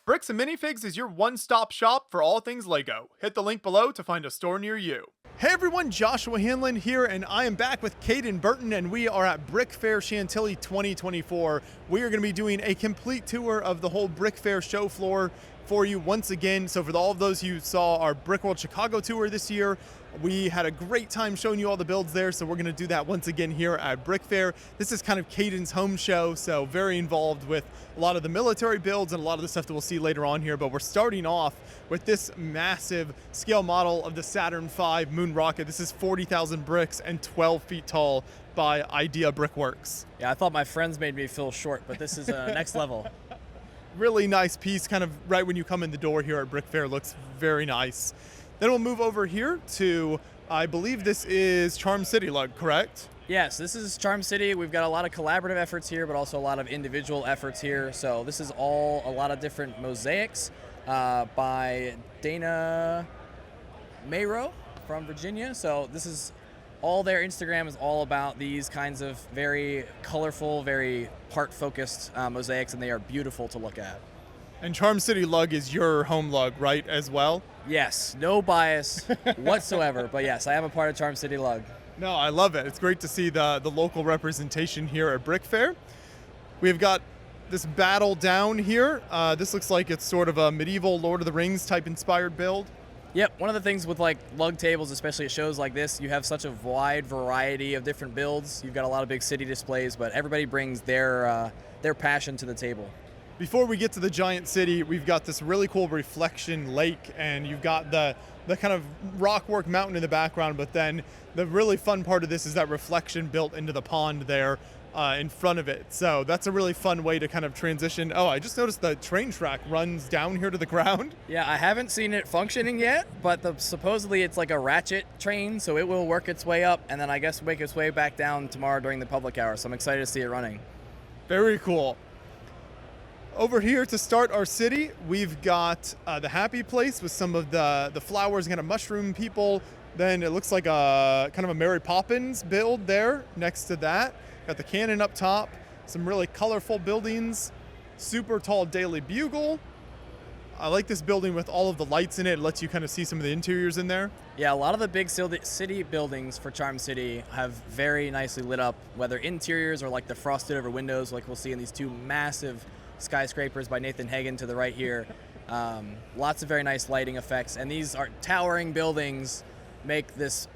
Bricks and Minifigs is your one-stop shop for all things LEGO. Hit the link below to find a store near you. Hey everyone, Joshua Hanlon here, and I am back with Caden Burton, and we are at BrickFair Chantilly 2024. We are going to be doing a complete tour of the whole BrickFair show floor for you once again. So for all of those who saw our Brickworld Chicago tour this year, we had a great time showing you all the builds there, so we're going to do that once again here at BrickFair. This is kind of Caden's home show, so very involved with a lot of the military builds and a lot of the stuff that we'll see later on here. But we're starting off with this massive scale model of the Saturn V moon rocket. This is 40,000 bricks and 12 feet tall by Idea Brickworks. Yeah, I thought my friends made me feel short, but this is next level. Really nice piece, kind of right when you come in the door here at BrickFair. Looks very nice. Then we'll move over here to, I believe this is Charm City Lug, correct? Yes, this is Charm City. We've got a lot of collaborative efforts here, but also a lot of individual efforts here. So this is all a lot of different mosaics by Dana Mayrow from Virginia. So this is all their Instagram is all about these kinds of very colorful, very part-focused mosaics, and they are beautiful to look at. And Charm City Lug is your home lug, right, as well? Yes, no bias whatsoever, but yes, I am a part of Charm City Lug. No, I love it. It's great to see the local representation here at BrickFair. We've got this battle down here. This looks like it's sort of a medieval Lord of the Rings type inspired build. Yep, one of the things with like lug tables, especially at shows like this, you have such a wide variety of different builds. You've got a lot of big city displays, but everybody brings their passion to the table. Before we get to the giant city, we've got this really cool reflection lake, and you've got the kind of rockwork mountain in the background, but then the really fun part of this is that reflection built into the pond there in front of it. So that's a really fun way to kind of transition. Oh, I just noticed the train track runs down here to the ground. Yeah, I haven't seen it functioning yet, but supposedly it's like a ratchet train, so it will work its way up, and then I guess make its way back down tomorrow during the public hour, so I'm excited to see it running. Very cool. Over here to start our city, we've got the happy place with some of the flowers, kind of mushroom people. Then it looks like a kind of a Mary Poppins build there next to that. Got the cannon up top, some really colorful buildings, super tall Daily Bugle. I like this building with all of the lights in it. It lets you kind of see some of the interiors in there. Yeah, a lot of the big city buildings for Charm City have very nicely lit up, whether interiors or like the frosted over windows like we'll see in these two massive skyscrapers by Nathan Hagen to the right here. Lots of very nice lighting effects, and these are towering buildings make this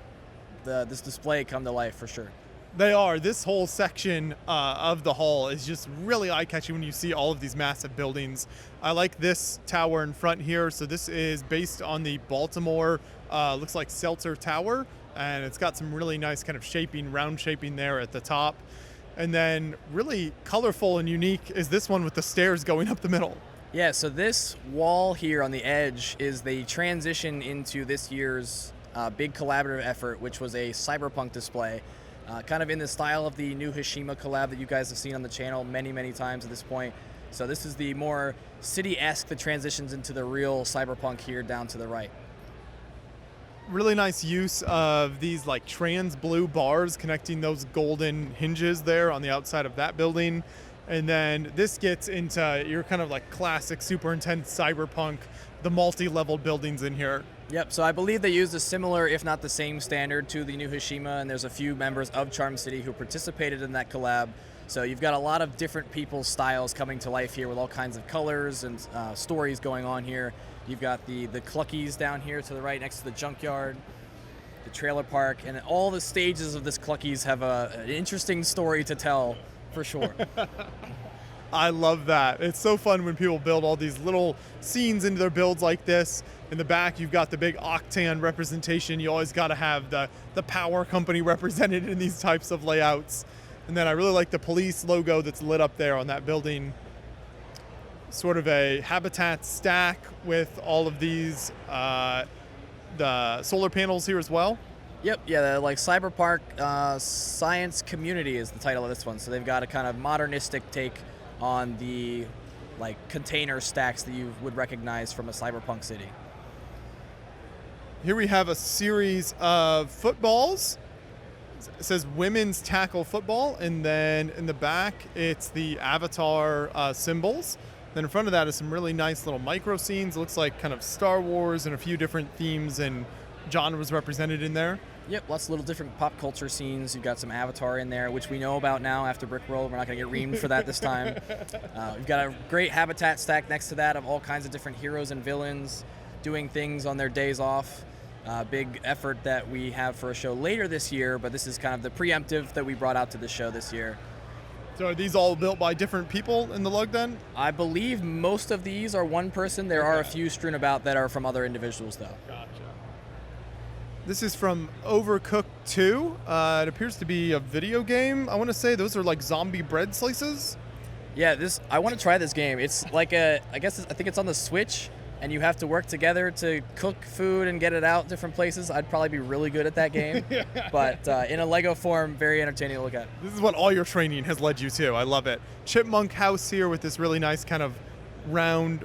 display come to life for sure. They are. This whole section of the hall is just really eye-catching when you see all of these massive buildings. I like this tower in front here. So this is based on the Baltimore, looks like Seltzer Tower, and it's got some really nice kind of shaping, round shaping there at the top. And then really colorful and unique is this one with the stairs going up the middle. Yeah, so this wall here on the edge is the transition into this year's big collaborative effort, which was a cyberpunk display, kind of in the style of the new Hashima collab that you guys have seen on the channel many, many times at this point. So this is the more city-esque that transitions into the real cyberpunk here down to the right. Really nice use of these like trans blue bars connecting those golden hinges there on the outside of that building. And then this gets into your kind of like classic super intense cyberpunk, the multi-level buildings in here. Yep, so I believe they used a similar, if not the same standard to the new Hashima, and there's a few members of Charm City who participated in that collab. So you've got a lot of different people's styles coming to life here with all kinds of colors and stories going on here. You've got the Cluckies down here to the right next to the junkyard, the trailer park, and all the stages of this Cluckies have an interesting story to tell for sure. I love that. It's so fun when people build all these little scenes into their builds like this. In the back, you've got the big Octan representation. You always got to have the power company represented in these types of layouts. And then I really like the police logo that's lit up there on that building. Sort of a habitat stack with all of these, the solar panels here as well. Yep, yeah, like Cyberpark Science Community is the title of this one. So they've got a kind of modernistic take on the like container stacks that you would recognize from a cyberpunk city. Here we have a series of footballs. It says women's tackle football, and then in the back it's the avatar symbols. Then in front of that is some really nice little micro scenes. It looks like kind of Star Wars and a few different themes and genres represented in there. Yep, lots of little different pop culture scenes. You've got some Avatar in there, which we know about now after Brickworld. We're not going to get reamed for that this time. We've got a great habitat stack next to that of all kinds of different heroes and villains doing things on their days off. Big effort that we have for a show later this year, but this is kind of the preemptive that we brought out to the show this year. So are these all built by different people in the lug then? I believe most of these are one person. There are a few strewn about that are from other individuals, though. Gotcha. This is from Overcooked 2. It appears to be a video game. I want to say those are like zombie bread slices. Yeah, I want to try this game. It's like I think it's on the Switch, and you have to work together to cook food and get it out different places. I'd probably be really good at that game. But in a Lego form, very entertaining to look at. This is what all your training has led you to. I love it. Chipmunk house here with this really nice kind of round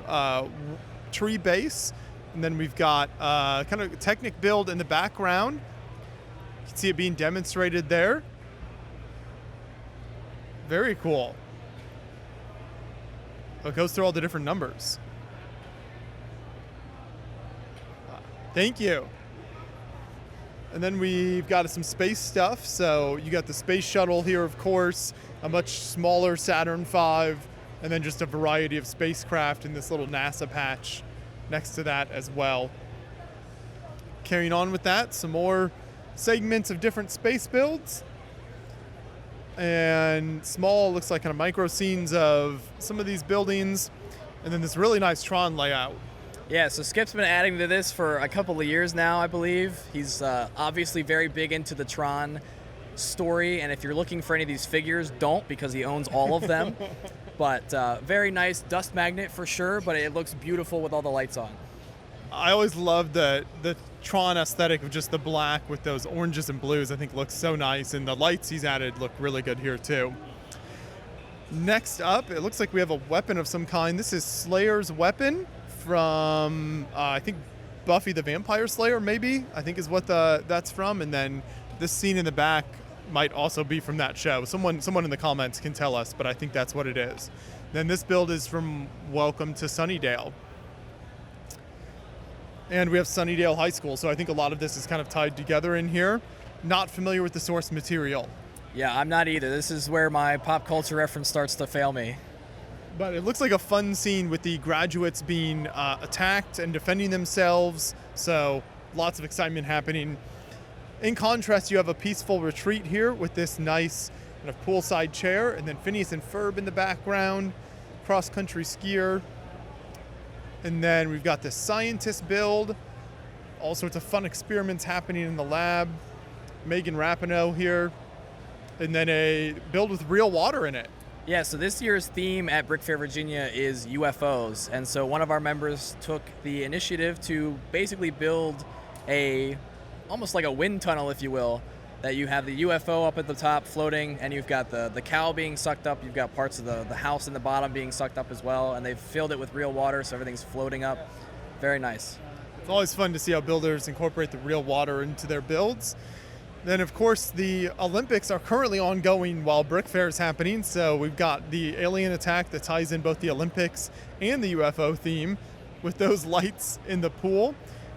tree base. And then we've got kind of Technic build in the background. You can see it being demonstrated there. Very cool. It goes through all the different numbers. Thank you. And then we've got some space stuff. So you got the space shuttle here, of course, a much smaller Saturn V, and then just a variety of spacecraft in this little NASA patch next to that as well. Carrying on with that, some more segments of different space builds. And small, looks like kind of micro scenes of some of these buildings. And then this really nice Tron layout. Yeah, so Skip's been adding to this for a couple of years now, I believe. He's obviously very big into the Tron story, and if you're looking for any of these figures, don't, because he owns all of them. But very nice dust magnet for sure, but it looks beautiful with all the lights on. I always love the Tron aesthetic of just the black with those oranges and blues. I think looks so nice, and the lights he's added look really good here too. Next up, it looks like we have a weapon of some kind. This is Slayer's weapon from, I think, Buffy the Vampire Slayer, maybe, I think is what that's from. And then this scene in the back might also be from that show. Someone in the comments can tell us, but I think that's what it is. Then this build is from Welcome to Sunnydale. And we have Sunnydale High School, so I think a lot of this is kind of tied together in here. Not familiar with the source material. Yeah, I'm not either. This is where my pop culture reference starts to fail me. But it looks like a fun scene with the graduates being attacked and defending themselves, so lots of excitement happening. In contrast, you have a peaceful retreat here with this nice kind of poolside chair, and then Phineas and Ferb in the background, cross-country skier. And then we've got this scientist build, all sorts of fun experiments happening in the lab. Megan Rapinoe here, and then a build with real water in it. Yeah, so this year's theme at BrickFair Virginia is UFOs, and so one of our members took the initiative to basically build almost like a wind tunnel, if you will, that you have the UFO up at the top floating, and you've got the cow being sucked up, you've got parts of the house in the bottom being sucked up as well, and they've filled it with real water, so everything's floating up. Very nice. It's always fun to see how builders incorporate the real water into their builds. Then, of course, the Olympics are currently ongoing while BrickFair is happening, so we've got the alien attack that ties in both the Olympics and the UFO theme with those lights in the pool.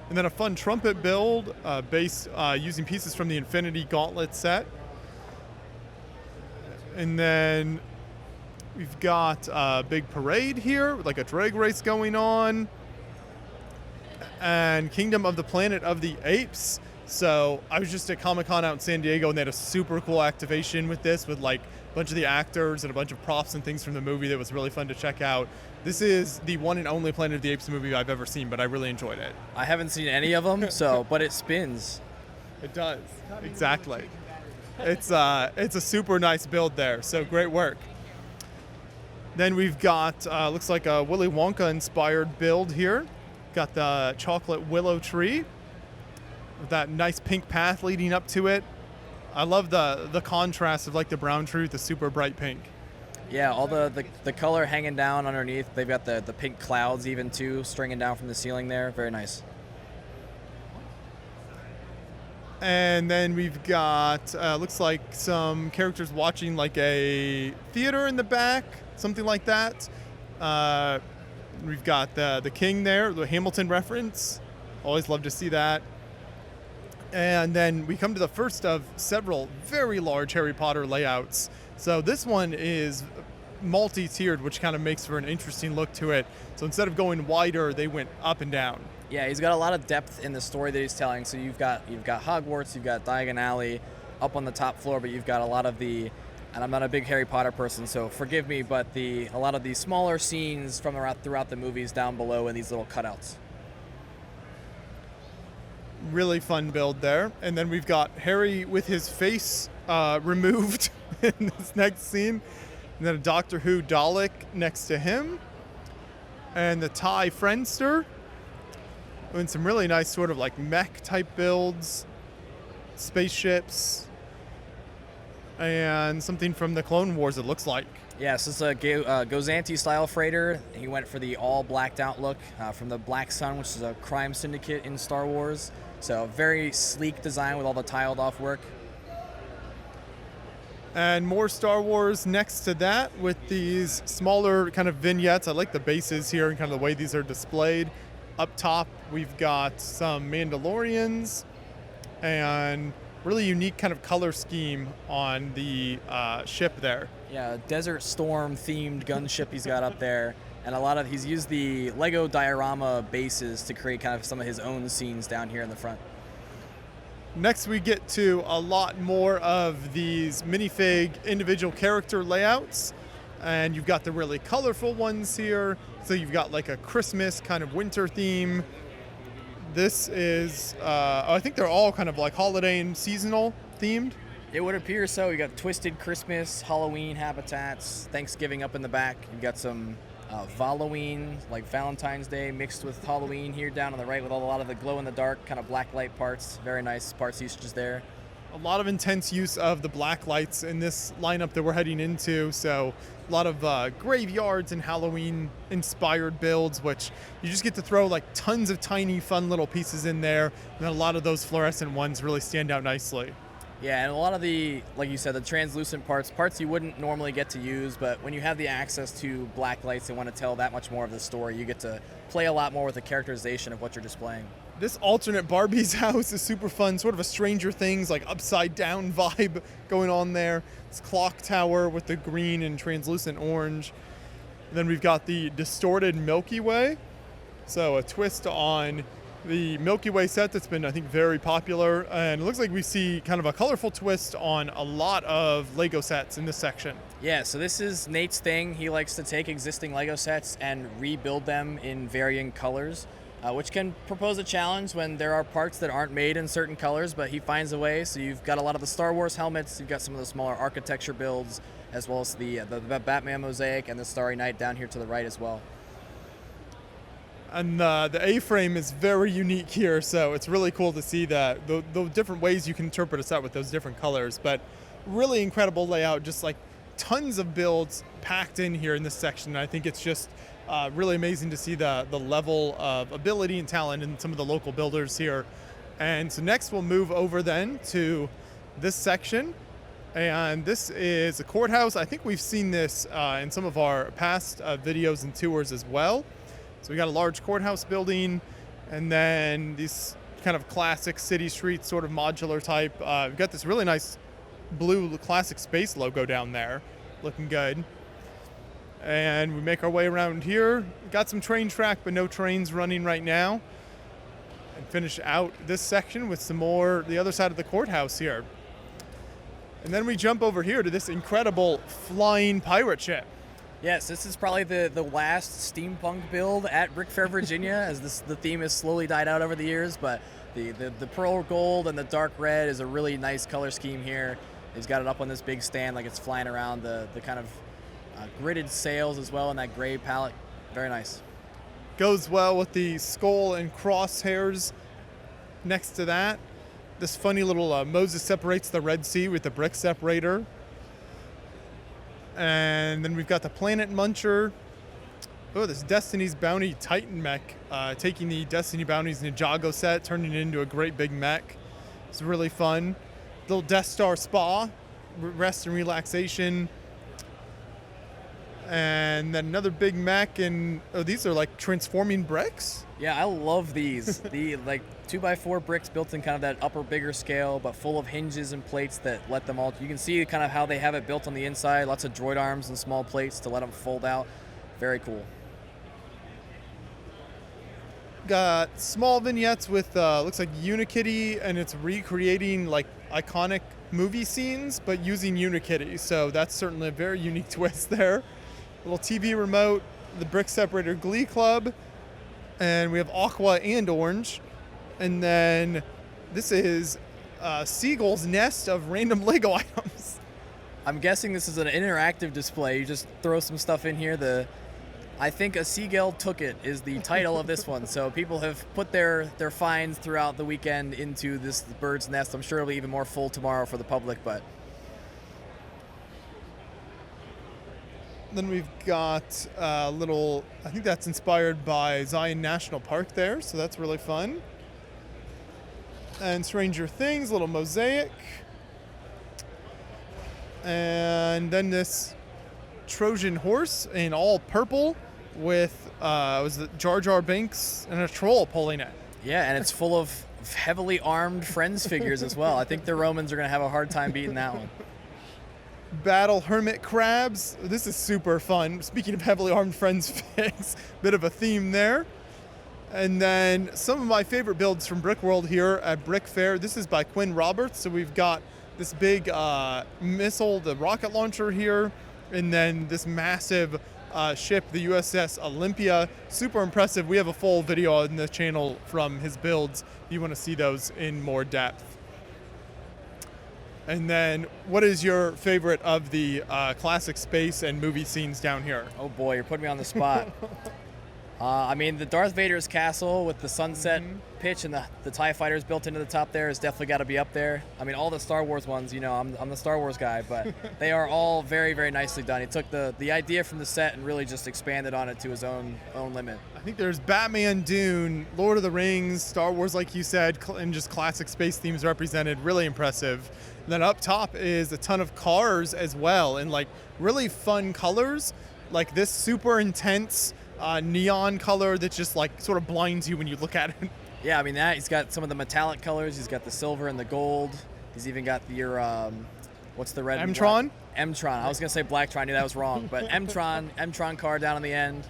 And then a fun trumpet build based using pieces from the Infinity Gauntlet set. And then we've got a big parade here, like a drag race going on. And Kingdom of the Planet of the Apes. So I was just at Comic-Con out in San Diego, and they had a super cool activation with this, with like a bunch of the actors and a bunch of props and things from the movie that was really fun to check out. This is the one and only Planet of the Apes movie I've ever seen, but I really enjoyed it. I haven't seen any of them, but it spins. It does, exactly. It's a super nice build there, so great work. Then we've got, looks like a Willy Wonka inspired build here. Got the chocolate willow tree with that nice pink path leading up to it. I love the contrast of like the brown tree with the super bright pink. Yeah, all the color hanging down underneath. They've got the pink clouds even too, stringing down from the ceiling there. Very nice. And then we've got, looks like some characters watching like a theater in the back, something like that. We've got the king there, the Hamilton reference. Always love to see that. And then we come to the first of several very large Harry Potter layouts. So this one is multi-tiered, which kind of makes for an interesting look to it. So instead of going wider, they went up and down. Yeah, he's got a lot of depth in the story that he's telling. So you've got Hogwarts, you've got Diagon Alley up on the top floor, but you've got a lot of the, and I'm not a big Harry Potter person, so forgive me, but a lot of the smaller scenes from throughout the movies down below in these little cutouts. Really fun build there. And then we've got Harry with his face removed in this next scene. And then a Doctor Who Dalek next to him. And the TIE Friendster. Doing some really nice sort of like mech type builds. Spaceships. And something from the Clone Wars, it looks like. Yeah, so it's a Gozanti style freighter. He went for the all blacked out look from the Black Sun, which is a crime syndicate in Star Wars. So very sleek design with all the tiled off work. And more Star Wars next to that with these smaller kind of vignettes. I like the bases here and kind of the way these are displayed. Up top, we've got some Mandalorians and really unique kind of color scheme on the ship there. Yeah, Desert Storm themed gunship he's got up there. And he's used the Lego diorama bases to create kind of some of his own scenes down here in the front. Next, we get to a lot more of these minifig individual character layouts. And you've got the really colorful ones here. So you've got like a Christmas kind of winter theme. This is, I think they're all kind of like holiday and seasonal themed. It would appear so. You got Twisted Christmas, Halloween habitats, Thanksgiving up in the back. You've got some Halloween, like Valentine's Day, mixed with Halloween here down on the right with a lot of the glow-in-the-dark kind of black light parts. Very nice parts usages there. A lot of intense use of the black lights in this lineup that we're heading into. So a lot of graveyards and Halloween-inspired builds, which you just get to throw like tons of tiny, fun little pieces in there. And then a lot of those fluorescent ones really stand out nicely. Yeah, and a lot of the, like you said, the translucent parts you wouldn't normally get to use, but when you have the access to black lights and want to tell that much more of the story, you get to play a lot more with the characterization of what you're displaying. This alternate Barbie's house is super fun, sort of a Stranger Things, like upside down vibe going on there. This clock tower with the green and translucent orange. And then we've got the distorted Milky Way. So a twist on the Milky Way set that's been, I think, very popular. And it looks like we see kind of a colorful twist on a lot of Lego sets in this section. Yeah, so this is Nate's thing. He likes to take existing Lego sets and rebuild them in varying colors, which can propose a challenge when there are parts that aren't made in certain colors, but he finds a way. So you've got a lot of the Star Wars helmets, you've got some of the smaller architecture builds, as well as the Batman mosaic and the Starry Night down here to the right as well. And the A-frame is very unique here, so it's really cool to see that the different ways you can interpret a set with those different colors. But really incredible layout, just like tons of builds packed in here in this section. I think it's just really amazing to see the level of ability and talent in some of the local builders here. And so next we'll move over then to this section. And this is a courthouse. I think we've seen this in some of our past videos and tours as well. So we got a large courthouse building, and then these kind of classic city streets, sort of modular type. We've got this really nice blue classic space logo down there, looking good. And we make our way around here. We've got some train track, but no trains running right now. And finish out this section with some more the other side of the courthouse here. And then we jump over here to this incredible flying pirate ship. Yes, this is probably the last steampunk build at BrickFair Virginia, as the theme has slowly died out over the years, but the pearl gold and the dark red is a really nice color scheme here. He's got it up on this big stand like it's flying around, the kind of gridded sails as well in that gray palette. Very nice. Goes well with the skull and crosshairs next to that. This funny little Moses separates the Red Sea with the brick separator. And then we've got the Planet Muncher. Oh, this Destiny's Bounty Titan mech, taking the Destiny Bounty's Ninjago set, turning it into a great big mech. It's really fun. Little Death Star Spa, rest and relaxation. And then another big mech, and these are like transforming bricks. Yeah, I love these. The like 2x4 bricks built in kind of that upper bigger scale, but full of hinges and plates that let them all. You can see kind of how they have it built on the inside. Lots of droid arms and small plates to let them fold out. Very cool. Got small vignettes with looks like Unikitty, and it's recreating like iconic movie scenes, but using Unikitty. So that's certainly a very unique twist there. Little TV remote, the Brick Separator Glee Club, and we have Aqua and Orange. And then this is Seagull's nest of random Lego items. I'm guessing this is an interactive display. You just throw some stuff in here. I think a seagull took it is the title of this one. So people have put their finds throughout the weekend into this bird's nest. I'm sure it'll be even more full tomorrow for the public, but. Then we've got a little, I think that's inspired by Zion National Park there, so that's really fun. And Stranger Things, little mosaic. And then this Trojan horse in all purple with, was it Jar Jar Binks and a troll pulling it. Yeah, and it's full of heavily armed Friends figures as well. I think the Romans are going to have a hard time beating that one. Battle Hermit Crabs. This is super fun. Speaking of heavily armed Friends figs, bit of a theme there. And then some of my favorite builds from Brick World here at BrickFair. This is by Quinn Roberts. So we've got this big missile, the rocket launcher here, and then this massive ship, the USS Olympia. Super impressive. We have a full video on the channel from his builds if you want to see those in more depth. And then, what is your favorite of the classic space and movie scenes down here? Oh boy, you're putting me on the spot. I mean, the Darth Vader's castle with the sunset pitch and the TIE fighters built into the top there has definitely got to be up there. I mean, all the Star Wars ones, you know, I'm the Star Wars guy, but they are all very, very nicely done. He took the idea from the set and really just expanded on it to his own limit. I think there's Batman, Dune, Lord of the Rings, Star Wars, like you said, and just classic space themes represented. Really impressive. And then up top is a ton of cars as well, and like really fun colors, like this super intense neon color that just like sort of blinds you when you look at it. Yeah, I mean he's got some of the metallic colors. He's got the silver and the gold. He's even got your what's the red? M-Tron? M-Tron. I was gonna say Blacktron. I knew that was wrong, but M-Tron car down on the end.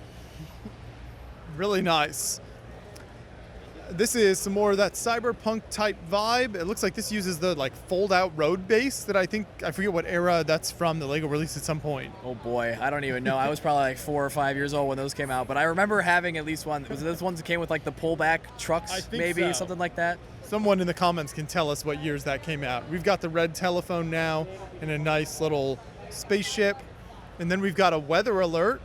Really nice. This is some more of that cyberpunk type vibe. It looks like this uses the like fold out road base that I forget what era that's from, the Lego released at some point. Oh boy, I don't even know. I was probably like 4 or 5 years old when those came out, but I remember having at least one. Was it those ones that came with like the pullback trucks, I think maybe so. Something like that? Someone in the comments can tell us what years that came out. We've got the red telephone now and a nice little spaceship. And then we've got a weather alert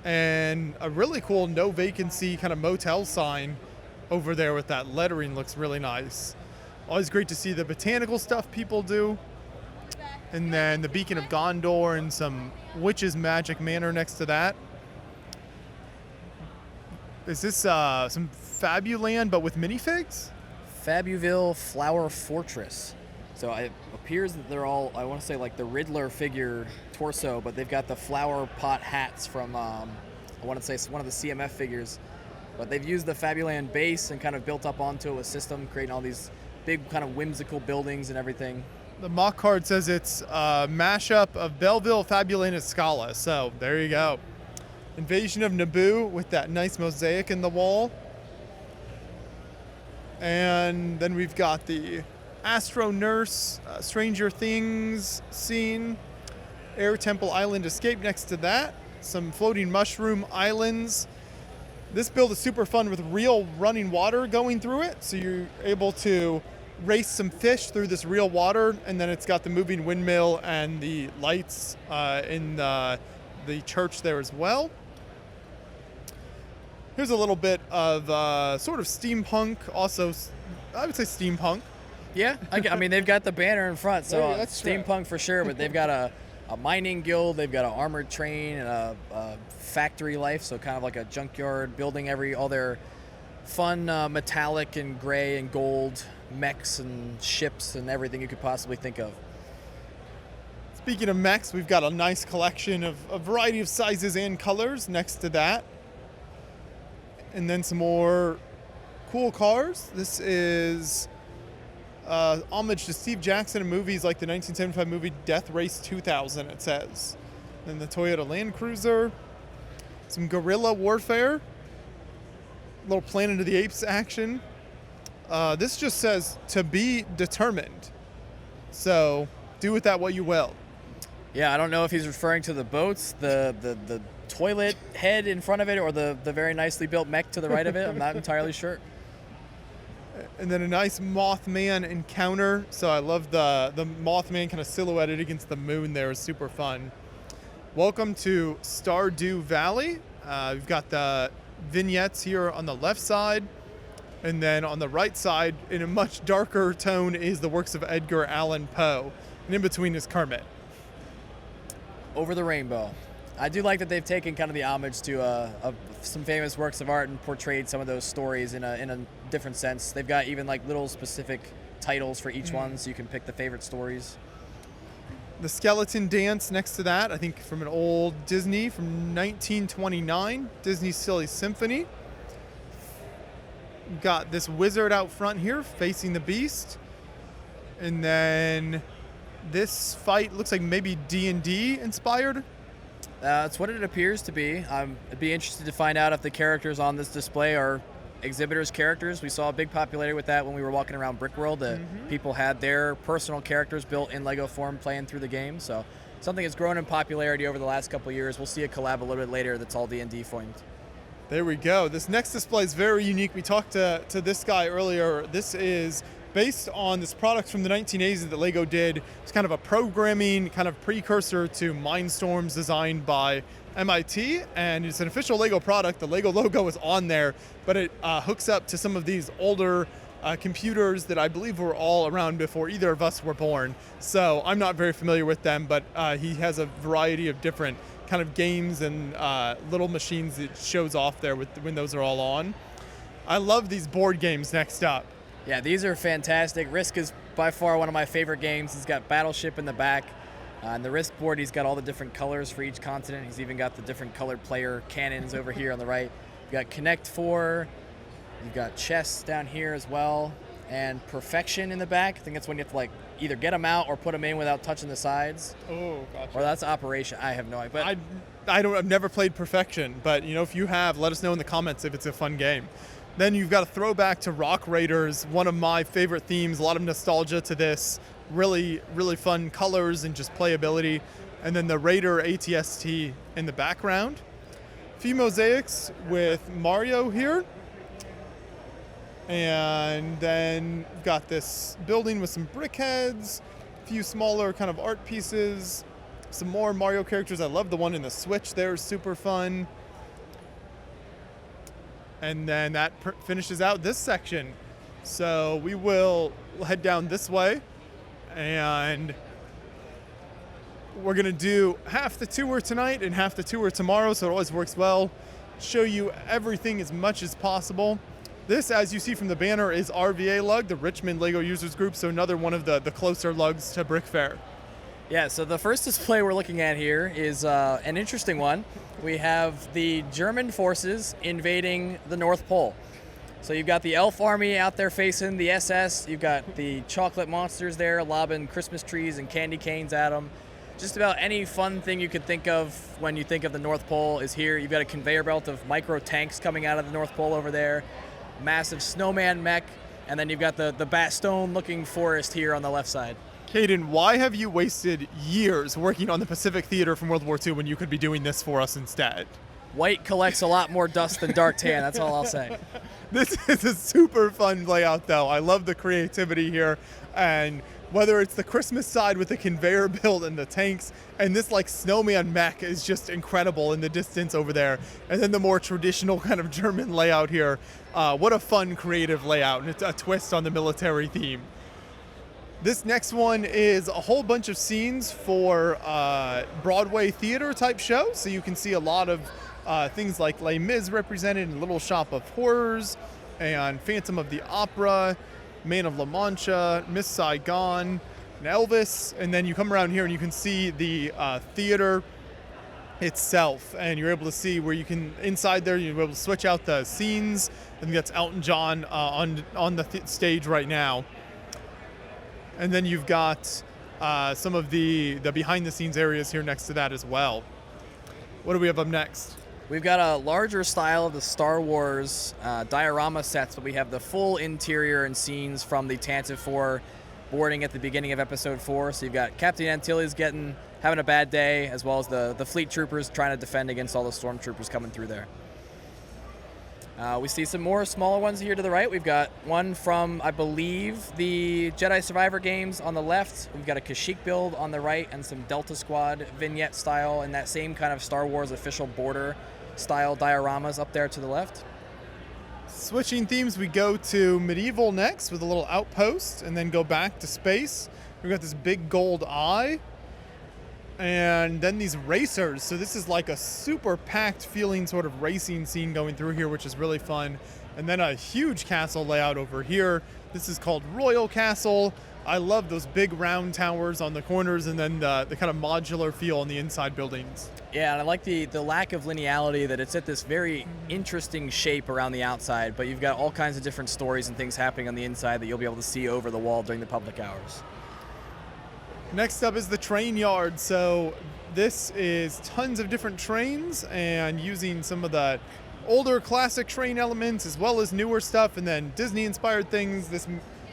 and a really cool no vacancy kind of motel sign over there with that lettering. Looks really nice. Always great to see the botanical stuff people do. And then the Beacon of Gondor and some Witch's Magic Manor next to that. Is this some Fabuland but with minifigs? Fabuville Flower Fortress. So it appears that they're all, I want to say like the Riddler figure torso, but they've got the flower pot hats from, I want to say one of the CMF figures. But they've used the Fabuland base and kind of built up onto a system, creating all these big kind of whimsical buildings and everything. The mock card says it's a mashup of Belleville, Fabuland, and Scala. So there you go. Invasion of Naboo with that nice mosaic in the wall. And then we've got the Astro Nurse, Stranger Things scene. Air Temple Island Escape next to that. Some floating mushroom islands. This build is super fun with real running water going through it. So you're able to race some fish through this real water, and then it's got the moving windmill and the lights in the church there as well. Here's a little bit of sort of steampunk, also I would say steampunk. Yeah, I mean they've got the banner in front, so Yeah, that's steampunk for sure, but they've got a mining guild, they've got an armored train, and a factory life, so kind of like a junkyard, building all their fun metallic and gray and gold mechs and ships and everything you could possibly think of. Speaking of mechs, we've got a nice collection of a variety of sizes and colors next to that. And then some more cool cars. This is homage to Steve Jackson in movies like the 1975 movie Death Race 2000, it says. Then the Toyota Land Cruiser. Some guerrilla warfare. A little Planet of the Apes action. This just says to be determined. So do with that what you will. Yeah, I don't know if he's referring to the boats, the toilet head in front of it, or the very nicely built mech to the right of it. I'm not entirely sure. And then a nice Mothman encounter. So I love the Mothman kind of silhouetted against the moon there. Is super fun. Welcome to Stardew Valley. We've got the vignettes here on the left side. And then on the right side, in a much darker tone, is the works of Edgar Allan Poe. And in between is Kermit. Over the Rainbow. I do like that they've taken kind of the homage to some famous works of art and portrayed some of those stories in a different sense. They've got even like little specific titles for each one, so you can pick the favorite stories. The skeleton dance next to that, I think from an old Disney from 1929, Disney Silly Symphony. We've got this wizard out front here facing the beast. And then this fight looks like maybe D&D inspired. That's what it appears to be. I'd be interested to find out if the characters on this display are exhibitors' characters. We saw a big popularity with that when we were walking around Brick World. People had their personal characters built in Lego form playing through the game. So something that's grown in popularity over the last couple of years. We'll see a collab a little bit later that's all D&D formed. There we go. This next display is very unique. We talked to this guy earlier. This is based on this product from the 1980s that Lego did. It's kind of a programming kind of precursor to Mindstorms designed by MIT, and it's an official Lego product. The Lego logo is on there, but it hooks up to some of these older computers that I believe were all around before either of us were born. So I'm not very familiar with them, but he has a variety of different kind of games and little machines that shows off there when those are all on. I love these board games next up. Yeah, these are fantastic. Risk is by far one of my favorite games. He's got Battleship in the back. On the Risk board, he's got all the different colors for each continent. He's even got the different colored player cannons over here on the right. You've got Connect 4. You've got chess down here as well. And Perfection in the back. I think that's when you have to like either get them out or put them in without touching the sides. Oh, gotcha. Or that's Operation. I have no idea. But I've never played Perfection, but if you have, let us know in the comments if it's a fun game. Then you've got a throwback to Rock Raiders, one of my favorite themes, a lot of nostalgia to this. Really, really fun colors and just playability. And then the Raider ATST in the background. A few mosaics with Mario here. And then we've got this building with some brick heads, a few smaller kind of art pieces, some more Mario characters. I love the one in the Switch there, super fun. And then that finishes out this section. So we will head down this way, and we're gonna do half the tour tonight and half the tour tomorrow, so it always works well. Show you everything as much as possible. This, as you see from the banner, is RVA Lug, the Richmond Lego Users Group, so another one of the closer lugs to BrickFair. Yeah, so the first display we're looking at here is an interesting one. We have the German forces invading the North Pole. So you've got the Elf Army out there facing the SS. You've got the chocolate monsters there lobbing Christmas trees and candy canes at them. Just about any fun thing you could think of when you think of the North Pole is here. You've got a conveyor belt of micro tanks coming out of the North Pole over there. Massive snowman mech. And then you've got the Bastogne-looking forest here on the left side. Caden, why have you wasted years working on the Pacific Theater from World War II when you could be doing this for us instead? White collects a lot more dust than dark tan, that's all I'll say. This is a super fun layout, though. I love the creativity here. And whether it's the Christmas side with the conveyor belt and the tanks, and this like snowman mech is just incredible in the distance over there. And then the more traditional kind of German layout here. What a fun, creative layout. And it's a twist on the military theme. This next one is a whole bunch of scenes for Broadway theater type shows. So you can see a lot of things like Les Mis represented in Little Shop of Horrors and Phantom of the Opera, Man of La Mancha, Miss Saigon. and Elvis, and then you come around here and you can see the theater itself, and you're able to see where you can, inside there, you're able to switch out the scenes. I think that's Elton John on the stage right now. And then you've got some of the behind the scenes areas here next to that as well. What do we have up next? We've got a larger style of the Star Wars diorama sets, but we have the full interior and scenes from the Tantive 4 boarding at the beginning of episode 4. So you've got Captain Antilles having a bad day, as well as the fleet troopers trying to defend against all the stormtroopers coming through there. We see some more smaller ones here to the right. We've got one from, I believe, the Jedi Survivor games on the left. We've got a Kashyyyk build on the right and some Delta Squad vignette style and that same kind of Star Wars official border style dioramas up there to the left. Switching themes, we go to medieval next with a little outpost, and then go back to space. We've got this big gold eye, and then these racers. So this is like a super packed feeling sort of racing scene going through here, which is really fun. And then a huge castle layout over here. This is called Royal Castle. I love those big round towers on the corners, and then the kind of modular feel on the inside buildings. Yeah, and I like the lack of lineality, that it's at this very interesting shape around the outside, but you've got all kinds of different stories and things happening on the inside that you'll be able to see over the wall during the public hours. Next up is the train yard. So this is tons of different trains, and using some of the older classic train elements as well as newer stuff, and then Disney inspired things.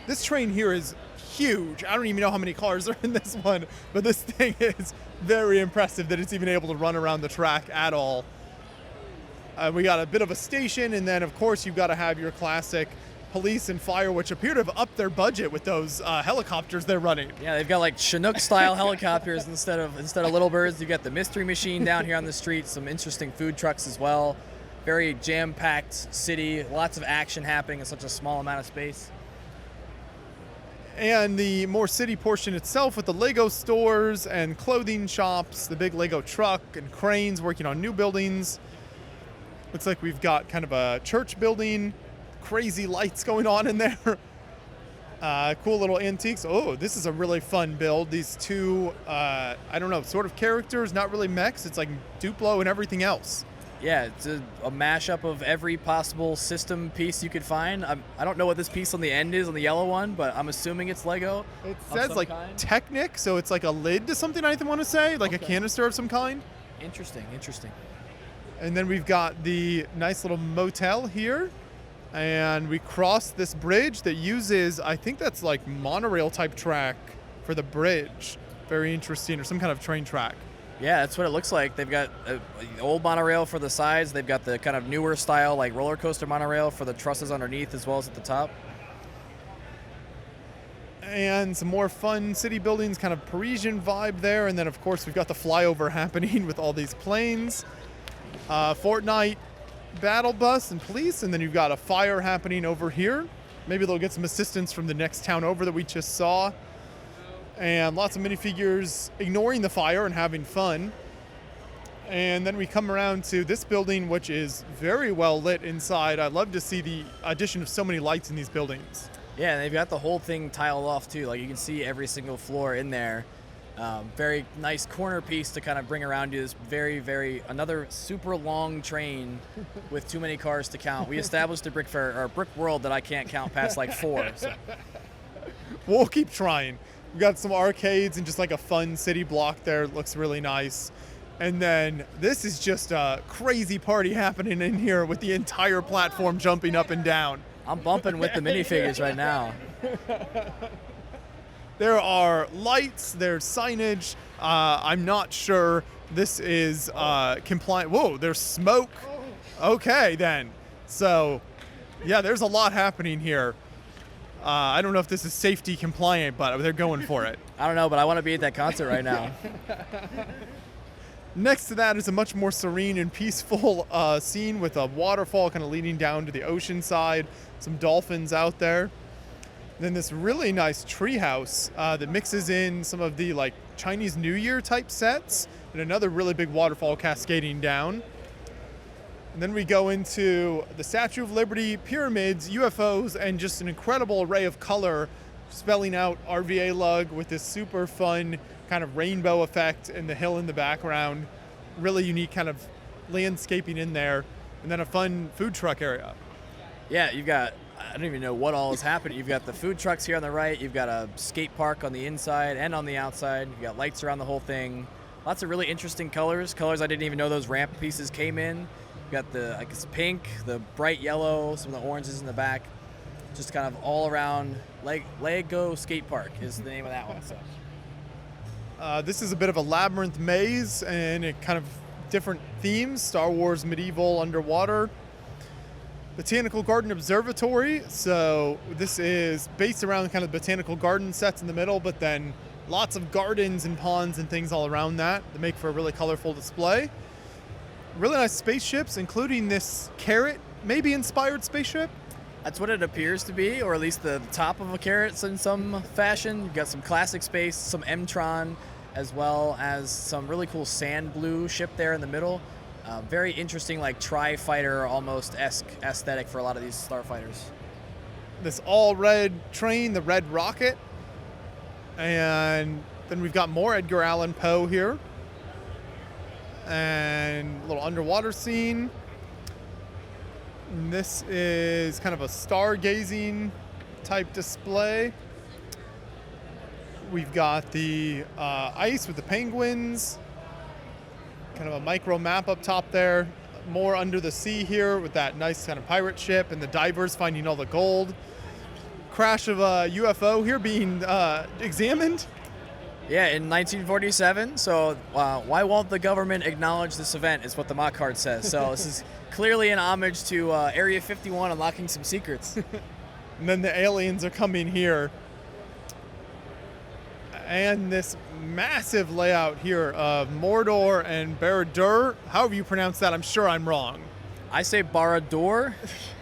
This train here is huge. I don't even know how many cars are in this one, but this thing is very impressive that it's even able to run around the track at all. We got a bit of a station, and then of course you've got to have your classic police and fire, which appear to have upped their budget with those helicopters they're running. Yeah, they've got like Chinook style helicopters instead of little birds. You've got the mystery machine down here on the street, some interesting food trucks as well. Very jam-packed city, lots of action happening in such a small amount of space. And the more city portion itself with the Lego stores and clothing shops, the big Lego truck and cranes working on new buildings. Looks like we've got kind of a church building, crazy lights going on in there. Cool little antiques. Oh, this is a really fun build. These two, I don't know, sort of characters, not really mechs. It's like Duplo and everything else. Yeah, it's a mashup of every possible system piece you could find. I don't know what this piece on the end is, on the yellow one, but I'm assuming it's Lego. It says like Technic, so it's like a lid to something, I want to say, like a canister of some kind. Interesting. And then we've got the nice little motel here. And we cross this bridge that uses, I think that's like monorail type track for the bridge. Very interesting, or some kind of train track. Yeah, that's what it looks like. They've got an old monorail for the sides. They've got the kind of newer style, like roller coaster monorail for the trusses underneath as well as at the top. And some more fun city buildings, kind of Parisian vibe there. And then, of course, we've got the flyover happening with all these planes. Fortnite battle bus and police. And then you've got a fire happening over here. Maybe they'll get some assistance from the next town over that we just saw. And lots of minifigures ignoring the fire and having fun. And then we come around to this building, which is very well lit inside. I love to see the addition of so many lights in these buildings. Yeah, and they've got the whole thing tiled off too. Like you can see every single floor in there. Very nice corner piece to kind of bring around you this another super long train with too many cars to count. We established a Brick World that I can't count past like 4. So. We'll keep trying. We've got some arcades and just like a fun city block there. It looks really nice. And then this is just a crazy party happening in here with the entire platform jumping up and down. I'm bumping with the minifigures right now. There are lights, there's signage. I'm not sure this is compliant. Whoa, there's smoke. Okay, then. So, yeah, there's a lot happening here. I don't know if this is safety compliant, but they're going for it. I don't know, but I want to be at that concert right now. Next to that is a much more serene and peaceful scene with a waterfall kind of leading down to the ocean side, some dolphins out there. Then this really nice treehouse that mixes in some of the like Chinese New Year type sets, and another really big waterfall cascading down. And then we go into the Statue of Liberty, pyramids, UFOs, and just an incredible array of color spelling out RVA lug with this super fun kind of rainbow effect and the hill in the background. Really unique kind of landscaping in there. And then a fun food truck area. Yeah, you've got, I don't even know what all is happening. You've got the food trucks here on the right. You've got a skate park on the inside and on the outside. You've got lights around the whole thing. Lots of really interesting colors. Colors I didn't even know those ramp pieces came in. You've got the, I guess, pink, the bright yellow, some of the oranges in the back. Just kind of all around Lego skate park is the name of that one. So. This is a bit of a labyrinth maze and it kind of different themes, Star Wars, medieval, underwater. Botanical Garden Observatory, so this is based around kind of botanical garden sets in the middle, but then lots of gardens and ponds and things all around that make for a really colorful display. Really nice spaceships, including this carrot, maybe inspired spaceship. That's what it appears to be, or at least the top of a carrot in some fashion. You've got some classic space, some M-Tron, as well as some really cool sand blue ship there in the middle. Very interesting, like tri-fighter almost-esque aesthetic for a lot of these starfighters. This all red train, the Red Rocket. And then we've got more Edgar Allan Poe here. And a little underwater scene. And this is kind of a stargazing type display. We've got the ice with the penguins, kind of a micro map up top there. More under the sea here with that nice kind of pirate ship and the divers finding all the gold. Crash of a UFO here being examined. Yeah, in 1947. So why won't the government acknowledge this event is what the mock card says. So this is clearly an homage to Area 51 unlocking some secrets. And then the aliens are coming here. And this massive layout here of Mordor and Barad-dûr. However you pronounce that, I'm sure I'm wrong. I say Barad-dûr.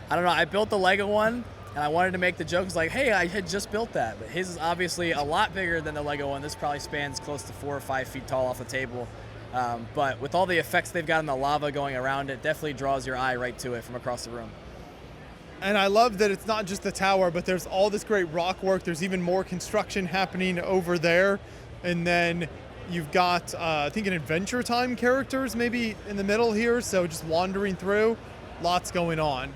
I don't know. I built the Lego one, and I wanted to make the joke. It's like, hey, I had just built that. But his is obviously a lot bigger than the Lego one. This probably spans close to 4 or 5 feet tall off the table. But with all the effects they've got in the lava going around it, definitely draws your eye right to it from across the room. And I love that it's not just the tower, but there's all this great rock work. There's even more construction happening over there. And then you've got, I think, an Adventure Time characters maybe in the middle here. So just wandering through, lots going on.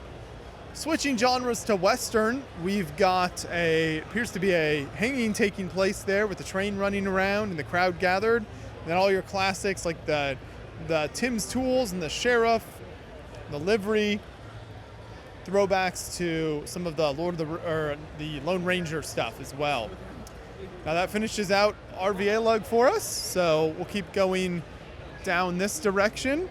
Switching genres to Western, we've got appears to be a hanging taking place there with the train running around and the crowd gathered. And then all your classics like the Tim's Tools and the Sheriff, the livery. Throwbacks to some of the the Lone Ranger stuff as well. Now that finishes out RVA lug for us, so we'll keep going down this direction.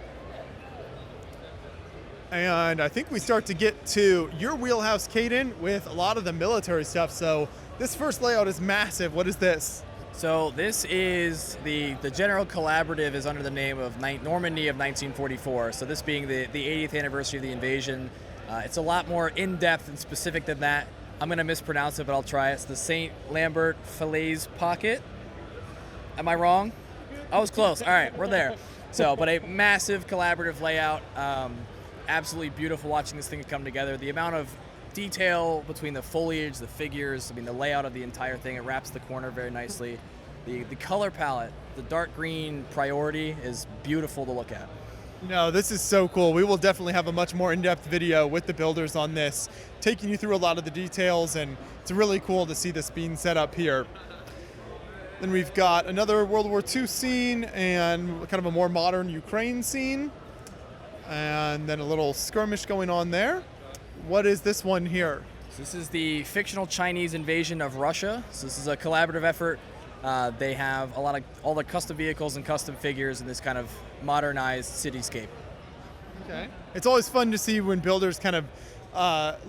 And I think we start to get to your wheelhouse, Caden, with a lot of the military stuff. So this first layout is massive. What is this? So this is the General Collaborative is under the name of Normandy of 1944. So this being the 80th anniversary of the invasion. It's a lot more in-depth and specific than that. I'm going to mispronounce it, but I'll try it. It's the St. Lambert Falaise Pocket. Am I wrong? I was close. All right, we're there. So, but a massive collaborative layout. Absolutely beautiful watching this thing come together. The amount of detail between the foliage, the figures, I mean, the layout of the entire thing, it wraps the corner very nicely. The color palette, the dark green priority is beautiful to look at. No, this is so cool. We will definitely have a much more in-depth video with the builders on this, taking you through a lot of the details, and it's really cool to see this being set up here. Then we've got another World War II scene and kind of a more modern Ukraine scene, and then a little skirmish going on there. What is this one here? So this is the fictional Chinese invasion of Russia. So this is a collaborative effort. They have all the custom vehicles and custom figures in this kind of modernized cityscape. Okay. It's always fun to see when builders kind of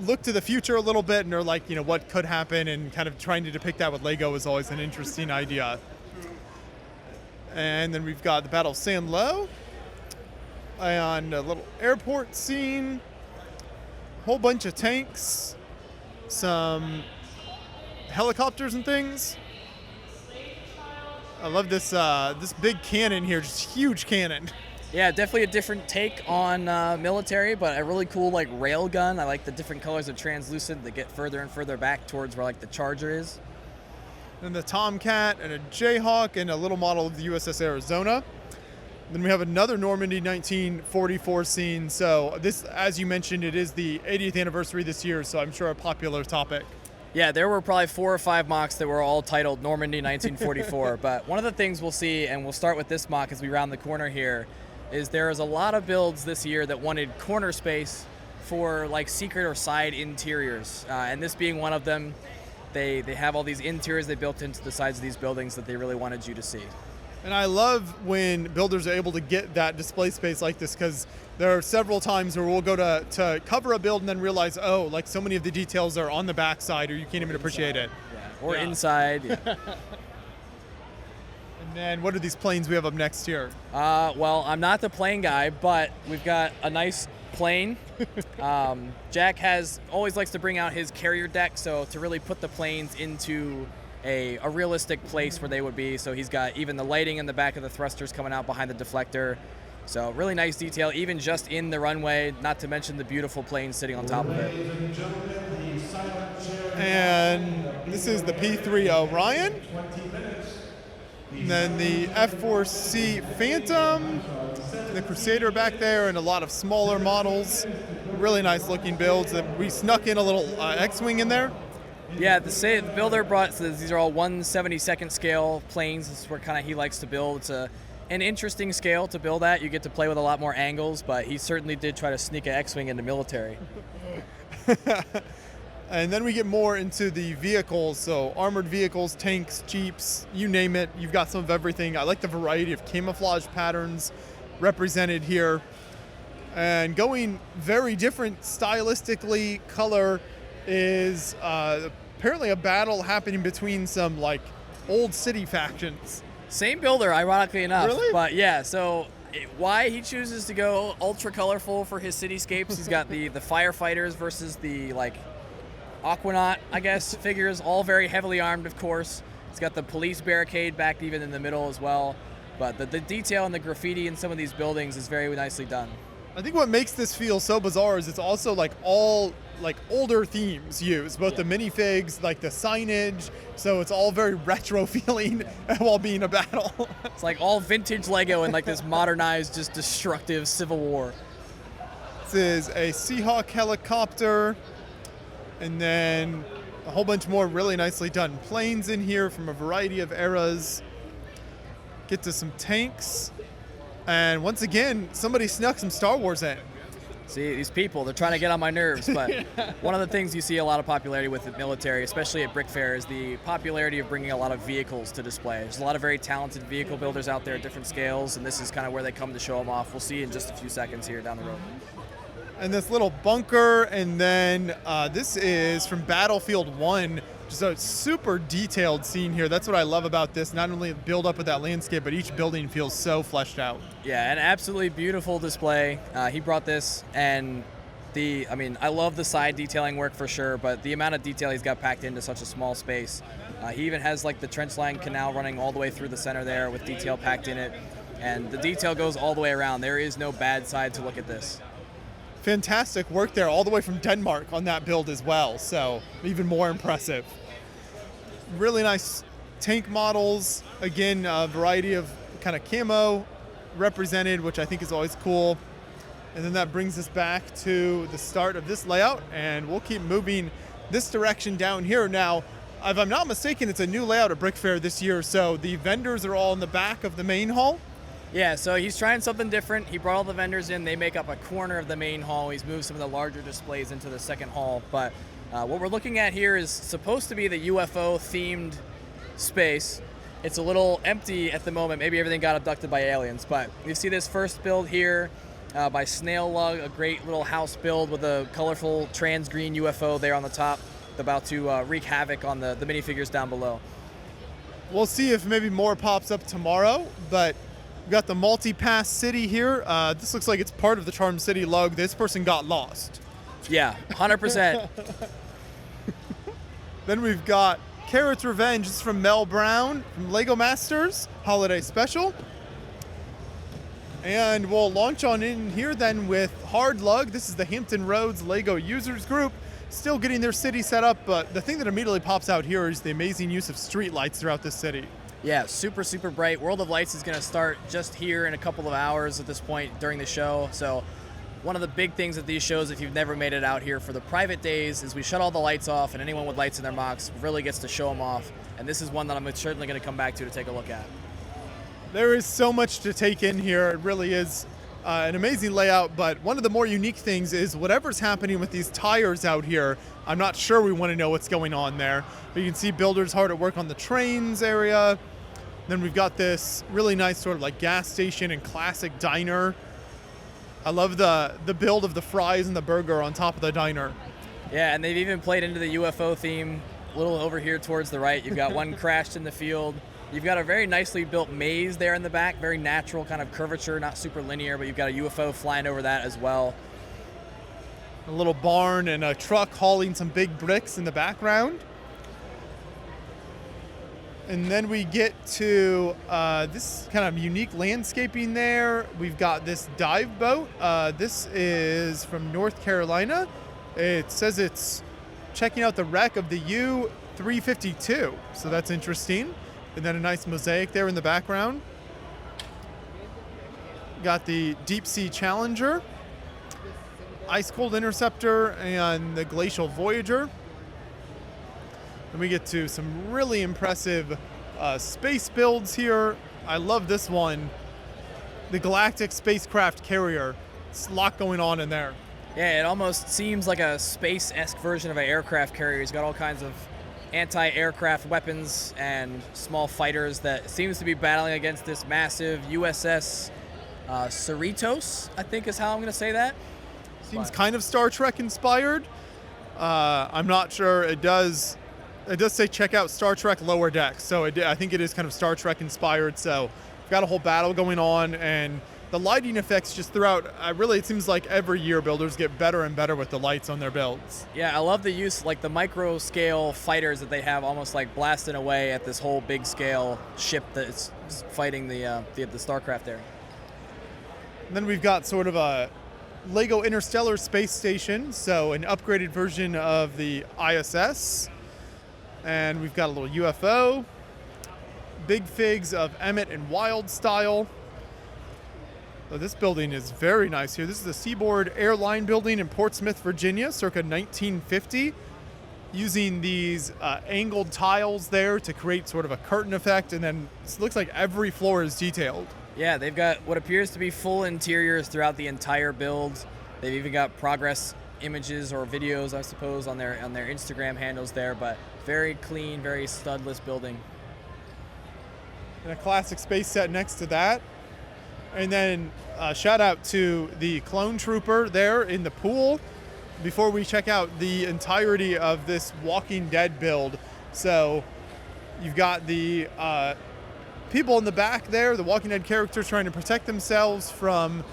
look to the future a little bit and are like, what could happen, and kind of trying to depict that with Lego is always an interesting idea. And then we've got the Battle of Saint-Lô and a little airport scene, a whole bunch of tanks, some helicopters and things. I love this this big cannon here, just huge cannon. Yeah, definitely a different take on military, but a really cool rail gun. I like the different colors of translucent that get further and further back towards where the charger is. and the Tomcat, and a Jayhawk, and a little model of the USS Arizona. Then we have another Normandy 1944 scene. So this, as you mentioned, it is the 80th anniversary this year, so I'm sure a popular topic. Yeah, there were probably 4 or 5 mocks that were all titled Normandy 1944. But one of the things we'll see, and we'll start with this mock as we round the corner here, is there is a lot of builds this year that wanted corner space for like secret or side interiors. And this being one of them, they have all these interiors they built into the sides of these buildings that they really wanted you to see. And I love when builders are able to get that display space like this, because there are several times where we'll go to cover a build and then realize, oh, like so many of the details are on the backside or you can't even appreciate it. Yeah. Or inside. Yeah. And then what are these planes we have up next here? Well, I'm not the plane guy, but we've got a nice plane. Jack always likes to bring out his carrier deck, so to really put the planes into a realistic place where they would be. So he's got even the lighting in the back of the thrusters coming out behind the deflector. So really nice detail, even just in the runway, not to mention the beautiful plane sitting on top of it. And this is the P3 Orion. And then the F4C Phantom, the Crusader back there, and a lot of smaller models. Really nice looking builds. And we snuck in a little X-Wing in there. Yeah, the builder brought, so these are all 1/72nd scale planes. This is where kind of he likes to build. It's an interesting scale to build at. You get to play with a lot more angles, but he certainly did try to sneak an X-Wing into military. And then we get more into the vehicles, so armored vehicles, tanks, jeeps, you name it. You've got some of everything. I like the variety of camouflage patterns represented here. And going very different stylistically, color is apparently a battle happening between some like old city factions. Same builder, ironically enough. Really? But yeah, so why he chooses to go ultra colorful for his cityscapes, he's got the firefighters versus the like Aquanaut, I guess, figures, all very heavily armed, of course. He's got the police barricade back even in the middle as well. But the detail and the graffiti in some of these buildings is very nicely done. I think what makes this feel so bizarre is it's also like all like older themes used, both the minifigs, like the signage, so it's all very retro feeling while being a battle. It's like all vintage Lego and like this modernized, just destructive Civil War. This is a Seahawk helicopter, and then a whole bunch more really nicely done planes in here from a variety of eras. Get to some tanks, and once again, somebody snuck some Star Wars in. See, these people, they're trying to get on my nerves, but one of the things you see a lot of popularity with the military, especially at BrickFair, is the popularity of bringing a lot of vehicles to display. There's a lot of very talented vehicle builders out there at different scales, and this is kind of where they come to show them off. We'll see in just a few seconds here down the road. And this little bunker, and then this is from Battlefield 1. Just a super detailed scene here. That's what I love about this. Not only the build up of that landscape, but each building feels so fleshed out. Yeah, an absolutely beautiful display. He brought this, and I love the side detailing work for sure, but the amount of detail he's got packed into such a small space. He even has like the trench line canal running all the way through the center there with detail packed in it, and the detail goes all the way around. There is no bad side to look at this. Fantastic work there, all the way from Denmark on that build as well, so even more impressive. Really nice tank models. Again, a variety of kind of camo represented, which I think is always cool. And then that brings us back to the start of this layout, and we'll keep moving this direction down here. Now, if I'm not mistaken, it's a new layout at BrickFair this year, so the vendors are all in the back of the main hall. Yeah, so he's trying something different. He brought all the vendors in. They make up a corner of the main hall. He's moved some of the larger displays into the second hall. But what we're looking at here is supposed to be the UFO-themed space. It's a little empty at the moment. Maybe everything got abducted by aliens. But you see this first build here by Snail Lug, a great little house build with a colorful trans-green UFO there on the top, about to wreak havoc on the minifigures down below. We'll see if maybe more pops up tomorrow, but we've got the multi-pass city here. This looks like it's part of the Charm City lug. This person got lost. Yeah, 100%. Then we've got Carrot's Revenge. This is from Mel Brown from Lego Masters Holiday Special. And we'll launch on in here then with Hard Lug. This is the Hampton Roads Lego Users Group. still getting their city set up, but the thing that immediately pops out here is the amazing use of street lights throughout the city. Yeah, super, super bright. World of Lights is going to start just here in a couple of hours at this point during the show. So one of the big things at these shows, if you've never made it out here for the private days, is we shut all the lights off, and anyone with lights in their mocks really gets to show them off. And this is one that I'm certainly going to come back to take a look at. There is so much to take in here. It really is an amazing layout, but one of the more unique things is whatever's happening with these tires out here. I'm not sure we want to know what's going on there, but you can see builders hard at work on the trains area. Then we've got this really nice sort of like gas station and classic diner. I love the build of the fries and the burger on top of the diner. Yeah, and they've even played into the UFO theme a little over here towards the right. You've got one crashed in the field. You've got a very nicely built maze there in the back, very natural kind of curvature, not super linear, but you've got a UFO flying over that as well. A little barn and a truck hauling some big bricks in the background. And then we get to this kind of unique landscaping there. We've got this dive boat. This is from North Carolina. It says it's checking out the wreck of the U-352. So that's interesting. And then a nice mosaic there in the background. Got the Deep Sea Challenger, Ice Cold Interceptor, and the Glacial Voyager. And we get to some really impressive space builds here. I love this one, the Galactic Spacecraft Carrier. It's a lot going on in there. Yeah, it almost seems like a space-esque version of an aircraft carrier. It's got all kinds of anti-aircraft weapons and small fighters that seems to be battling against this massive USS Cerritos, I think is how I'm going to say that. Seems kind of Star Trek inspired. I'm not sure. It does say check out Star Trek Lower Decks, so I think it is kind of Star Trek inspired. So we've got a whole battle going on, and the lighting effects just throughout, really it seems like every year builders get better and better with the lights on their builds. Yeah, I love the use, like the micro scale fighters that they have almost like blasting away at this whole big scale ship that's fighting the StarCraft there. And then we've got sort of a Lego Interstellar Space Station, so an upgraded version of the ISS. And we've got a little UFO, big figs of Emmett and Wild style. So this building is very nice here. This is the Seaboard Airline building in Portsmouth, Virginia, circa 1950, using these angled tiles there to create sort of a curtain effect, and then it looks like every floor is detailed. Yeah, they've got what appears to be full interiors throughout the entire build. They've even got progress images or videos, I suppose, on their Instagram handles there, but very clean, very studless building. And a classic space set next to that. And then shout out to the clone trooper there in the pool before we check out the entirety of this Walking Dead build. So you've got the people in the back there, the Walking Dead characters trying to protect themselves from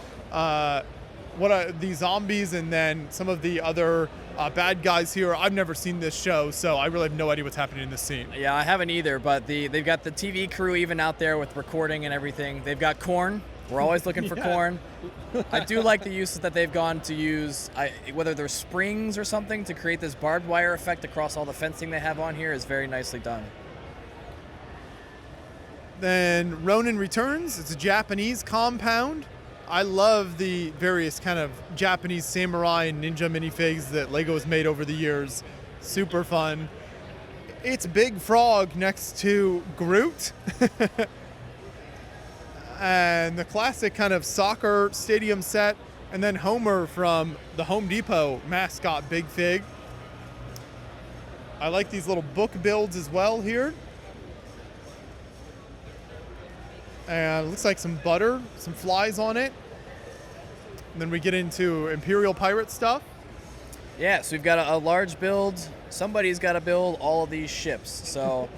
these zombies, and then some of the other bad guys here. I've never seen this show, so I really have no idea what's happening in this scene. Yeah, I haven't either, but they've got the TV crew even out there with recording and everything. They've got corn. We're always looking for corn. I do like the uses that they've gone to use, whether they're springs or something, to create this barbed wire effect across all the fencing they have on here is very nicely done. Then Ronin Returns. It's a Japanese compound. I love the various kind of Japanese samurai and ninja minifigs that Lego has made over the years. Super fun. It's Big Frog next to Groot. And the classic kind of soccer stadium set, and then Homer from the Home Depot mascot Big Fig. I like these little book builds as well here. And it looks like some butter, some flies on it. And then we get into Imperial Pirate stuff. Yeah, so we've got a large build. Somebody's got to build all of these ships. So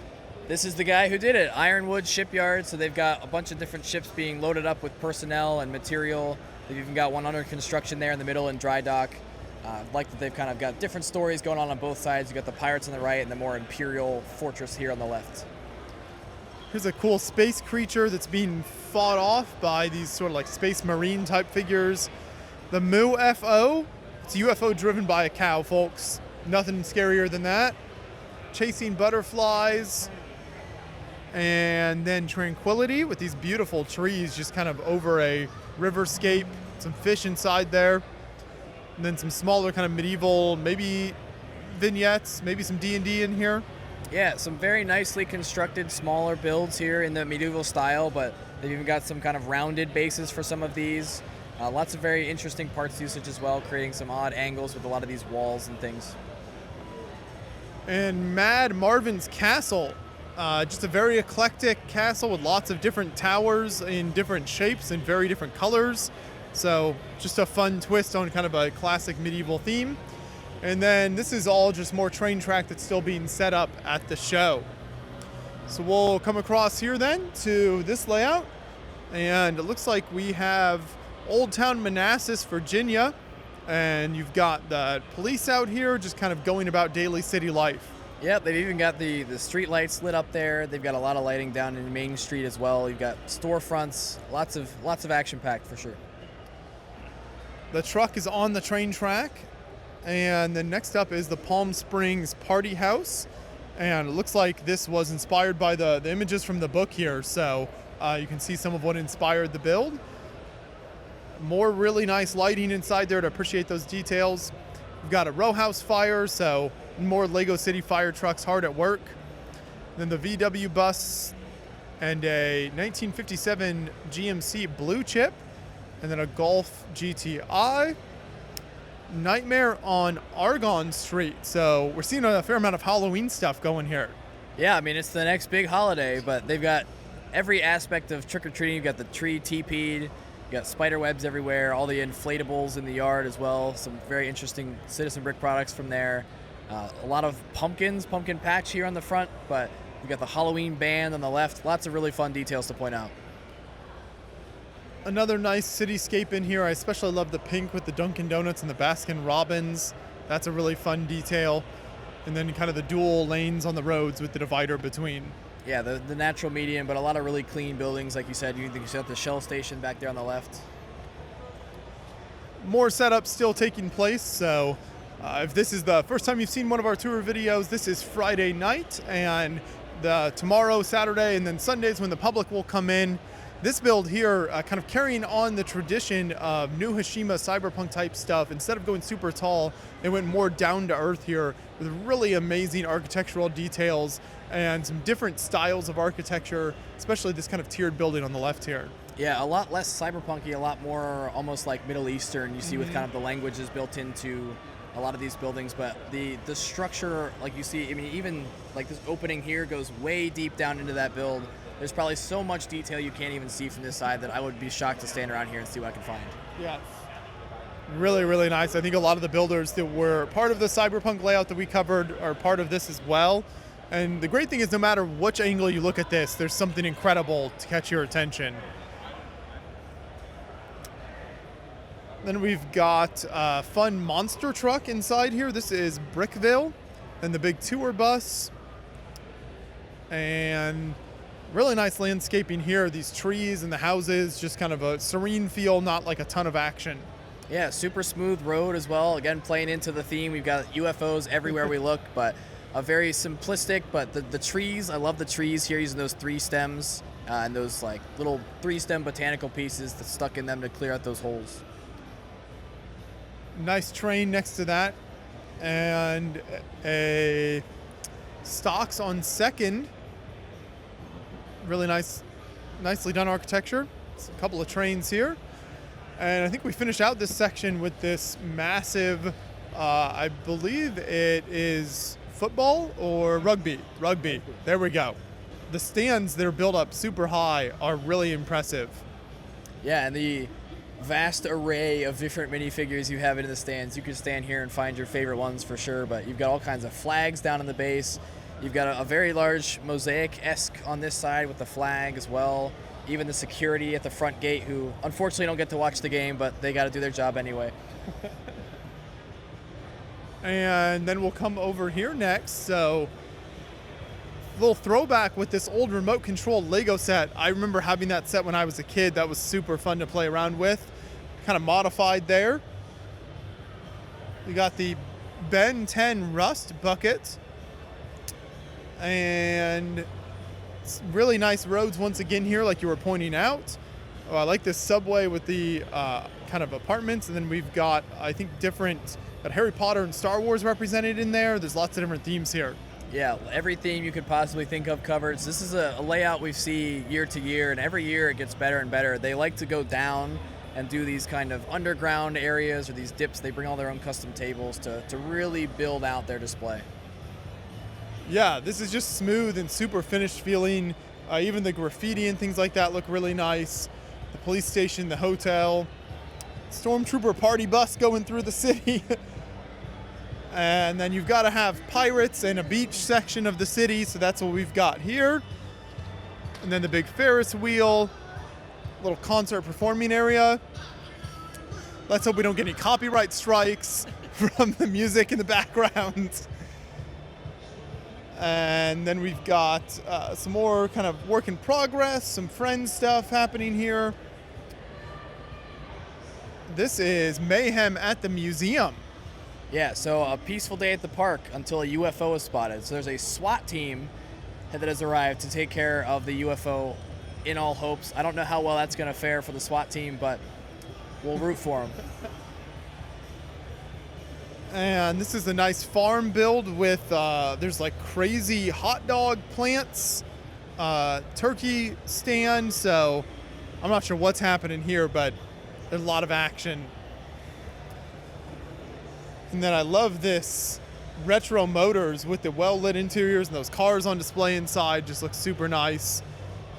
this is the guy who did it, Ironwood Shipyard. So they've got a bunch of different ships being loaded up with personnel and material. They've even got one under construction there in the middle in dry dock. Like that they've kind of got different stories going on both sides. You've got the pirates on the right and the more Imperial fortress here on the left. Here's a cool space creature that's being fought off by these sort of like space marine type figures. The Mu FO, it's a UFO driven by a cow, folks. Nothing scarier than that. Chasing butterflies. And then Tranquility with these beautiful trees just kind of over a riverscape. Some fish inside there. And then some smaller kind of medieval, maybe vignettes, maybe some D&D in here. Yeah, some very nicely constructed smaller builds here in the medieval style, but they've even got some kind of rounded bases for some of these. Lots of very interesting parts usage as well, creating some odd angles with a lot of these walls and things. And Mad Marvin's Castle. Just a very eclectic castle with lots of different towers in different shapes and very different colors. So just a fun twist on kind of a classic medieval theme. And then this is all just more train track that's still being set up at the show. So we'll come across here then to this layout. And it looks like we have Old Town Manassas, Virginia. And you've got the police out here just kind of going about daily city life. Yep, they've even got the street lights lit up there. They've got a lot of lighting down in Main Street as well. You've got storefronts, lots of action packed for sure. The truck is on the train track, and then next up is the Palm Springs Party House, and it looks like this was inspired by the images from the book here, so you can see some of what inspired the build. More really nice lighting inside there to appreciate those details. We've got a row house fire, so more Lego City fire trucks hard at work. Then the VW bus and a 1957 GMC Blue Chip. And then a Golf GTI. Nightmare on Argonne Street. So we're seeing a fair amount of Halloween stuff going here. Yeah, I mean, it's the next big holiday, but they've got every aspect of trick-or-treating. You've got the tree teepeed, you got spider webs everywhere, all the inflatables in the yard as well. Some very interesting Citizen Brick products from there. A lot of pumpkin patch here on the front, but you've got the Halloween band on the left. Lots of really fun details to point out. Another nice cityscape in here. I especially love the pink with the Dunkin' Donuts and the Baskin Robbins. That's a really fun detail. And then kind of the dual lanes on the roads with the divider between. Yeah, the natural median, but a lot of really clean buildings. Like you said, you got the Shell station back there on the left. More setups still taking place. So if this is the first time you've seen one of our tour videos, this is Friday night. And tomorrow, Saturday, and then Sundays when the public will come in. This build here, kind of carrying on the tradition of New Hashima cyberpunk type stuff. Instead of going super tall, they went more down to earth here with really amazing architectural details and some different styles of architecture, especially this kind of tiered building on the left here. Yeah, a lot less cyberpunky, a lot more almost like Middle Eastern, you see with kind of the languages built into a lot of these buildings, but the structure, like you see, I mean, even like this opening here goes way deep down into that build. There's probably so much detail you can't even see from this side that I would be shocked to stand around here and see what I can find. Yes. Really, really nice. I think a lot of the builders that were part of the cyberpunk layout that we covered are part of this as well. And the great thing is no matter which angle you look at this, there's something incredible to catch your attention. Then we've got a fun monster truck inside here. This is Brickville. Then the big tour bus. And really nice landscaping here. These trees and the houses, just kind of a serene feel, not like a ton of action. Yeah, super smooth road as well. Again, playing into the theme. We've got UFOs everywhere we look, but a very simplistic, but the trees, I love the trees here using those 3 stems and those like little 3-stem botanical pieces that's stuck in them to clear out those holes. Nice train next to that. And a stocks on Second. Really nicely done architecture. A couple of trains here. And I think we finished out this section with this massive, I believe it is football or rugby. Rugby. There we go. The stands that are built up super high are really impressive. Yeah, and the vast array of different minifigures you have in the stands. You can stand here and find your favorite ones for sure, but you've got all kinds of flags down in the base. You've got a very large mosaic-esque on this side with the flag as well. Even the security at the front gate, who unfortunately don't get to watch the game, but they got to do their job anyway. And then we'll come over here next. So, a little throwback with this old remote control Lego set. I remember having that set when I was a kid. That was super fun to play around with. Kind of modified there. We got the Ben 10 Rust bucket. And really nice roads once again here, like you were pointing out. Oh, I like this subway with the kind of apartments, and then we've got, I think, got Harry Potter and Star Wars represented in there. There's lots of different themes here. Yeah, every theme you could possibly think of covered. So this is a layout we see year to year, and every year it gets better and better. They like to go down and do these kind of underground areas or these dips. They bring all their own custom tables to really build out their display. Yeah, this is just smooth and super finished feeling. Even the graffiti and things like that look really nice. The police station, the hotel, stormtrooper party bus going through the city. And then you've got to have pirates and a beach section of the city, so that's what we've got here. And then the big Ferris wheel, little concert performing area. Let's hope we don't get any copyright strikes from the music in the background. And then we've got some more kind of work in progress, some Friends stuff happening here. This is mayhem at the museum. Yeah, so a peaceful day at the park until a UFO is spotted. So there's a SWAT team that has arrived to take care of the UFO in all hopes. I don't know how well that's going to fare for the SWAT team, but we'll root for them. And this is a nice farm build with, there's like crazy hot dog plants, turkey stand. So I'm not sure what's happening here, but there's a lot of action. And then I love this retro motors with the well-lit interiors and those cars on display inside. Just looks super nice.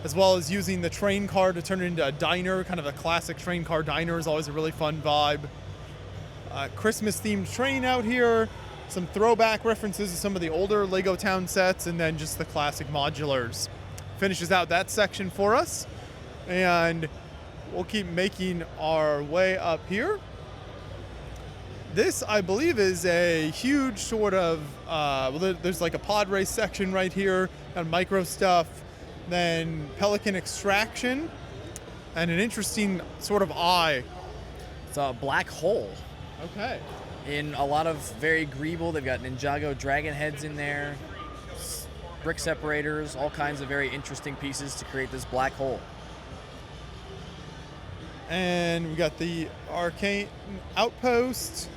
As well as using the train car to turn it into a diner. Kind of a classic train car diner is always a really fun vibe. Christmas-themed train out here. Some throwback references to some of the older Lego Town sets. And then just the classic modulars. Finishes out that section for us. And we'll keep making our way up here. This, I believe, is a huge sort of, there's like a pod race section right here, got micro stuff, then Pelican extraction, and an interesting sort of eye. It's a black hole. Okay. In a lot of very Greeble, they've got Ninjago dragon heads in there, brick separators, all kinds of very interesting pieces to create this black hole. And we got the arcane outpost.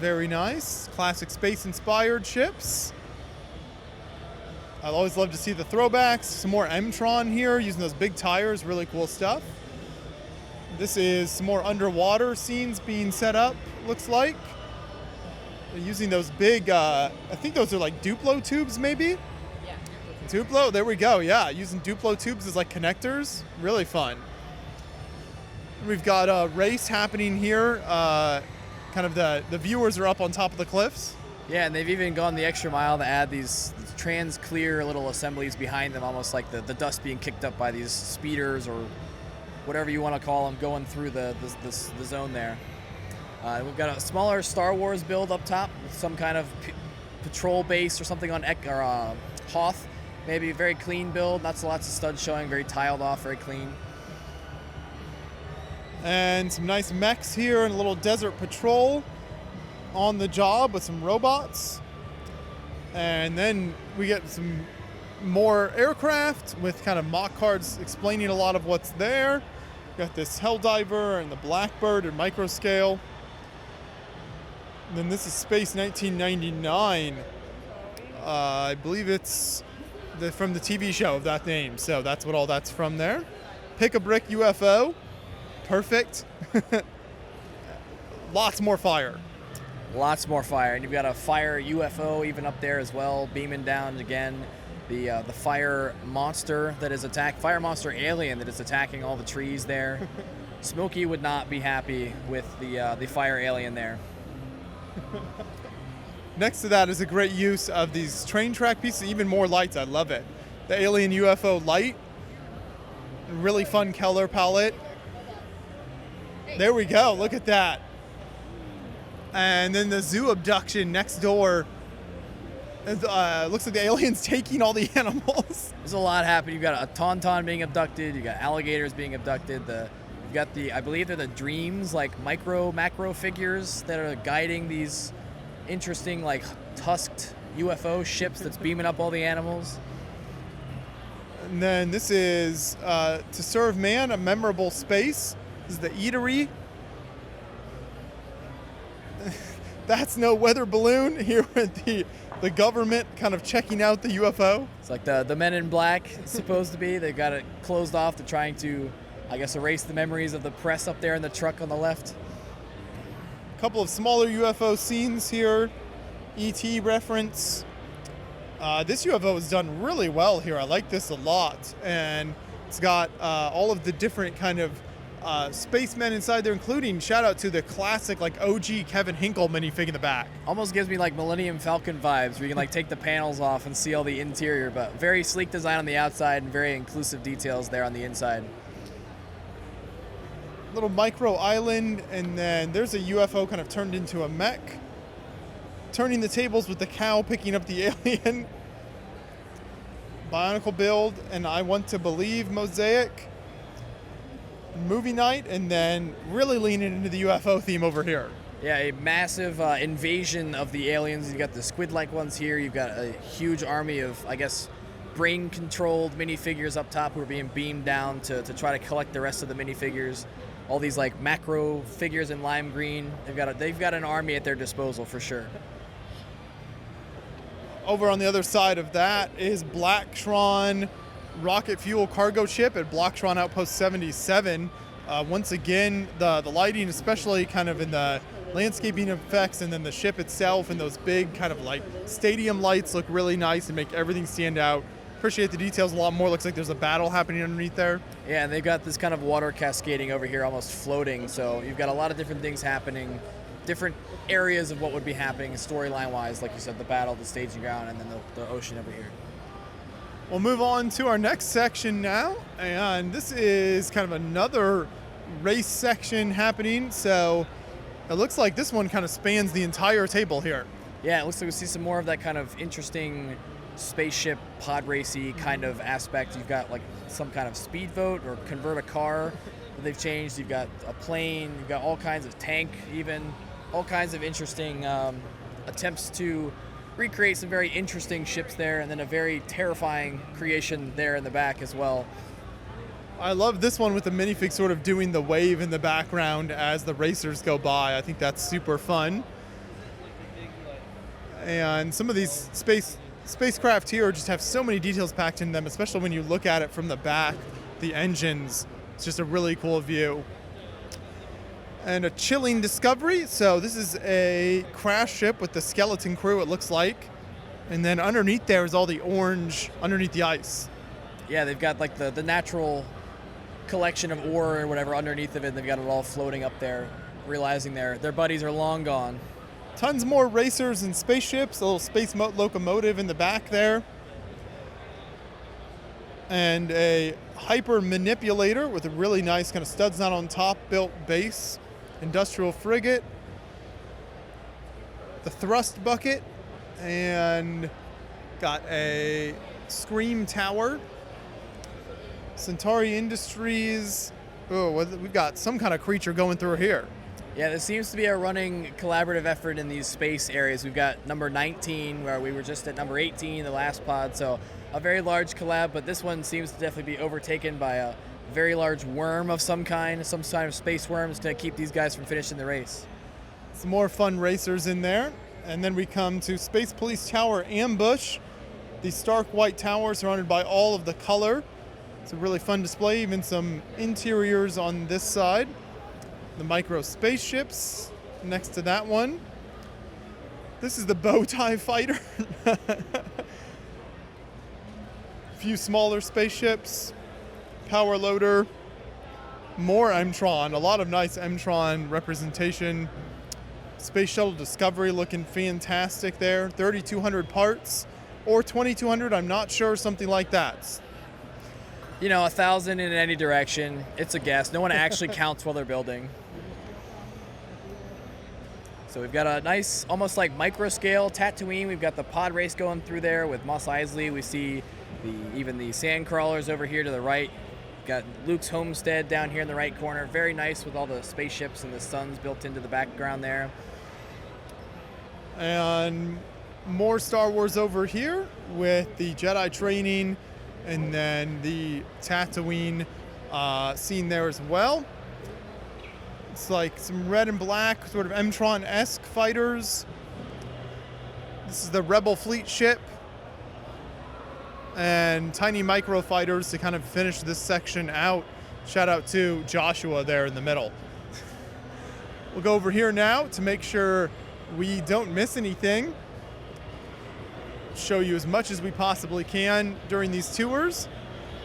Very nice. Classic space-inspired ships. I'd always love to see the throwbacks. Some more M-Tron here using those big tires. Really cool stuff. This is some more underwater scenes being set up, looks like. They're using those big, I think those are like Duplo tubes maybe? Yeah. Duplo, there we go. Yeah, using Duplo tubes as like connectors. Really fun. We've got a race happening here. Kind of the viewers are up on top of the cliffs. Yeah, and they've even gone the extra mile to add these trans-clear little assemblies behind them, almost like the dust being kicked up by these speeders or whatever you want to call them going through the zone there. We've got a smaller Star Wars build up top with some kind of patrol base or something on Hoth. Maybe a very clean build, lots of studs showing, very tiled off, very clean. And some nice mechs here and a little desert patrol on the job with some robots. And then we get some more aircraft with kind of mock cards explaining a lot of what's there. Got this Helldiver and the Blackbird in micro scale. And then this is Space 1999. I believe it's from the TV show of that name. So that's what all that's from there. Pick a brick UFO. Perfect. Lots more fire. Lots more fire, and you've got a fire UFO even up there as well, beaming down again. The fire monster that is fire monster alien that is attacking all the trees there. Smokey would not be happy with the fire alien there. Next to that is a great use of these train track pieces, even more lights. I love it. The alien UFO light, really fun color palette. There we go, look at that. And then the zoo abduction next door. Looks like the alien's taking all the animals. There's a lot happening. You've got a tauntaun being abducted. You've got alligators being abducted. You've got I believe they're the dreams, like macro figures that are guiding these interesting, like, tusked UFO ships that's beaming up all the animals. And then this is to serve man a memorable space. This is the eatery. That's no weather balloon here with the government kind of checking out the UFO. It's like the Men in Black, it's supposed to be. They've got it closed off. They're trying to, I guess, erase the memories of the press up there in the truck on the left. A couple of smaller UFO scenes here. ET reference. This UFO is done really well here. I like this a lot. And it's got all of the different kind of spacemen inside there, including shout out to the classic like OG Kevin Hinkle minifig in the back. Almost gives me like Millennium Falcon vibes where you can like take the panels off and see all the interior, but very sleek design on the outside and very inclusive details there on the inside. Little micro island, and then there's a UFO kind of turned into a mech. Turning the tables with the cow picking up the alien. Bionicle build, and I want to believe mosaic. Movie night, and then really leaning into the UFO theme over here. Yeah, a massive invasion of the aliens. You've got the squid-like ones here. You've got a huge army of, I guess, brain-controlled minifigures up top who are being beamed down to try to collect the rest of the minifigures. All these like macro figures in lime green. They've got an army at their disposal for sure. Over on the other side of that is Blacktron rocket fuel cargo ship at Blacktron Outpost 77. Once again, the lighting, especially kind of in the landscaping effects, and then the ship itself and those big kind of like stadium lights look really nice and make everything stand out. Appreciate the details a lot more. Looks like there's a battle happening underneath there. Yeah, and they've got this kind of water cascading over here, almost floating. So you've got a lot of different things happening, different areas of what would be happening storyline-wise, like you said, the battle, the staging ground, and then the ocean over here. We'll move on to our next section now, and this is kind of another race section happening. So it looks like this one kind of spans the entire table here. Yeah, it looks like we see some more of that kind of interesting spaceship pod racy kind of aspect. You've got like some kind of speedboat or convert a car that they've changed. You've got a plane. You've got all kinds of tank, even all kinds of interesting attempts to recreate some very interesting ships there, and then a very terrifying creation there in the back as well. I love this one with the minifig sort of doing the wave in the background as the racers go by. I think that's super fun. And some of these spacecraft here just have so many details packed in them, especially when you look at it from the back, the engines. It's just a really cool view. And a chilling discovery. So this is a crash ship with the skeleton crew, it looks like. And then underneath there is all the orange underneath the ice. Yeah, they've got like the natural collection of ore or whatever underneath of it. They've got it all floating up there, realizing their buddies are long gone. Tons more racers and spaceships, a little space locomotive in the back there. And a hyper manipulator with a really nice kind of studs not on top built base. Industrial frigate. The thrust bucket. And got a scream tower. Centauri Industries. Oh, we've got some kind of creature going through here. Yeah, there seems to be a running collaborative effort in these space areas. We've got number 19, where we were just at number 18, the last pod, so a very large collab, but this one seems to definitely be overtaken by a very large worm of some kind of space worms to keep these guys from finishing the race. Some more fun racers in there. And then we come to Space Police Tower Ambush. The stark white tower surrounded by all of the color. It's a really fun display, even some interiors on this side. The micro spaceships next to that one. This is the bow tie fighter. A few smaller spaceships. Power loader. More M-Tron. A lot of nice M-Tron representation. Space Shuttle Discovery looking fantastic there. 3,200 parts or 2,200. I'm not sure. Something like that. You know, 1,000 in any direction. It's a guess. No one actually counts while they're building. So we've got a nice, almost like micro scale Tatooine. We've got the pod race going through there with Mos Eisley. We see even the sand crawlers over here to the right. Got Luke's homestead down here in the right corner. Very nice with all the spaceships and the suns built into the background there. And more Star Wars over here with the Jedi training, and then the Tatooine scene there as well. It's like some red and black, sort of M-Tron-esque fighters. This is the Rebel fleet ship. And tiny micro fighters to kind of finish this section out. Shout out to Joshua there in the middle. We'll go over here now to make sure we don't miss anything. Show you as much as we possibly can during these tours.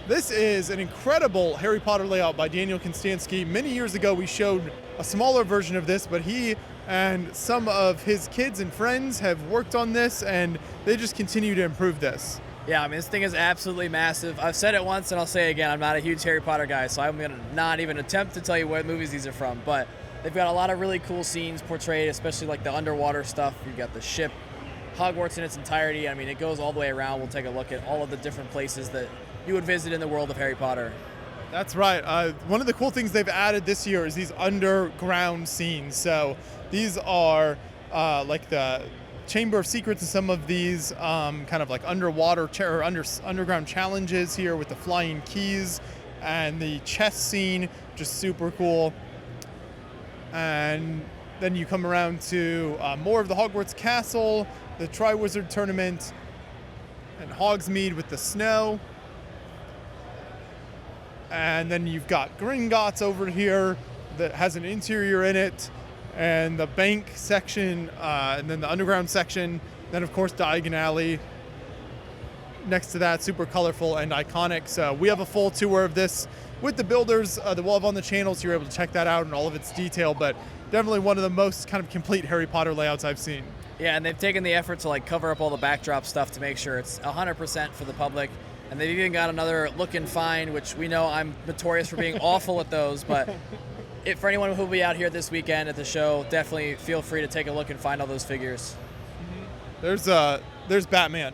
This is an incredible Harry Potter layout by Daniel Konstanski. Many years ago we showed a smaller version of this, but he and some of his kids and friends have worked on this, and they just continue to improve this. Yeah, I mean, this thing is absolutely massive. I've said it once and I'll say it again. I'm not a huge Harry Potter guy, so I'm going to not even attempt to tell you what movies these are from. But they've got a lot of really cool scenes portrayed, especially like the underwater stuff. You've got the ship, Hogwarts in its entirety. I mean, it goes all the way around. We'll take a look at all of the different places that you would visit in the world of Harry Potter. That's right. One of the cool things they've added this year is these underground scenes. So these are like the Chamber of Secrets and some of these kind of like underwater underground challenges here with the flying keys and the chess scene, just super cool. And then you come around to more of the Hogwarts Castle, the Triwizard Tournament, and Hogsmeade with the snow. And then you've got Gringotts over here that has an interior in it, and the bank section, and then the underground section. Then, of course, Diagon Alley. Next to that, super colorful and iconic. So we have a full tour of this with the builders that we'll have on the channel, so you're able to check that out in all of its detail. But definitely one of the most kind of complete Harry Potter layouts I've seen. Yeah, and they've taken the effort to like cover up all the backdrop stuff to make sure it's 100% for the public. And they've even got another look and find, which we know I'm notorious for being awful at those, but for anyone who will be out here this weekend at the show, definitely feel free to take a look and find all those figures. There's Batman.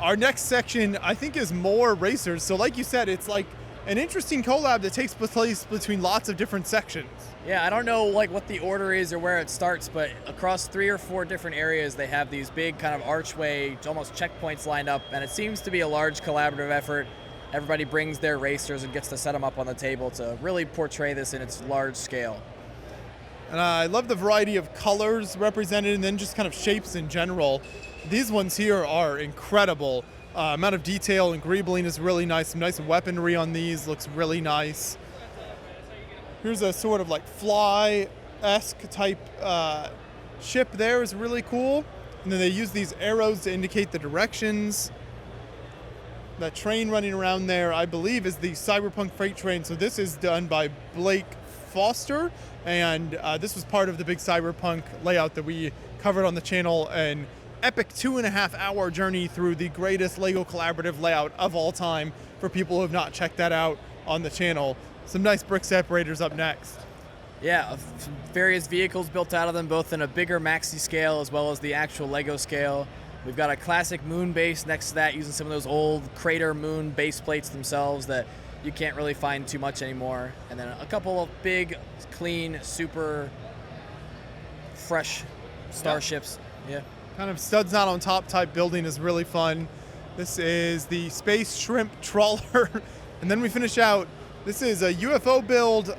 Our next section, I think, is more racers. So like you said, it's like an interesting collab that takes place between lots of different sections. Yeah, I don't know like what the order is or where it starts, but across 3 or 4 different areas, they have these big kind of archway, almost checkpoints lined up, and it seems to be a large collaborative effort. Everybody brings their racers and gets to set them up on the table to really portray this in its large scale. And I love the variety of colors represented, and then just kind of shapes in general. These ones here are incredible. Amount of detail and greebling is really nice. Some nice weaponry on these, looks really nice. Here's a sort of like fly-esque type ship there, is really cool. And then they use these arrows to indicate the directions. That train running around there, I believe, is the Cyberpunk freight train. So this is done by Blake Foster, and this was part of the big Cyberpunk layout that we covered on the channel. An epic 2.5-hour journey through the greatest LEGO collaborative layout of all time for people who have not checked that out on the channel. Some nice brick separators up next. Yeah, various vehicles built out of them, both in a bigger maxi scale as well as the actual LEGO scale. We've got a classic moon base next to that, using some of those old crater moon base plates themselves that you can't really find too much anymore. And then a couple of big, clean, super fresh starships. Yeah. Kind of studs not on top type building is really fun. This is the Space Shrimp Trawler. And then we finish out, this is a UFO build.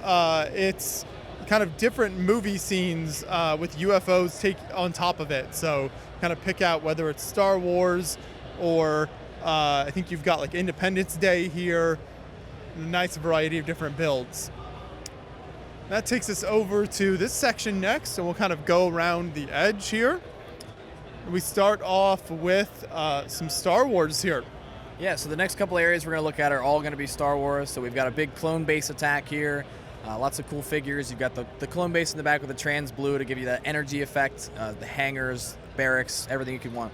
It's kind of different movie scenes with UFOs take on top of it. So kind of pick out whether it's Star Wars or I think you've got like Independence Day here. A nice variety of different builds. That takes us over to this section next, so we'll kind of go around the edge here. We start off with some Star Wars here. Yeah, so the next couple areas we're going to look at are all going to be Star Wars. So we've got a big clone base attack here. Lots of cool figures. You've got the clone base in the back with the trans blue to give you that energy effect, the hangars, barracks, everything you could want.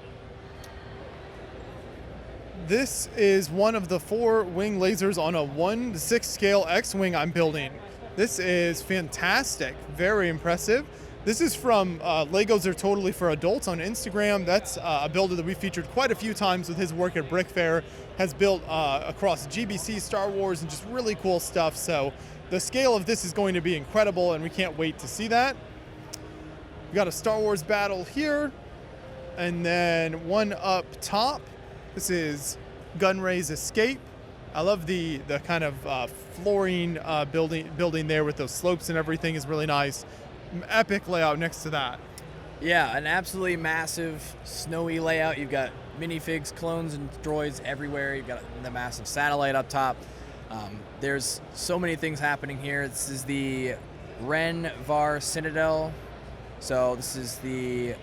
This is one of the 4 wing lasers on a 1:6 scale X-wing I'm building. This is fantastic, very impressive. This is from Legos Are Totally for Adults on Instagram. That's a builder that we featured quite a few times with his work at BrickFair. Has built across GBC, Star Wars, and just really cool stuff. So the scale of this is going to be incredible, and we can't wait to see that. We got a Star Wars battle here, and then one up top. This is Gunray's Escape. I love the kind of flooring building there with those slopes and everything is really nice. Epic layout next to that. Yeah, an absolutely massive snowy layout. You've got minifigs, clones, and droids everywhere. You've got the massive satellite up top. There's so many things happening here. This is the Ren Var Citadel. So this is the, I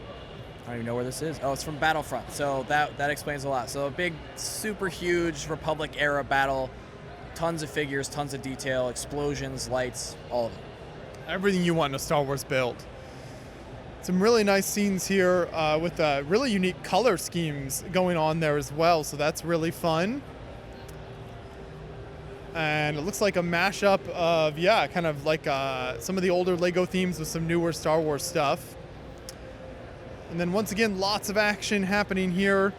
don't even know where this is. Oh, it's from Battlefront. So that explains a lot. So a big, super huge Republic era battle. Tons of figures, tons of detail, explosions, lights, all of it. Everything you want in a Star Wars build. Some really nice scenes here with really unique color schemes going on there as well. So that's really fun. And it looks like a mashup of, yeah, kind of like some of the older Lego themes with some newer Star Wars stuff. And then once again, lots of action happening here.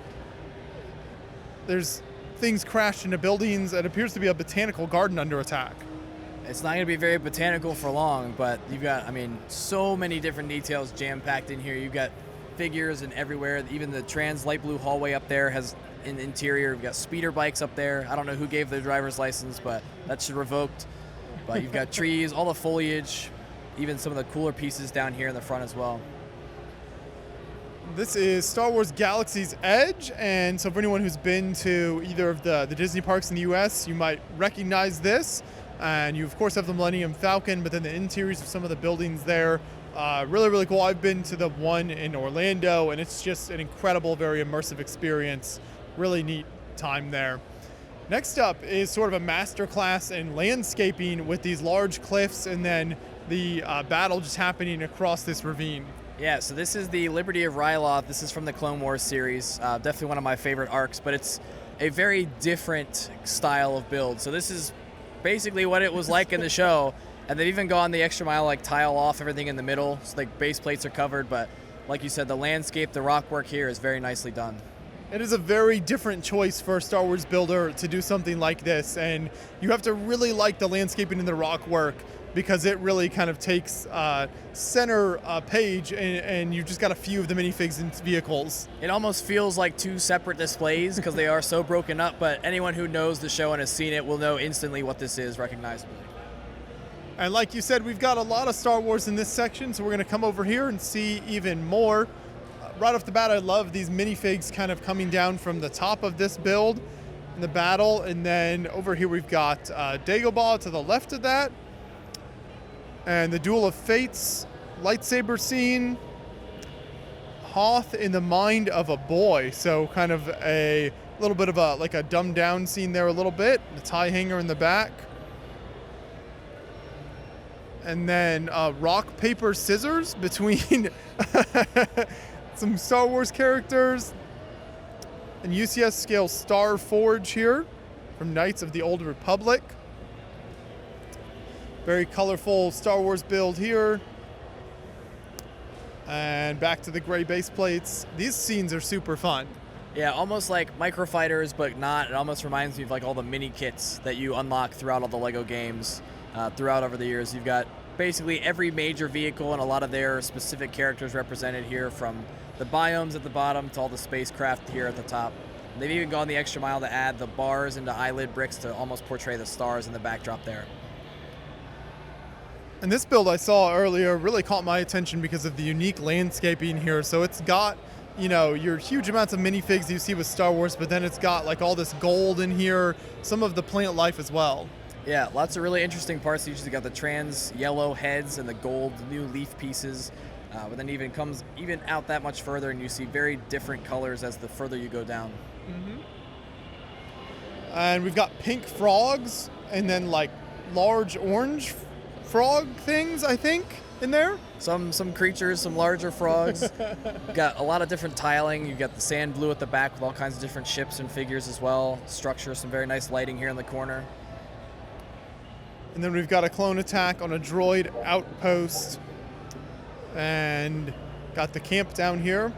There's things crashed into buildings. It appears to be a botanical garden under attack. It's not going to be very botanical for long, but you've got, so many different details jam-packed in here. You've got figures and everywhere. Even the trans light blue hallway up there has an interior. You've got speeder bikes up there. I don't know who gave the driver's license, but that's revoked. But you've got trees, all the foliage, even some of the cooler pieces down here in the front as well. This is Star Wars Galaxy's Edge, and so for anyone who's been to either of the Disney parks in the US, you might recognize this. And you, of course, have the Millennium Falcon, but then the interiors of some of the buildings there, really, really cool. I've been to the one in Orlando, and it's just an incredible, very immersive experience. Really neat time there. Next up is sort of a masterclass in landscaping with these large cliffs and then the battle just happening across this ravine. Yeah, so this is the Liberty of Ryloth. This is from the Clone Wars series. Definitely one of my favorite arcs, but it's a very different style of build. So this is basically what it was like in the show, and they've even gone the extra mile, like tile off everything in the middle, so like base plates are covered, but like you said, the landscape, the rock work here is very nicely done. It is a very different choice for a Star Wars builder to do something like this, and you have to really like the landscaping and the rock work because it really kind of takes center page, and you've just got a few of the minifigs and vehicles. It almost feels like two separate displays because they are so broken up, but anyone who knows the show and has seen it will know instantly what this is recognizably. And like you said, we've got a lot of Star Wars in this section, so we're going to come over here and see even more. Right off the bat, I love these minifigs kind of coming down from the top of this build in the battle, and then over here we've got Dagobah to the left of that. And the Duel of Fates lightsaber scene, Hoth in the mind of a boy. So kind of a little bit of a dumbed down scene there a little bit. The tie hanger in the back. And then rock, paper, scissors between some Star Wars characters. And UCS scale Star Forge here from Knights of the Old Republic. Very colorful Star Wars build here. And back to the gray base plates. These scenes are super fun. Yeah, almost like microfighters, but not. It almost reminds me of like all the mini kits that you unlock throughout all the Lego games throughout over the years. You've got basically every major vehicle and a lot of their specific characters represented here, from the biomes at the bottom to all the spacecraft here at the top. And they've even gone the extra mile to add the bars into eyelid bricks to almost portray the stars in the backdrop there. And this build I saw earlier really caught my attention because of the unique landscaping here. So it's got, your huge amounts of minifigs you see with Star Wars, but then it's got like all this gold in here, some of the plant life as well. Yeah, lots of really interesting parts. You usually got the trans yellow heads and the gold new leaf pieces, but then even comes out that much further, and you see very different colors as the further you go down. Mm-hmm. And we've got pink frogs, and then like large orange frog things, I think, in there. Some creatures, some larger frogs. Got a lot of different tiling. You've got the sand blue at the back with all kinds of different ships and figures as well. Structure, some very nice lighting here in the corner. And then we've got a clone attack on a droid outpost. And got the camp down here.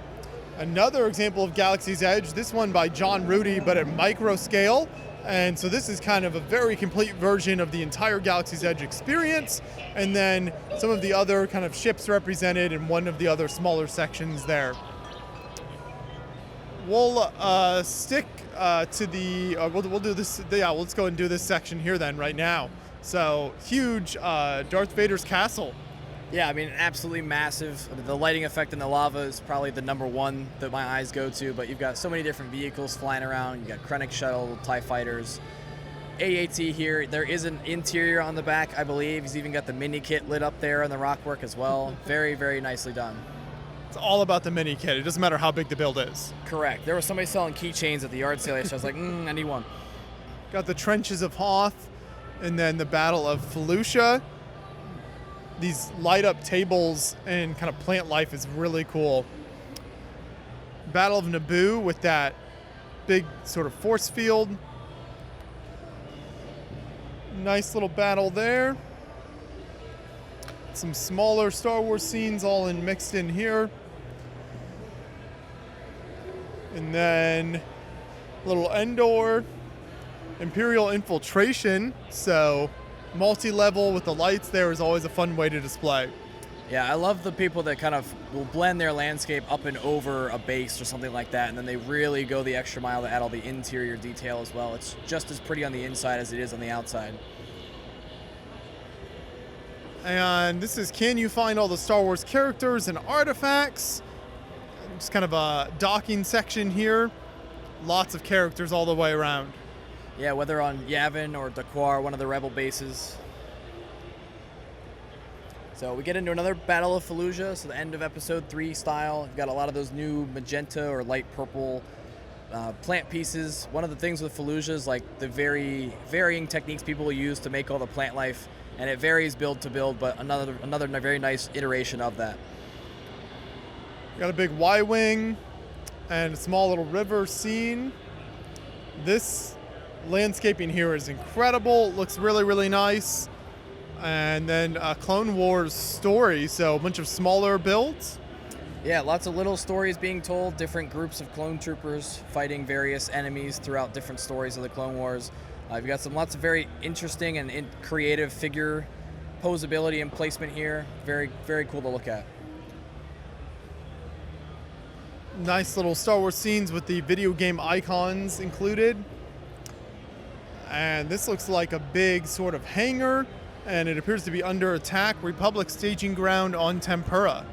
Another example of Galaxy's Edge, this one by John Rudy, but at micro scale. And so this is kind of a very complete version of the entire Galaxy's Edge experience, and then some of the other kind of ships represented in one of the other smaller sections there. We'll stick to the, we'll do this, yeah, let's go and do this section here then right now. So huge Darth Vader's castle. Yeah, I mean, absolutely massive. I mean, the lighting effect in the lava is probably the #1 that my eyes go to, but you've got so many different vehicles flying around. You've got Krennic shuttle, TIE fighters, AAT here. There is an interior on the back, I believe. He's even got the mini kit lit up there on the rockwork as well. Very, very nicely done. It's all about the mini kit. It doesn't matter how big the build is. Correct. There was somebody selling keychains at the yard sale, so I was like, I need one. Got the trenches of Hoth, and then the Battle of Felucia. These light up tables and kind of plant life is really cool. Battle of Naboo with that big sort of force field. Nice little battle there. Some smaller Star Wars scenes all mixed in here. And then a little Endor, Imperial infiltration. So multi-level with the lights there is always a fun way to display. Yeah, I love the people that kind of will blend their landscape up and over a base or something like that, and then they really go the extra mile to add all the interior detail as well. It's just as pretty on the inside as it is on the outside. And this is Can You Find All the Star Wars Characters and Artifacts? Just kind of a docking section here. Lots of characters all the way around. Yeah, whether on Yavin or Dakwar, one of the rebel bases. So we get into another Battle of Fallujah, so the end of episode 3 style. You've got a lot of those new magenta or light purple plant pieces. One of the things with Fallujah is like the very varying techniques people will use to make all the plant life, and it varies build to build, but another very nice iteration of that. Got a big Y-wing and a small little river scene. This landscaping here is incredible. Looks really, really nice. And then Clone Wars story, so a bunch of smaller builds. Yeah, lots of little stories being told, different groups of clone troopers fighting various enemies throughout different stories of the Clone Wars. You've got lots of very interesting and creative figure posability and placement here. Very, very cool to look at. Nice little Star Wars scenes with the video game icons included. And this looks like a big sort of hangar, and it appears to be under attack. Republic staging ground on Tempura.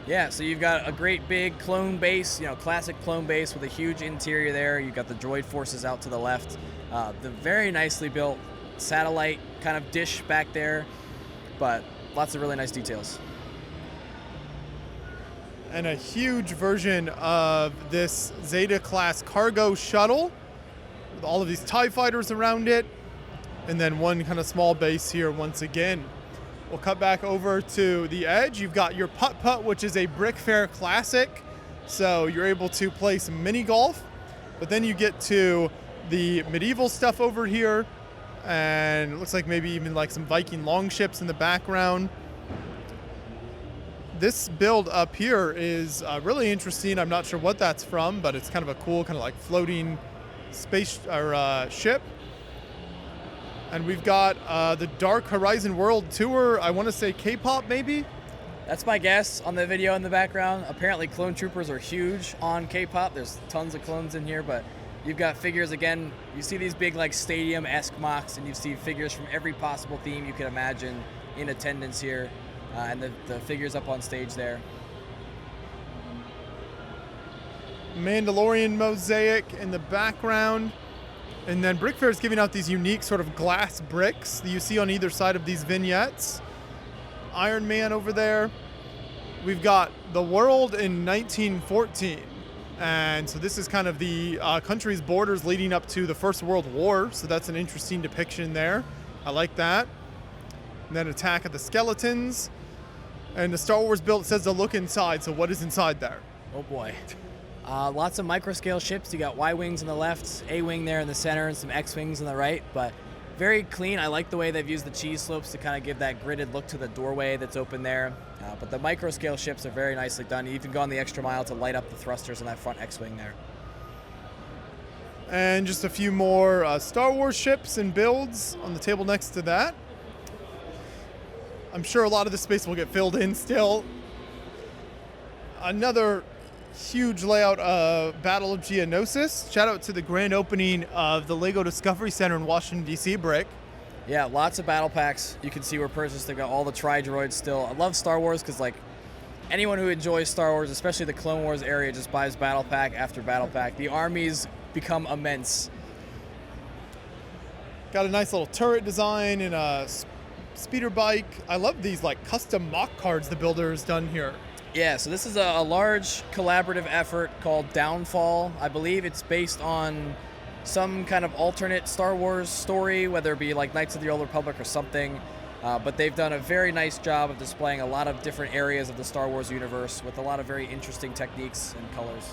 Yeah, so you've got a great big clone base, classic clone base with a huge interior there. You've got the droid forces out to the left. The very nicely built satellite kind of dish back there, but lots of really nice details. And a huge version of this Zeta class cargo shuttle with all of these TIE fighters around it, and then one kind of small base here once again. We'll cut back over to the edge. You've got your putt-putt, which is a BrickFair classic, so you're able to play some mini golf, but then you get to the medieval stuff over here, and it looks like maybe even like some Viking longships in the background. This build up here is really interesting. I'm not sure what that's from, but it's kind of a cool kind of like floating space or ship. And we've got the Dark Horizon World Tour. I want to say K-pop maybe? That's my guess on the video in the background. Apparently clone troopers are huge on K-pop. There's tons of clones in here, but you've got figures again. You see these big like stadium-esque mocks, and you see figures from every possible theme you can imagine in attendance here. And the figures up on stage there. Mandalorian mosaic in the background. And then BrickFair is giving out these unique sort of glass bricks that you see on either side of these vignettes. Iron Man over there. We've got the world in 1914. And so this is kind of the country's borders leading up to the First World War. So that's an interesting depiction there. I like that. And then Attack of the Skeletons. And the Star Wars build says to look inside. So what is inside there? Oh boy. Lots of micro-scale ships. You got Y-wings on the left, A-wing there in the center, and some X-wings on the right. But very clean. I like the way they've used the cheese slopes to kind of give that gridded look to the doorway that's open there. But the micro-scale ships are very nicely done. You even gone the extra mile to light up the thrusters on that front X-wing there. And just a few more Star Wars ships and builds on the table next to that. I'm sure a lot of this space will get filled in still. Another huge layout of Battle of Geonosis. Shout out to the grand opening of the LEGO Discovery Center in Washington, D.C., Brick. Yeah, lots of battle packs. You can see we're purchased. They've got all the Tri-Droids still. I love Star Wars because, like, anyone who enjoys Star Wars, especially the Clone Wars area, just buys battle pack after battle pack. The armies become immense. Got a nice little turret design and a speeder bike. I love these like custom mock cards the builder's done here. Yeah, so this is a large collaborative effort called Downfall. I believe it's based on some kind of alternate Star Wars story, whether it be like Knights of the Old Republic or something. But they've done a very nice job of displaying a lot of different areas of the Star Wars universe with a lot of very interesting techniques and colors.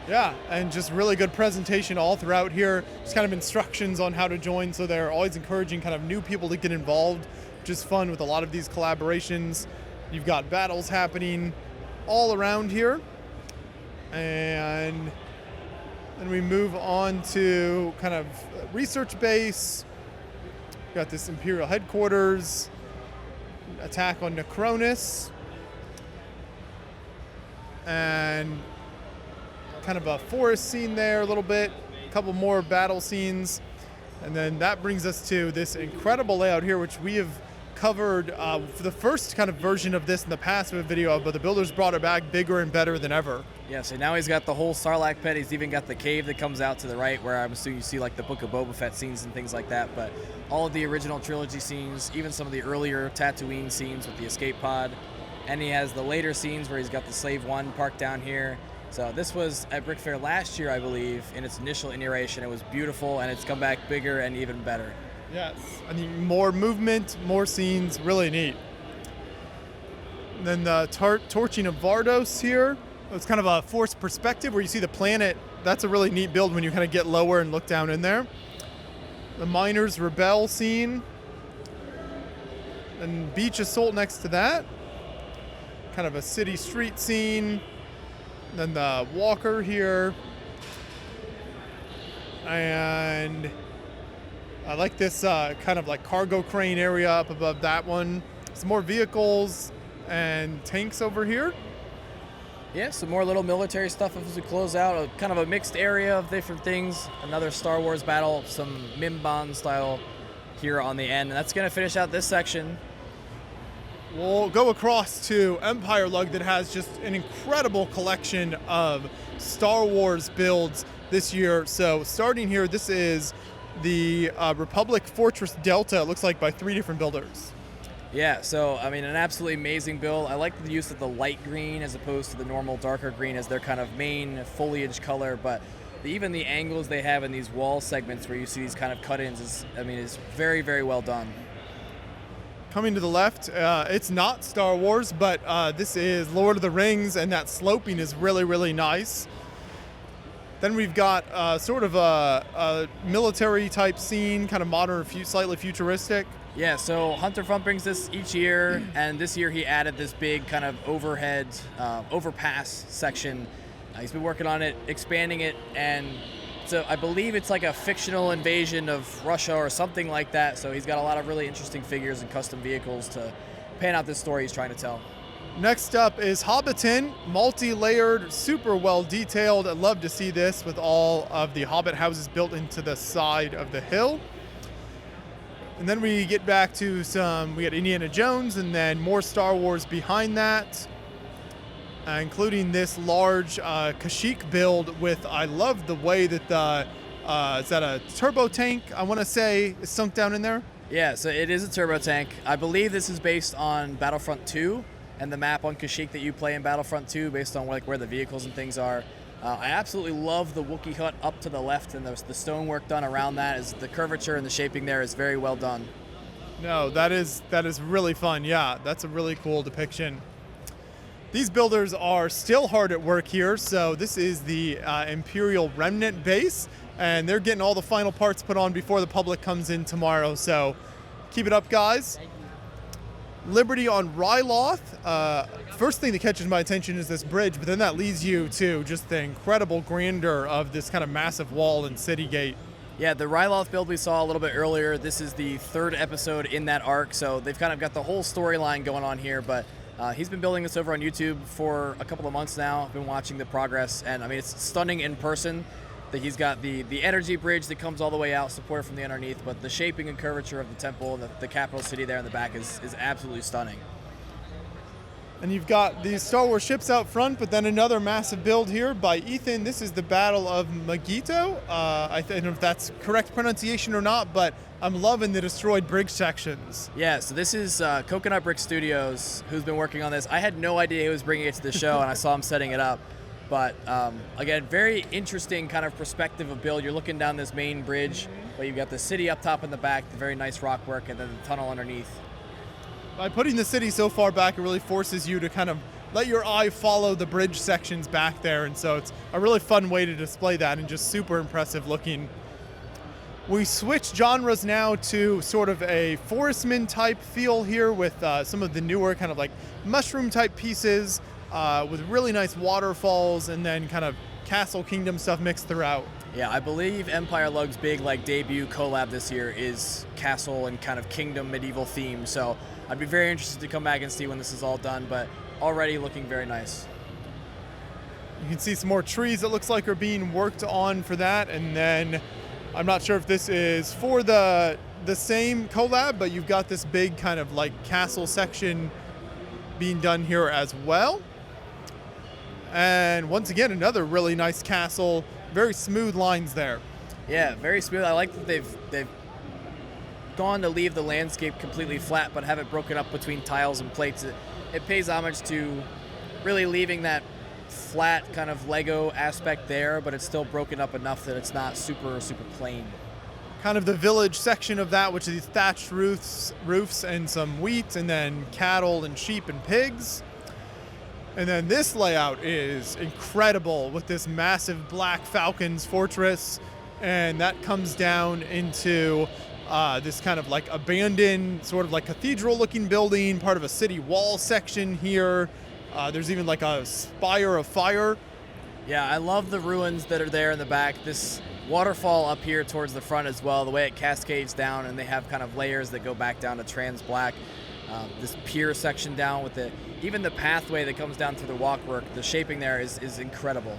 Yeah, and just really good presentation all throughout here. Just kind of instructions on how to join, so they're always encouraging kind of new people to get involved. Just fun with a lot of these collaborations. You've got battles happening all around here. And then we move on to kind of research base. Got this Imperial headquarters, attack on Necronis, and kind of a forest scene there a little bit, a couple more battle scenes, and then that brings us to this incredible layout here, which we have covered for the first kind of version of this in the past with a video of, but the builders brought it back bigger and better than ever. Yeah, so now he's got the whole Sarlacc pit. He's even got the cave that comes out to the right, where I'm assuming you see like the Book of Boba Fett scenes and things like that. But all of the original trilogy scenes, even some of the earlier Tatooine scenes with the escape pod, and he has the later scenes where he's got the Slave One parked down here. So this was at BrickFair last year, I believe, in its initial iteration. It was beautiful, and it's come back bigger and even better. Yes, I mean, more movement, more scenes, really neat. And then the torching of Vardos here. It's kind of a forced perspective where you see the planet. That's a really neat build when you kind of get lower and look down in there. The Miners Rebel scene. And Beach Assault next to that. Kind of a city street scene. Then the Walker here. And I like this kind of like cargo crane area up above that one. Some more vehicles and tanks over here. Yeah, some more little military stuff as we close out. A kind of a mixed area of different things. Another Star Wars battle, some Mimban style here on the end. And that's going to finish out this section. We'll go across to Empire Lug that has just an incredible collection of Star Wars builds this year. So starting here, this is the Republic Fortress Delta, it looks like, by 3 different builders. Yeah, so, I mean, an absolutely amazing build. I like the use of the light green as opposed to the normal darker green as their kind of main foliage color, but even the angles they have in these wall segments where you see these kind of cut-ins is very, very well done. Coming to the left, it's not Star Wars, but this is Lord of the Rings, and that sloping is really, really nice. Then we've got sort of a military-type scene, kind of modern, slightly futuristic. Yeah, so Hunter Front brings this each year, and this year he added this big kind of overhead, overpass section. He's been working on it, expanding it, and so I believe it's like a fictional invasion of Russia or something like that. So he's got a lot of really interesting figures and custom vehicles to pan out this story he's trying to tell. Next up is Hobbiton, multi-layered, super well detailed. I'd love to see this with all of the Hobbit houses built into the side of the hill. And then we get back to we got Indiana Jones and then more Star Wars behind that, including this large Kashyyyk build with, I love the way that the, is that a turbo tank, I want to say, is sunk down in there? Yeah, so it is a turbo tank. I believe this is based on Battlefront 2 and the map on Kashyyyk that you play in Battlefront 2 based on like where the vehicles and things are. I absolutely love the Wookiee hut up to the left, and the stonework done around that. Is the curvature and the shaping there is very well done. No, that is really fun. Yeah, that's a really cool depiction. These builders are still hard at work here. So this is the Imperial Remnant base, and they're getting all the final parts put on before the public comes in tomorrow. So keep it up, guys. Liberty on Ryloth. First thing that catches my attention is this bridge, but then that leads you to just the incredible grandeur of this kind of massive wall and city gate. Yeah, the Ryloth build we saw a little bit earlier, this is the third episode in that arc, so they've kind of got the whole storyline going on here, but he's been building this over on YouTube for a couple of months now. I've been watching the progress, and I mean, it's stunning in person. That he's got the energy bridge that comes all the way out, supported from the underneath, but the shaping and curvature of the temple and the capital city there in the back is absolutely stunning. And you've got these Star Wars ships out front, but then another massive build here by Ethan. This is the Battle of Magito. I don't know if that's correct pronunciation or not, but I'm loving the destroyed bridge sections. Yeah, so this is Coconut Brick Studios, who's been working on this. I had no idea he was bringing it to the show, and I saw him setting it up. But again, very interesting kind of perspective of build. You're looking down this main bridge, but you've got the city up top in the back, the very nice rock work, and then the tunnel underneath. By putting the city so far back, it really forces you to kind of let your eye follow the bridge sections back there. And so it's a really fun way to display that and just super impressive looking. We switch genres now to sort of a Forestman type feel here with some of the newer kind of like mushroom type pieces. With really nice waterfalls and then kind of Castle Kingdom stuff mixed throughout. Yeah, I believe Empire Lug's big like debut collab this year is Castle and kind of Kingdom medieval theme. So I'd be very interested to come back and see when this is all done, but already looking very nice. You can see some more trees that looks like are being worked on for that. And then I'm not sure if this is for the same collab, but you've got this big kind of like castle section being done here as well. And once again, another really nice castle, very smooth lines there. Yeah, very smooth. I like that they've gone to leave the landscape completely flat, but have it broken up between tiles and plates. It pays homage to really leaving that flat kind of Lego aspect there, but it's still broken up enough that it's not super plain. Kind of the village section of that, which is these thatched roofs and some wheat, and then cattle and sheep and pigs. And then this layout is incredible with this massive Black Falcon's fortress, and that comes down into this kind of like abandoned, sort of like cathedral-looking building, part of a city wall section here. There's even like a spire of fire. Yeah, I love the ruins that are there in the back. This waterfall up here towards the front as well, the way it cascades down, and they have kind of layers that go back down to trans black. This pier section down with even the pathway that comes down through the walkwork, the shaping there is incredible.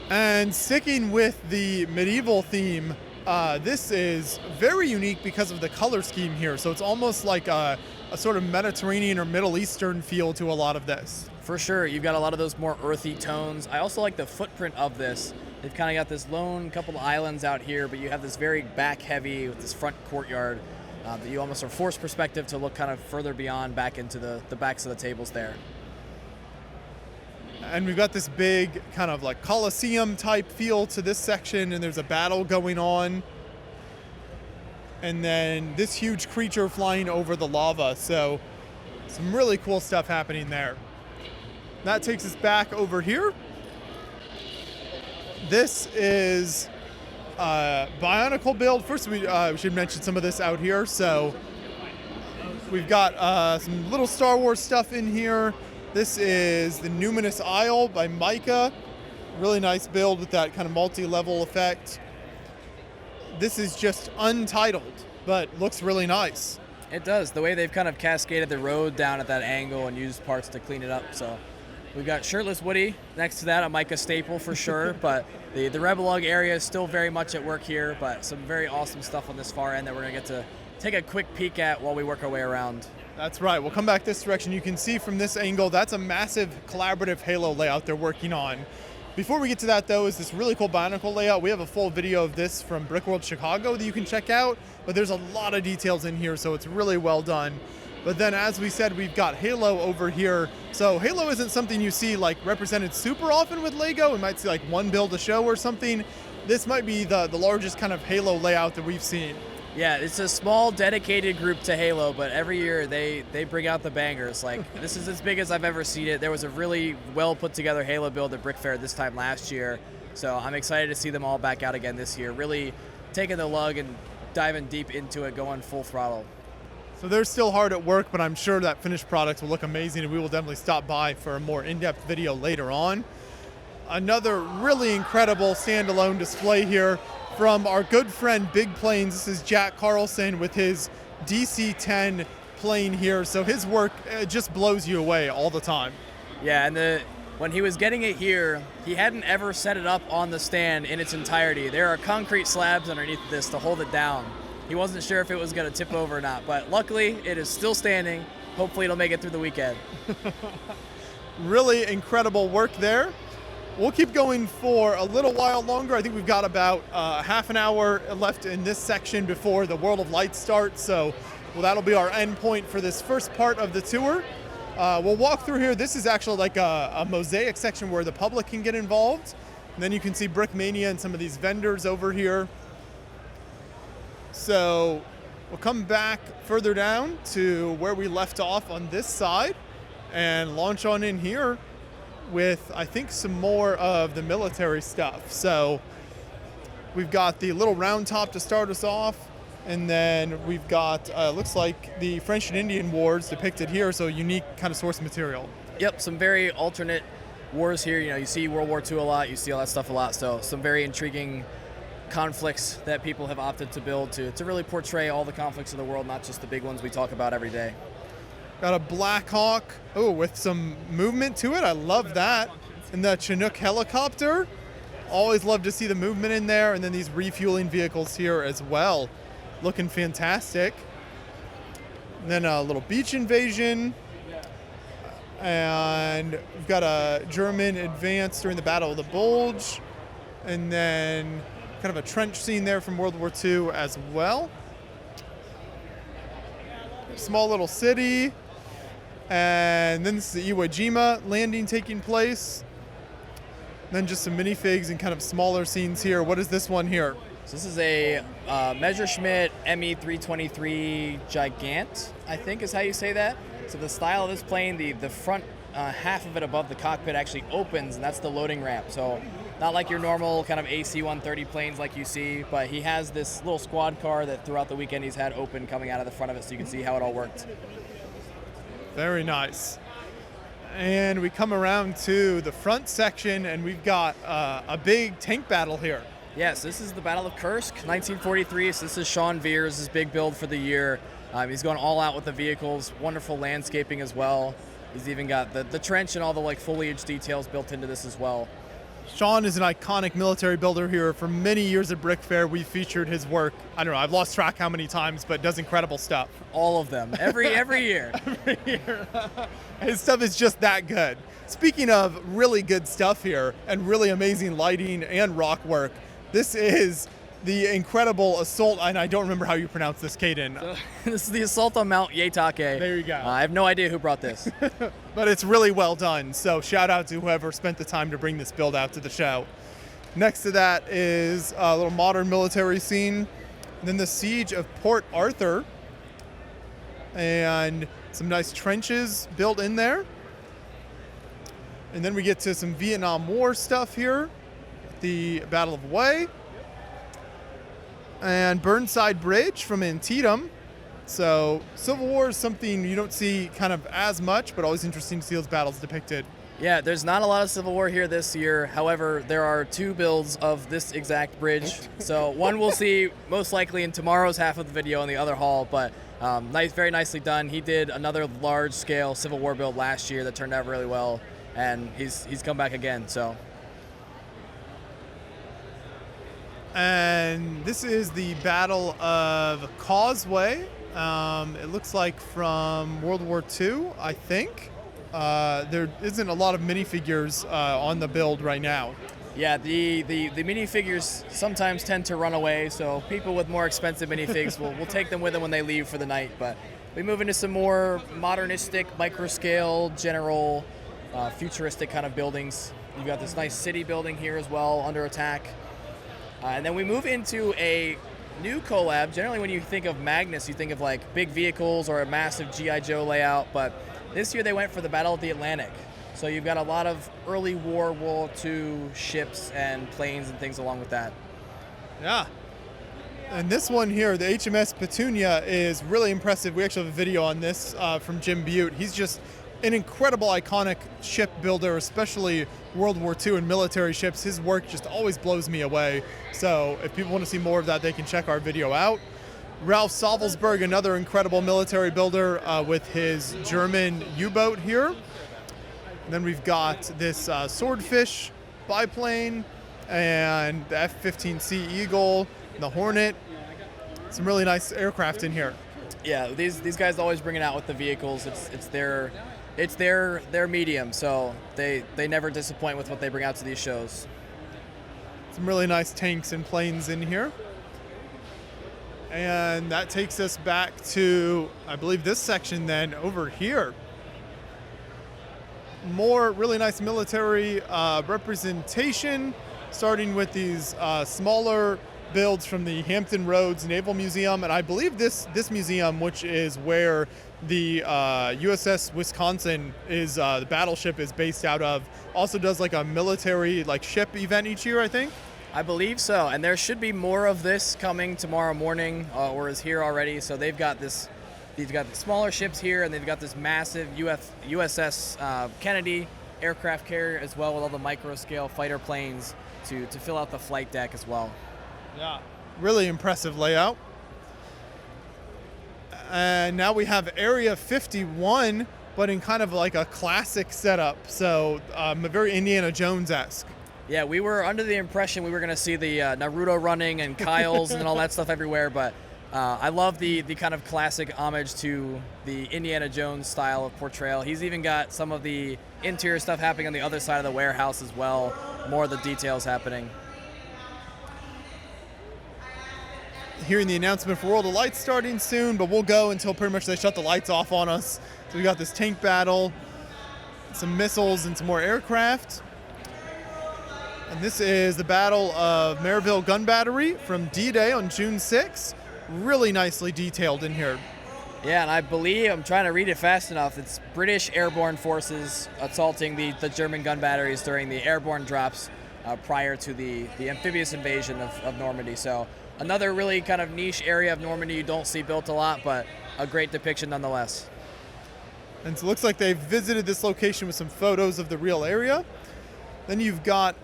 And sticking with the medieval theme, this is very unique because of the color scheme here. So it's almost like a sort of Mediterranean or Middle Eastern feel to a lot of this. For sure, you've got a lot of those more earthy tones. I also like the footprint of this. They've kind of got this lone couple of islands out here, but you have this very back heavy with this front courtyard that you almost are forced perspective to look kind of further beyond back into the backs of the tables there. And we've got this big kind of like Colosseum type feel to this section, and there's a battle going on. And then this huge creature flying over the lava. So some really cool stuff happening there. That takes us back over here. This is Bionicle build. First, we should mention some of this out here. So we've got some little Star Wars stuff in here. This is the Numinous Isle by Micah. Really nice build with that kind of multi-level effect. This is just untitled, but looks really nice. It does. The way they've kind of cascaded the road down at that angle and used parts to clean it up. So we've got Shirtless Woody next to that, a Micah staple for sure. But the Rebelug area is still very much at work here, but some very awesome stuff on this far end that we're going to get to take a quick peek at while we work our way around. That's right. We'll come back this direction. You can see from this angle, that's a massive collaborative Halo layout they're working on. Before we get to that, though, is this really cool Bionicle layout. We have a full video of this from Brickworld Chicago that you can check out, but there's a lot of details in here, so it's really well done. But then, as we said, we've got Halo over here. So Halo isn't something you see like represented super often with Lego. We might see like one build a show or something. This might be the largest kind of Halo layout that we've seen. Yeah, it's a small dedicated group to Halo, but every year they bring out the bangers. Like, this is as big as I've ever seen it. There was a really well put together Halo build at BrickFair this time last year, so I'm excited to see them all back out again this year. Really taking the lug and diving deep into it, going full throttle. So they're still hard at work, but I'm sure that finished product will look amazing, and we will definitely stop by for a more in-depth video later on. Another really incredible standalone display here from our good friend Big Planes. This is Jack Carlson with his DC-10 plane here. So his work just blows you away all the time. Yeah, and when he was getting it here, he hadn't ever set it up on the stand in its entirety. There are concrete slabs underneath this to hold it down. He wasn't sure if it was going to tip over or not, but luckily it is still standing. Hopefully it'll make it through the weekend. Really incredible work there. We'll keep going for a little while longer. I think we've got about half an hour left in this section before the World of Light starts. So that'll be our end point for this first part of the tour. We'll walk through here. This is actually like a mosaic section where the public can get involved. And then you can see Brickmania and some of these vendors over here. So we'll come back further down to where we left off on this side and launch on in here with, I think, some more of the military stuff. So we've got the little round top to start us off, and then we've got, looks like the French and Indian Wars depicted here, so unique kind of source material. Yep, some very alternate wars here. You know, you see World War II a lot, you see all that stuff a lot, so some very intriguing conflicts that people have opted to build to really portray all the conflicts of the world, not just the big ones we talk about every day. Got a Black Hawk, with some movement to it. I love that. And the Chinook helicopter. Always love to see the movement in there. And then these refueling vehicles here as well. Looking fantastic. And then a little beach invasion. And we've got a German advance during the Battle of the Bulge. And then kind of a trench scene there from World War II as well. Small little city. And then this is the Iwo Jima landing taking place. Then just some minifigs and kind of smaller scenes here. What is this one here? So this is a Messerschmitt Me-323 Gigant, I think is how you say that. So the style of this plane, the front half of it above the cockpit actually opens, and that's the loading ramp. So not like your normal kind of AC-130 planes like you see, but he has this little squad car that throughout the weekend he's had open coming out of the front of it, so you can see how it all worked. Very nice. And we come around to the front section, and we've got a big tank battle here. Yes, this is the Battle of Kursk, 1943. So this is Sean Veers' his big build for the year. He's going all out with the vehicles, wonderful landscaping as well. He's even got the trench and all the foliage details built into this as well. Sean is an iconic military builder here. For many years at BrickFair, we've featured his work. I don't know, I've lost track how many times, but does incredible stuff. All of them, every year. Every year. His stuff is just that good. Speaking of really good stuff here and really amazing lighting and rock work, this is the incredible assault, and I don't remember how you pronounce this, Caden. So, this is the assault on Mount Yatake. There you go. I have no idea who brought this. But it's really well done, so shout out to whoever spent the time to bring this build out to the show. Next to that is a little modern military scene, and then the siege of Port Arthur, and some nice trenches built in there. And then we get to some Vietnam War stuff here, the Battle of Hue, and Burnside Bridge from Antietam. So Civil War is something you don't see kind of as much, but always interesting to see those battles depicted. Yeah, there's not a lot of Civil War here this year. However, there are two builds of this exact bridge. So one we'll see most likely in tomorrow's half of the video in the other hall, but very nicely done. He did another large-scale Civil War build last year that turned out really well, and he's come back again. So. And this is the Battle of Causeway. It looks like from World War II, I think. There isn't a lot of minifigures on the build right now. Yeah, the minifigures sometimes tend to run away, so people with more expensive minifigs will take them with them when they leave for the night. But we move into some more modernistic, micro-scale, general, futuristic kind of buildings. You've got this nice city building here as well, under attack. And then we move into a new collab. Generally, when you think of Magnus, you think of big vehicles or a massive G.I. Joe layout, but this year they went for the Battle of the Atlantic. So you've got a lot of early World War II ships and planes and things along with that. Yeah. And this one here, the HMS Petunia, is really impressive. We actually have a video on this from Jim Butte. He's just an incredible, iconic ship builder, especially World War II and military ships. His work just always blows me away. So if people want to see more of that, they can check our video out. Ralph Savelsberg, another incredible military builder with his German U-boat here. And then we've got this Swordfish biplane and the F-15C Eagle, and the Hornet. Some really nice aircraft in here. Yeah, these guys always bring it out with the vehicles. It's their medium, so they never disappoint with what they bring out to these shows. Some really nice tanks and planes in here. And that takes us back to, I believe, this section then over here. More really nice military representation, starting with these smaller builds from the Hampton Roads Naval Museum. And I believe this museum, which is where the USS Wisconsin is, the battleship is based out of, also does like a military ship event each year, I think. I believe so, and there should be more of this coming tomorrow morning, or is here already. So they've got the smaller ships here, and they've got this massive USS Kennedy aircraft carrier as well, with all the micro-scale fighter planes to fill out the flight deck as well. Yeah, really impressive layout. And now we have Area 51, but in kind of like a classic setup, so very Indiana Jones-esque. Yeah, we were under the impression we were going to see the Naruto running and Kyles and all that stuff everywhere, but I love the kind of classic homage to the Indiana Jones style of portrayal. He's even got some of the interior stuff happening on the other side of the warehouse as well, more of the details happening. Hearing the announcement for World of Lights starting soon, but we'll go until pretty much they shut the lights off on us. So we got this tank battle, some missiles, and some more aircraft. And this is the Battle of Maryville Gun Battery from D-Day on June 6th. Really nicely detailed in here. Yeah, and I believe, I'm trying to read it fast enough, it's British airborne forces assaulting the German gun batteries during the airborne drops prior to the amphibious invasion of Normandy. So another really kind of niche area of Normandy you don't see built a lot, but a great depiction nonetheless. And so it looks like they've visited this location with some photos of the real area. Then you've got,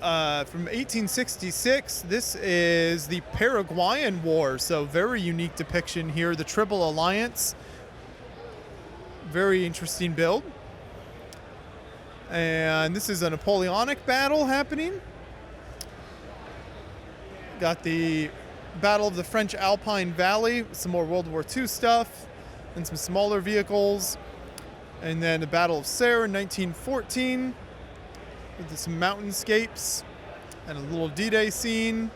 from 1866, this is the Paraguayan War, so very unique depiction here, the Triple Alliance. Very interesting build. And this is a Napoleonic battle happening. Got the Battle of the French Alpine Valley, some more World War II stuff, and some smaller vehicles. And then the Battle of Serre in 1914. With some mountainscapes and a little D-Day scene.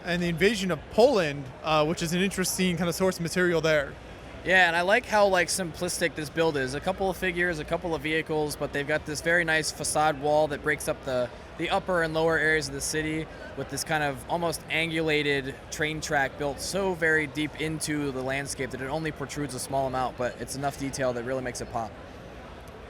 And the invasion of Poland, which is an interesting kind of source material there. Yeah, and I like how simplistic this build is. A couple of figures, a couple of vehicles, but they've got this very nice facade wall that breaks up the upper and lower areas of the city with this kind of almost angulated train track built so very deep into the landscape that it only protrudes a small amount, but it's enough detail that really makes it pop.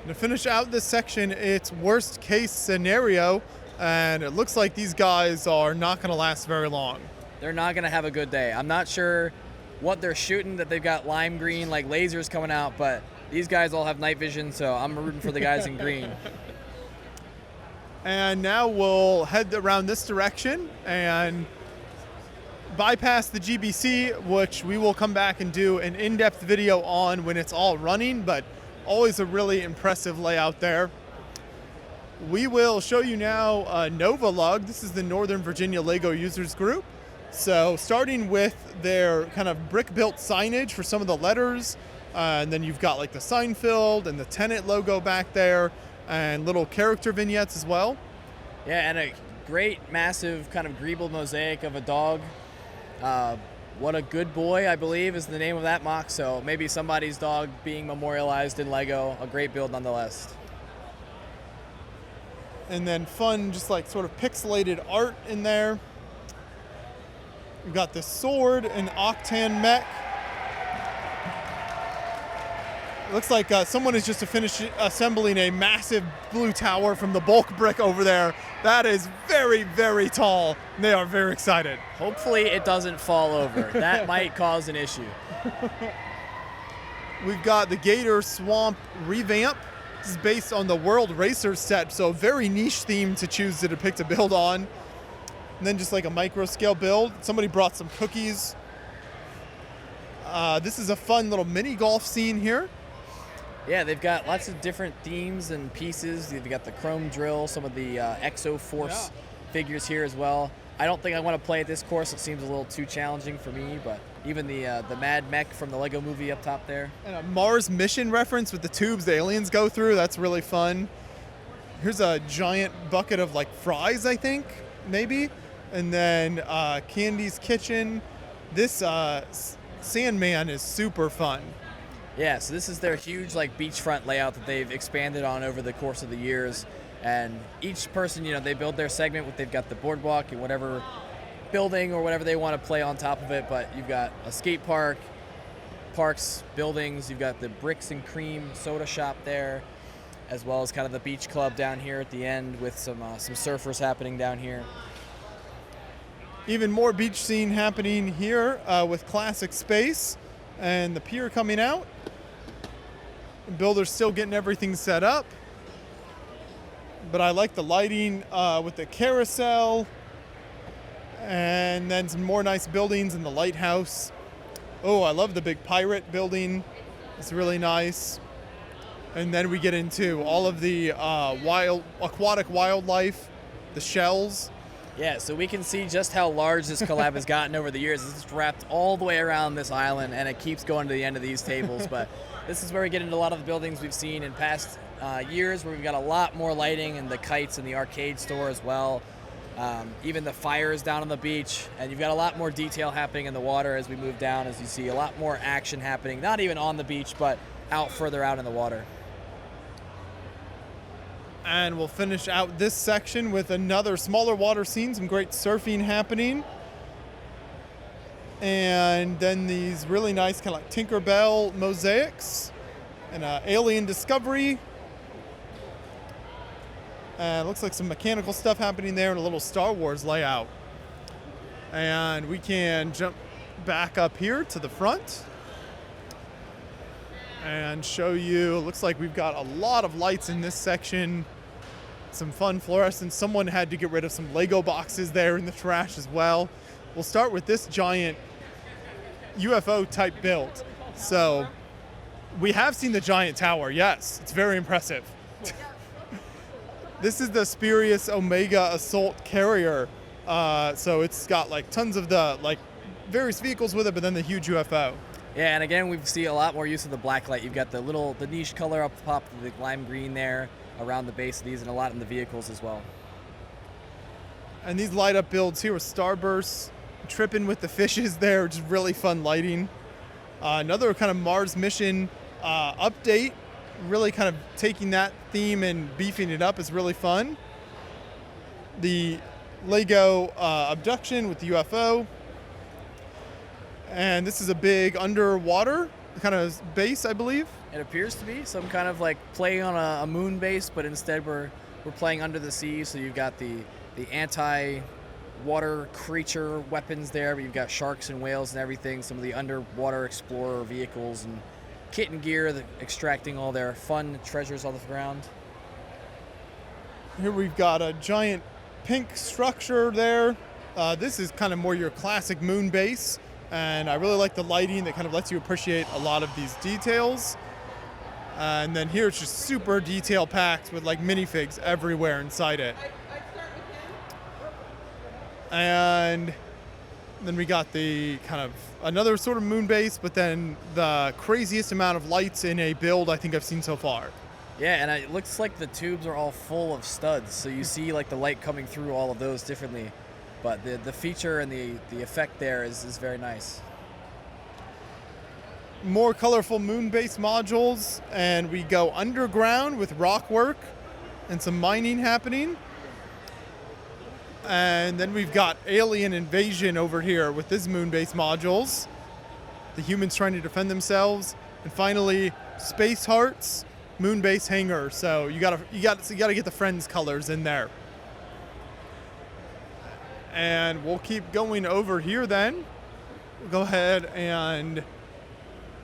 To finish out this section, it's worst case scenario, and it looks like these guys are not going to last very long. They're not going to have a good day. I'm not sure what they're shooting, that they've got lime green lasers coming out, but these guys all have night vision, so I'm rooting for the guys in green. And now we'll head around this direction and bypass the GBC, which we will come back and do an in-depth video on when it's all running, but always a really impressive layout there. We will show you now Nova Lug. This is the Northern Virginia Lego Users Group. So starting with their kind of brick-built signage for some of the letters, and then you've got the Seinfeld and the Tenet logo back there, and little character vignettes as well. Yeah, and a great, massive kind of greeble mosaic of a dog. What a Good Boy, I believe, is the name of that mock, so maybe somebody's dog being memorialized in Lego. A great build nonetheless. And then fun, just sort of pixelated art in there. We've got the sword and Octan mech. Looks like someone is just assembling a massive blue tower from the bulk brick over there. That is very, very tall. They are very excited. Hopefully it doesn't fall over. That might cause an issue. We've got the Gator Swamp revamp. This is based on the World Racer set, so a very niche theme to choose to depict a build on. And then just like a micro scale build. Somebody brought some cookies. This is a fun little mini golf scene here. Yeah, they've got lots of different themes and pieces. They've got the chrome drill, some of the Exo Force figures here as well. I don't think I want to play at this course. It seems a little too challenging for me, but even the Mad Mech from the Lego movie up top there. And a Mars mission reference with the tubes the aliens go through. That's really fun. Here's a giant bucket of like fries, I think, maybe. And then Candy's Kitchen. This Sandman is super fun. Yeah, so this is their huge like beachfront layout that they've expanded on over the course of the years. And each person, they build their segment. They've got the boardwalk and whatever building or whatever they want to play on top of it. But you've got a skate park, parks, buildings. You've got the Bricks and Cream soda shop there, as well as kind of the beach club down here at the end with some surfers happening down here. Even more beach scene happening here with Classic Space and the pier coming out. The builder's still getting everything set up. But I like the lighting with the carousel. And then some more nice buildings in the lighthouse. Oh, I love the big pirate building. It's really nice. And then we get into all of the aquatic wildlife, the shells. Yeah, so we can see just how large this collab has gotten over the years. It's wrapped all the way around this island, and it keeps going to the end of these tables. But this is where we get into a lot of the buildings we've seen in past years, where we've got a lot more lighting and the kites and the arcade store as well. Even the fires down on the beach, and you've got a lot more detail happening in the water as we move down, as you see a lot more action happening, not even on the beach, but further out in the water. And we'll finish out this section with another smaller water scene, some great surfing happening. And then these really nice kind of like Tinkerbell mosaics and alien discovery. Looks like some mechanical stuff happening there and a little Star Wars layout. And we can jump back up here to the front and show you, looks like we've got a lot of lights in this section. Some fun fluorescence. Someone had to get rid of some Lego boxes there in the trash as well. We'll start with this giant UFO type build. So we have seen the giant tower. Yes, it's very impressive. This is the Spurious Omega Assault Carrier. So it's got like tons of the like various vehicles with it, but then the huge UFO. Yeah, and again, we see a lot more use of the black light. You've got the niche color up top, the lime green there around the base of these, and a lot in the vehicles as well. And these light up builds here with Starburst, tripping with the fishes there, just really fun lighting. Another kind of Mars mission update, really kind of taking that theme and beefing it up is really fun. The Lego abduction with the UFO. And this is a big underwater kind of base, I believe. It appears to be some kind of like play on a moon base, but instead we're playing under the sea. So you've got the anti-water creature weapons there, but you've got sharks and whales and everything. Some of the underwater explorer vehicles and kit and gear, extracting all their fun treasures off the ground. Here we've got a giant pink structure there. This is kind of more your classic moon base. And I really like the lighting that kind of lets you appreciate a lot of these details. And then here it's just super detail packed with like minifigs everywhere inside it. And then we got the kind of another sort of moon base, but then the craziest amount of lights in a build I think I've seen so far. Yeah, and it looks like the tubes are all full of studs. So you see like the light coming through all of those differently. But the feature and the effect there is very nice. More colorful moon base modules, and we go underground with rock work and some mining happening. And then we've got alien invasion over here with this moon base modules. The humans trying to defend themselves. And finally, Space Hearts, Moon Base Hangar. So you gotta get the Friends colors in there. And we'll keep going over here then. We'll go ahead and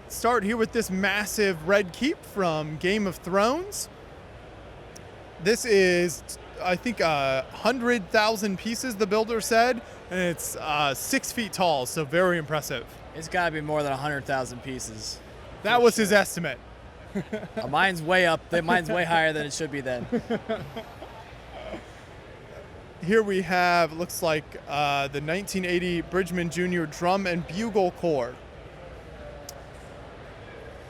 start here with this massive red keep from Game of Thrones. This is, I think, 100,000 pieces, the builder said, and it's 6 feet tall, so very impressive. It's got to be more than 100,000 pieces. That was his estimate. Mine's way up. Mine's way higher than it should be then. Here we have, looks like the 1980 Bridgman Jr. Drum and Bugle Corps.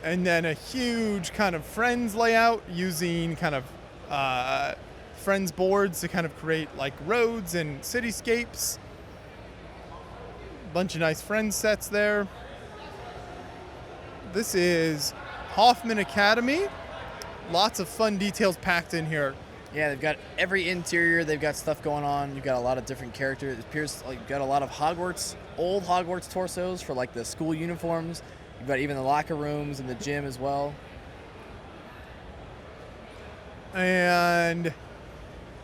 And then a huge kind of Friends layout using kind of Friends boards to kind of create like roads and cityscapes. Bunch of nice Friends sets there. This is Hoffman Academy. Lots of fun details packed in here. Yeah, they've got every interior. They've got stuff going on. You've got a lot of different characters. It appears like you've got a lot of Hogwarts, old Hogwarts torsos for like the school uniforms. You've got even the locker rooms and the gym as well. And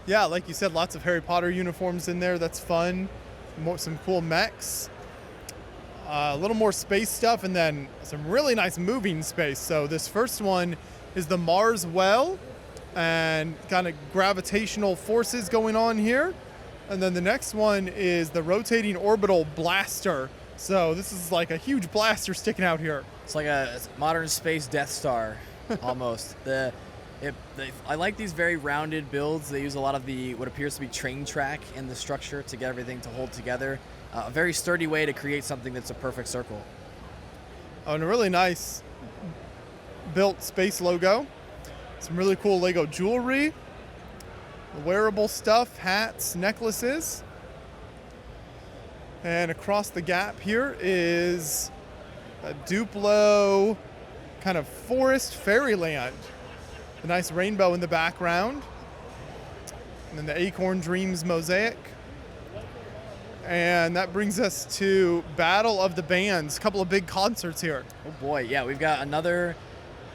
yeah, like you said, lots of Harry Potter uniforms in there. That's fun. Some cool mechs. A little more space stuff, and then some really nice moving space. So this first one is the Mars Well, and kind of gravitational forces going on here. And then the next one is the rotating orbital blaster. So this is like a huge blaster sticking out here. It's like a modern space Death Star, almost. I like these very rounded builds. They use a lot of what appears to be train track in the structure to get everything to hold together. A very sturdy way to create something that's a perfect circle. Oh, and a really nice built space logo. Some really cool Lego jewelry, wearable stuff, hats, necklaces. And across the gap here is a Duplo kind of forest fairyland. A nice rainbow in the background. And then the Acorn Dreams mosaic. And that brings us to Battle of the Bands. A couple of big concerts here. Oh boy, yeah, we've got another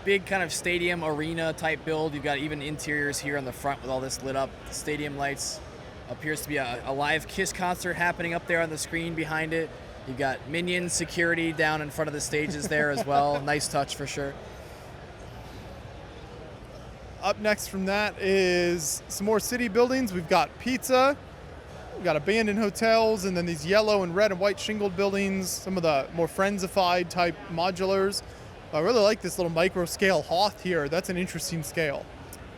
big kind of stadium arena type build. You've got even interiors here on the front with all this lit up stadium lights. Appears to be a live Kiss concert happening up there on the screen behind it. You've got Minion security down in front of the stages there as well. Nice touch for sure. Up next from that is some more city buildings. We've got pizza, we've got abandoned hotels, and then these yellow and red and white shingled buildings, some of the more Friendsified type modulars. I really like this little micro scale Hoth here. That's an interesting scale.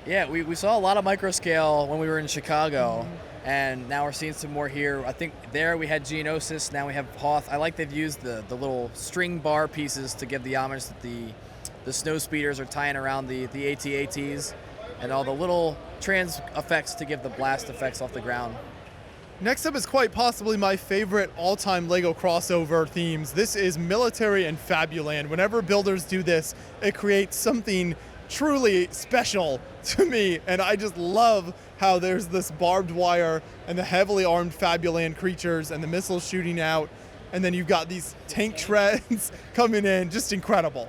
Yeah, we saw a lot of micro scale when we were in Chicago, and now we're seeing some more here. I think there we had Geonosis, now we have Hoth. I like they've used the little string bar pieces to give the homage that the snow speeders are tying around the AT-ATs, and all the little trans effects to give the blast effects off the ground. Next up is quite possibly my favorite all-time LEGO crossover themes. This is Military and Fabuland. Whenever builders do this, it creates something truly special to me, and I just love how there's this barbed wire and the heavily armed Fabuland creatures and the missiles shooting out, and then you've got these tank shreds coming in. Just incredible.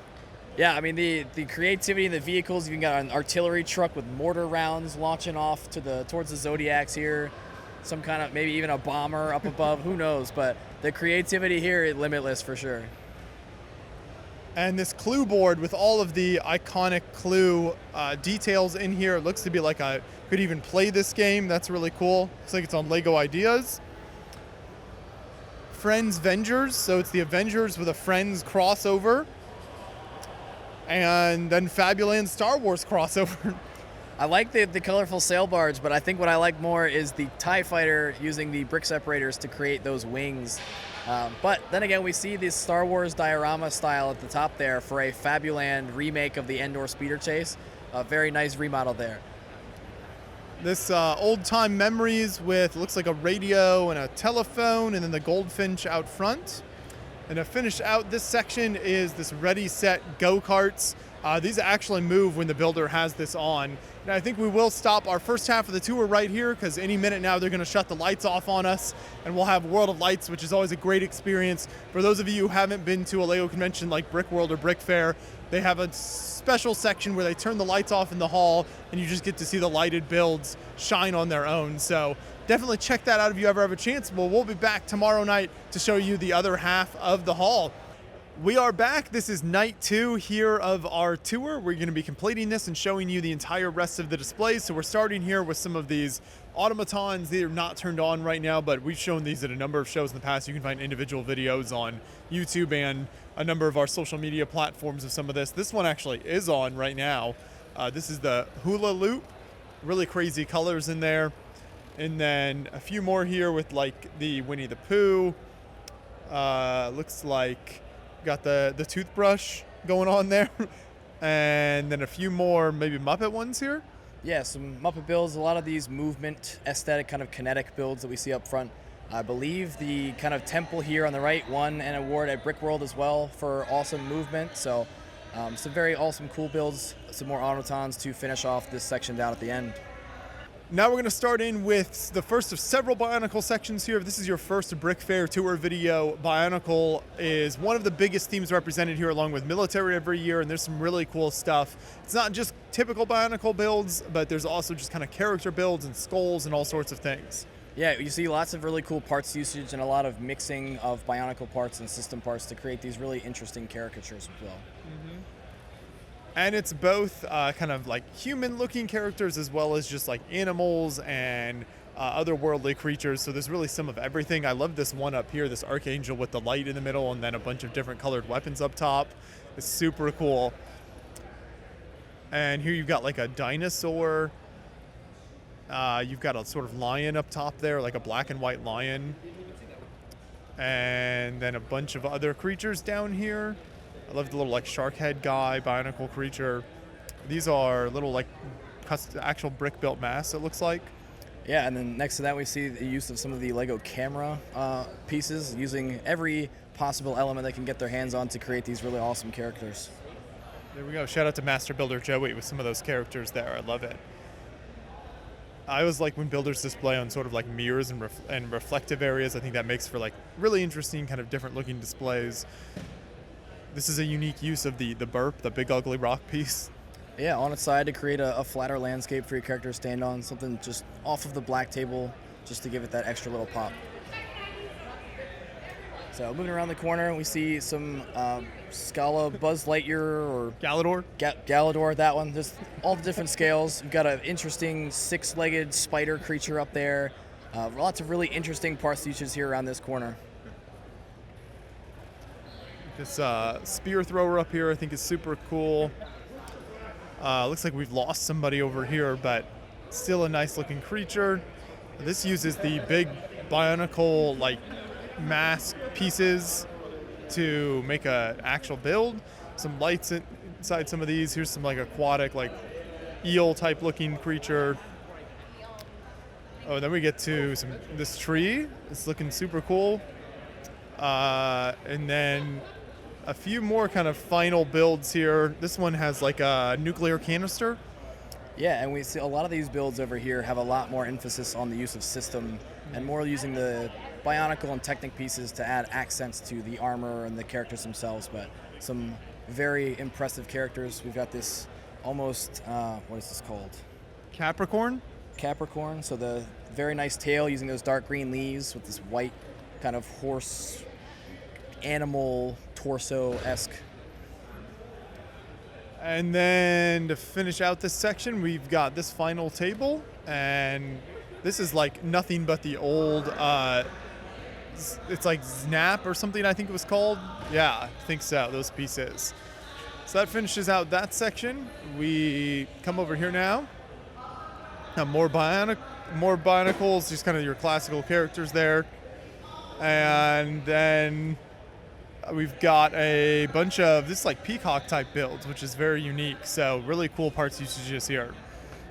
Yeah, I mean, the creativity in the vehicles. You got an artillery truck with mortar rounds launching off towards the Zodiacs here. Some kind of, maybe even a bomber up above, who knows, but the creativity here is limitless for sure. And this clue board with all of the iconic clue details in here. It looks to be like I could even play this game. That's really cool. Looks like it's on LEGO Ideas. Friends Vengers, so it's the Avengers with a Friends crossover. And then Fabuland Star Wars crossover. I like the colorful sail barge, but I think what I like more is the TIE Fighter using the brick separators to create those wings. But then again, we see this Star Wars diorama style at the top there for a Fabuland remake of the Endor Speeder Chase. A very nice remodel there. This old-time memories with, looks like a radio and a telephone, and then the Goldfinch out front. And to finish out this section is this Ready, Set, Go-Karts. These actually move when the builder has this on. And I think we will stop our first half of the tour right here because any minute now they're going to shut the lights off on us and we'll have World of Lights, which is always a great experience. For those of you who haven't been to a LEGO convention like Brickworld or BrickFair, they have a special section where they turn the lights off in the hall and you just get to see the lighted builds shine on their own. So definitely check that out if you ever have a chance. Well, we'll be back tomorrow night to show you the other half of the hall. We are back. This is night 2 here of our tour. We're going to be completing this and showing you the entire rest of the displays. So we're starting here with some of these automatons. They are not turned on right now, but we've shown these at a number of shows in the past. You can find individual videos on YouTube and a number of our social media platforms of some of this. This one actually is on right now. This is the hula loop. Really crazy colors in there. And then a few more here with like the Winnie the Pooh. Looks like got the toothbrush going on there. And then a few more maybe Muppet ones here. Yeah, some Muppet builds, a lot of these movement, aesthetic, kind of kinetic builds that we see up front. I believe the kind of temple here on the right won an award at Brickworld as well for awesome movement. So some very awesome, cool builds, some more automatons to finish off this section down at the end. Now we're going to start in with the first of several Bionicle sections here. If this is your first BrickFair tour video, Bionicle is one of the biggest themes represented here along with military every year, and there's some really cool stuff. It's not just typical Bionicle builds, but there's also just kind of character builds and skulls and all sorts of things. Yeah, you see lots of really cool parts usage and a lot of mixing of Bionicle parts and system parts to create these really interesting caricatures as well. Mm-hmm. And it's both kind of like human-looking characters as well as just like animals and otherworldly creatures. So there's really some of everything. I love this one up here, this Archangel with the light in the middle and then a bunch of different colored weapons up top. It's super cool. And here you've got like a dinosaur. You've got a sort of lion up top there, like a black and white lion. And then a bunch of other creatures down here. I love the little like shark head guy, Bionicle creature. These are little like actual brick built masks, it looks like. Yeah, and then next to that we see the use of some of the LEGO camera pieces, using every possible element they can get their hands on to create these really awesome characters. There we go. Shout out to Master Builder Joey with some of those characters there. I love it. I always like when builders display on sort of like mirrors and reflective areas. I think that makes for like really interesting kind of different looking displays. This is a unique use of the burp, the big ugly rock piece. Yeah, on its side to create a flatter landscape for your character to stand on, something just off of the black table, just to give it that extra little pop. So moving around the corner, we see some Scala Buzz Lightyear or Galador. Galador, that one. There's all the different scales. You've got an interesting 6-legged spider creature up there. Lots of really interesting parts uses here around this corner. This spear thrower up here I think is super cool. Looks like we've lost somebody over here, but still a nice looking creature. This uses the big Bionicle like mask pieces to make an actual build. Some lights inside some of these. Here's some like aquatic like eel type looking creature. Oh, then we get to this tree. It's looking super cool. And then a few more kind of final builds here. This one has like a nuclear canister. Yeah, and we see a lot of these builds over here have a lot more emphasis on the use of system and more using the Bionicle and Technic pieces to add accents to the armor and the characters themselves, but some very impressive characters. We've got this almost, what is this called? Capricorn? Capricorn, so the very nice tail using those dark green leaves with this white kind of horse animal torso-esque. And then to finish out this section, we've got this final table, and this is like nothing but the old, it's like Snap or something I think it was called. Yeah, I think so, those pieces. So that finishes out that section. We come over here now. Now more Bionicles, just kind of your classical characters there. And then we've got a bunch of this like peacock type builds, which is very unique. So really cool parts usages here.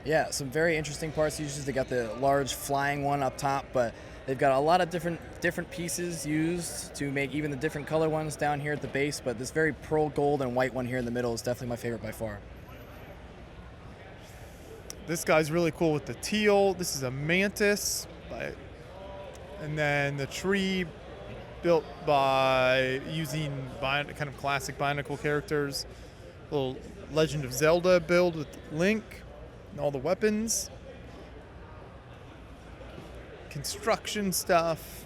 Yeah, some very interesting parts usages. They got the large flying one up top, but They've got a lot of different pieces used to make even the different color ones down here at the base, but this very pearl gold and white one here in the middle is definitely my favorite by far. This guy's really cool with the teal. This is a mantis, and then the tree built by using kind of classic Bionicle characters. Little Legend of Zelda build with Link and all the weapons. Construction stuff.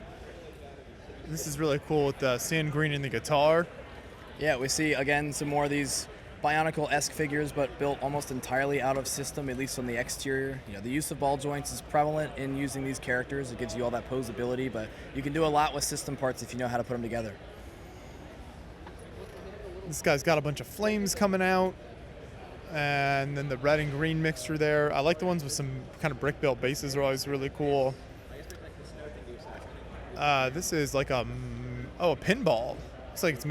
This is really cool with the sand green and the guitar. Yeah, we see again some more of these Bionicle-esque figures, but built almost entirely out of system, at least on the exterior. You know, the use of ball joints is prevalent in using these characters. It gives you all that posability, but you can do a lot with system parts if you know how to put them together. This guy's got a bunch of flames coming out, and then the red and green mixture there. I like the ones with some kind of brick-built bases are always really cool. This is like a pinball. Looks like it's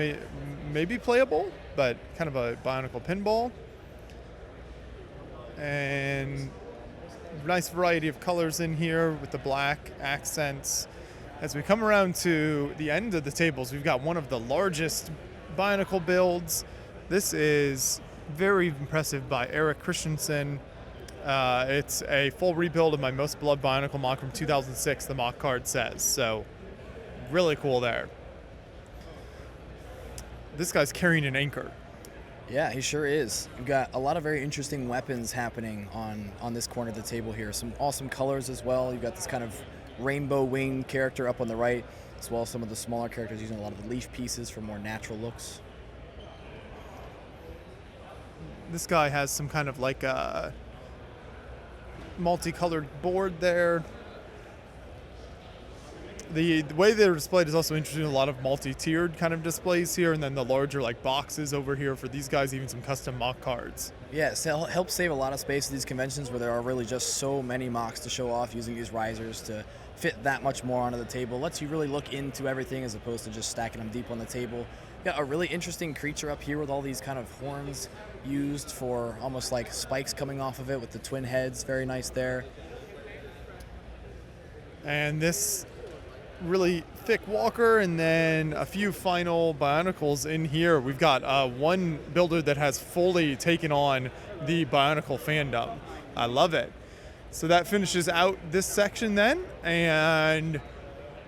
maybe playable, but kind of a Bionicle pinball. And nice variety of colors in here with the black accents. As we come around to the end of the tables, we've got one of the largest Bionicle builds. This is very impressive by Eric Christensen. It's a full rebuild of my most beloved Bionicle mock from 2006, the mock card says. So really cool there. This guy's carrying an anchor. Yeah, he sure is. We've got a lot of very interesting weapons happening on this corner of the table here. Some awesome colors as well. You've got this kind of rainbow wing character up on the right, as well as some of the smaller characters using a lot of the leaf pieces for more natural looks. This guy has some kind of like a multicolored board there. The way they're displayed is also interesting. A lot of multi-tiered kind of displays here, and then the larger like boxes over here for these guys, even some custom mock cards. Yeah, so it helps save a lot of space at these conventions where there are really just so many mocks to show off, using these risers to fit that much more onto the table. Lets you really look into everything as opposed to just stacking them deep on the table. Got a really interesting creature up here with all these kind of horns used for almost like spikes coming off of it with the twin heads. Very nice there. And this really thick walker, and then a few final Bionicles in here. We've got one builder that has fully taken on the Bionicle fandom. I love it. So that finishes out this section then, and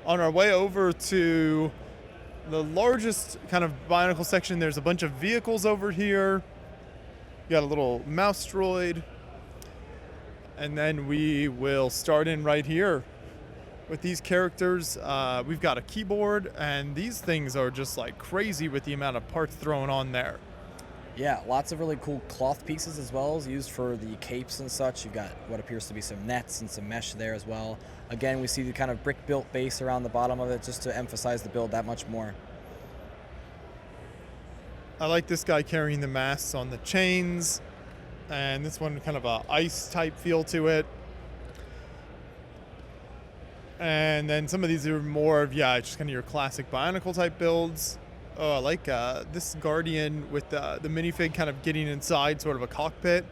on our way over to the largest kind of Bionicle section, there's a bunch of vehicles over here. You got a little mouse droid, and then we will start in right here with these characters. We've got a keyboard, and these things are just like crazy with the amount of parts thrown on there. Yeah, lots of really cool cloth pieces as well as used for the capes and such. You've got what appears to be some nets and some mesh there as well. Again, we see the kind of brick-built base around the bottom of it just to emphasize the build that much more. I like this guy carrying the masks on the chains, and this one kind of a ice type feel to it. And then some of these are more of, just kind of your classic Bionicle type builds. Oh, I like this Guardian with the minifig kind of getting inside sort of a cockpit.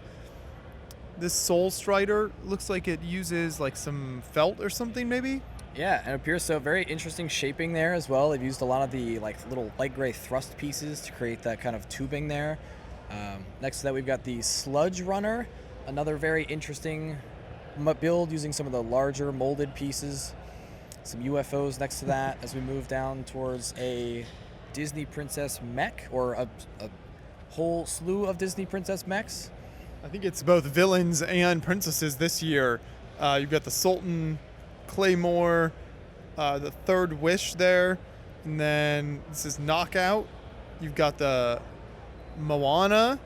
This Soul Strider looks like it uses like some felt or something maybe. Yeah, and it appears so. Very interesting shaping there as well. They've used a lot of the like little light gray thrust pieces to create that kind of tubing there. Next to that, we've got the Sludge Runner, another very interesting build using some of the larger molded pieces. Some UFOs next to that as we move down towards a Disney Princess mech, or a whole slew of Disney Princess mechs. I think it's both villains and princesses this year. You've got the Sultan, Claymore, the Third Wish there, and then this is Knockout. You've got the Moana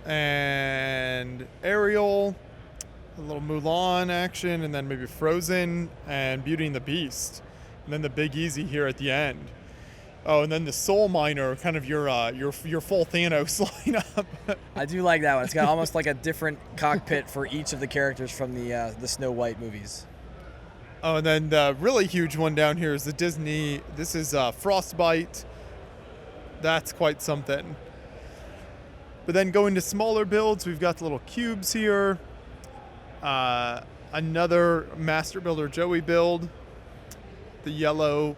and Ariel, a little Mulan action, and then maybe Frozen and Beauty and the Beast, and then the Big Easy here at the end. Oh, and then the Soul Miner, kind of your full Thanos lineup. I do like that one. It's got almost like a different cockpit for each of the characters from the Snow White movies. Oh, and then the really huge one down here is the Disney. This is Frostbite. That's quite something. But then going to smaller builds, we've got the little cubes here. Another Master Builder Joey build. the yellow,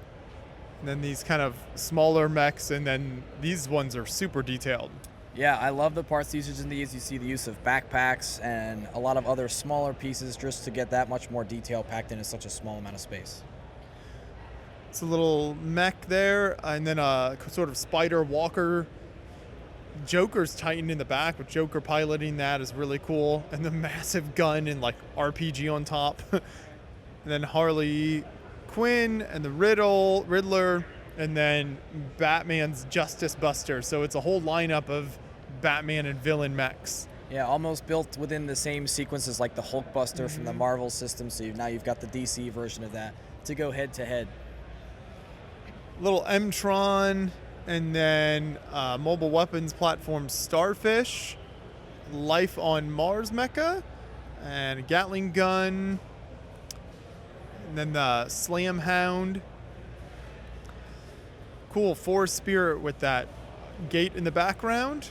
and then these kind of smaller mechs, and then these ones are super detailed. Yeah, I love the parts usage in these. You see the use of backpacks and a lot of other smaller pieces just to get that much more detail packed into such a small amount of space. It's a little mech there, and then a sort of spider walker. Joker's tightened in the back, with Joker piloting that is really cool. And the massive gun and like RPG on top. And then Harley Quinn and the Riddler, and then Batman's Justice Buster. So it's a whole lineup of Batman and villain mechs. Yeah, almost built within the same sequences like the Hulkbuster from the Marvel system. So now you've got the DC version of that to go head to head. Little M-Tron, and then mobile weapons platform Starfish, Life on Mars mecha, and a Gatling gun, and then the Slam Hound. Cool Forest Spirit with that gate in the background.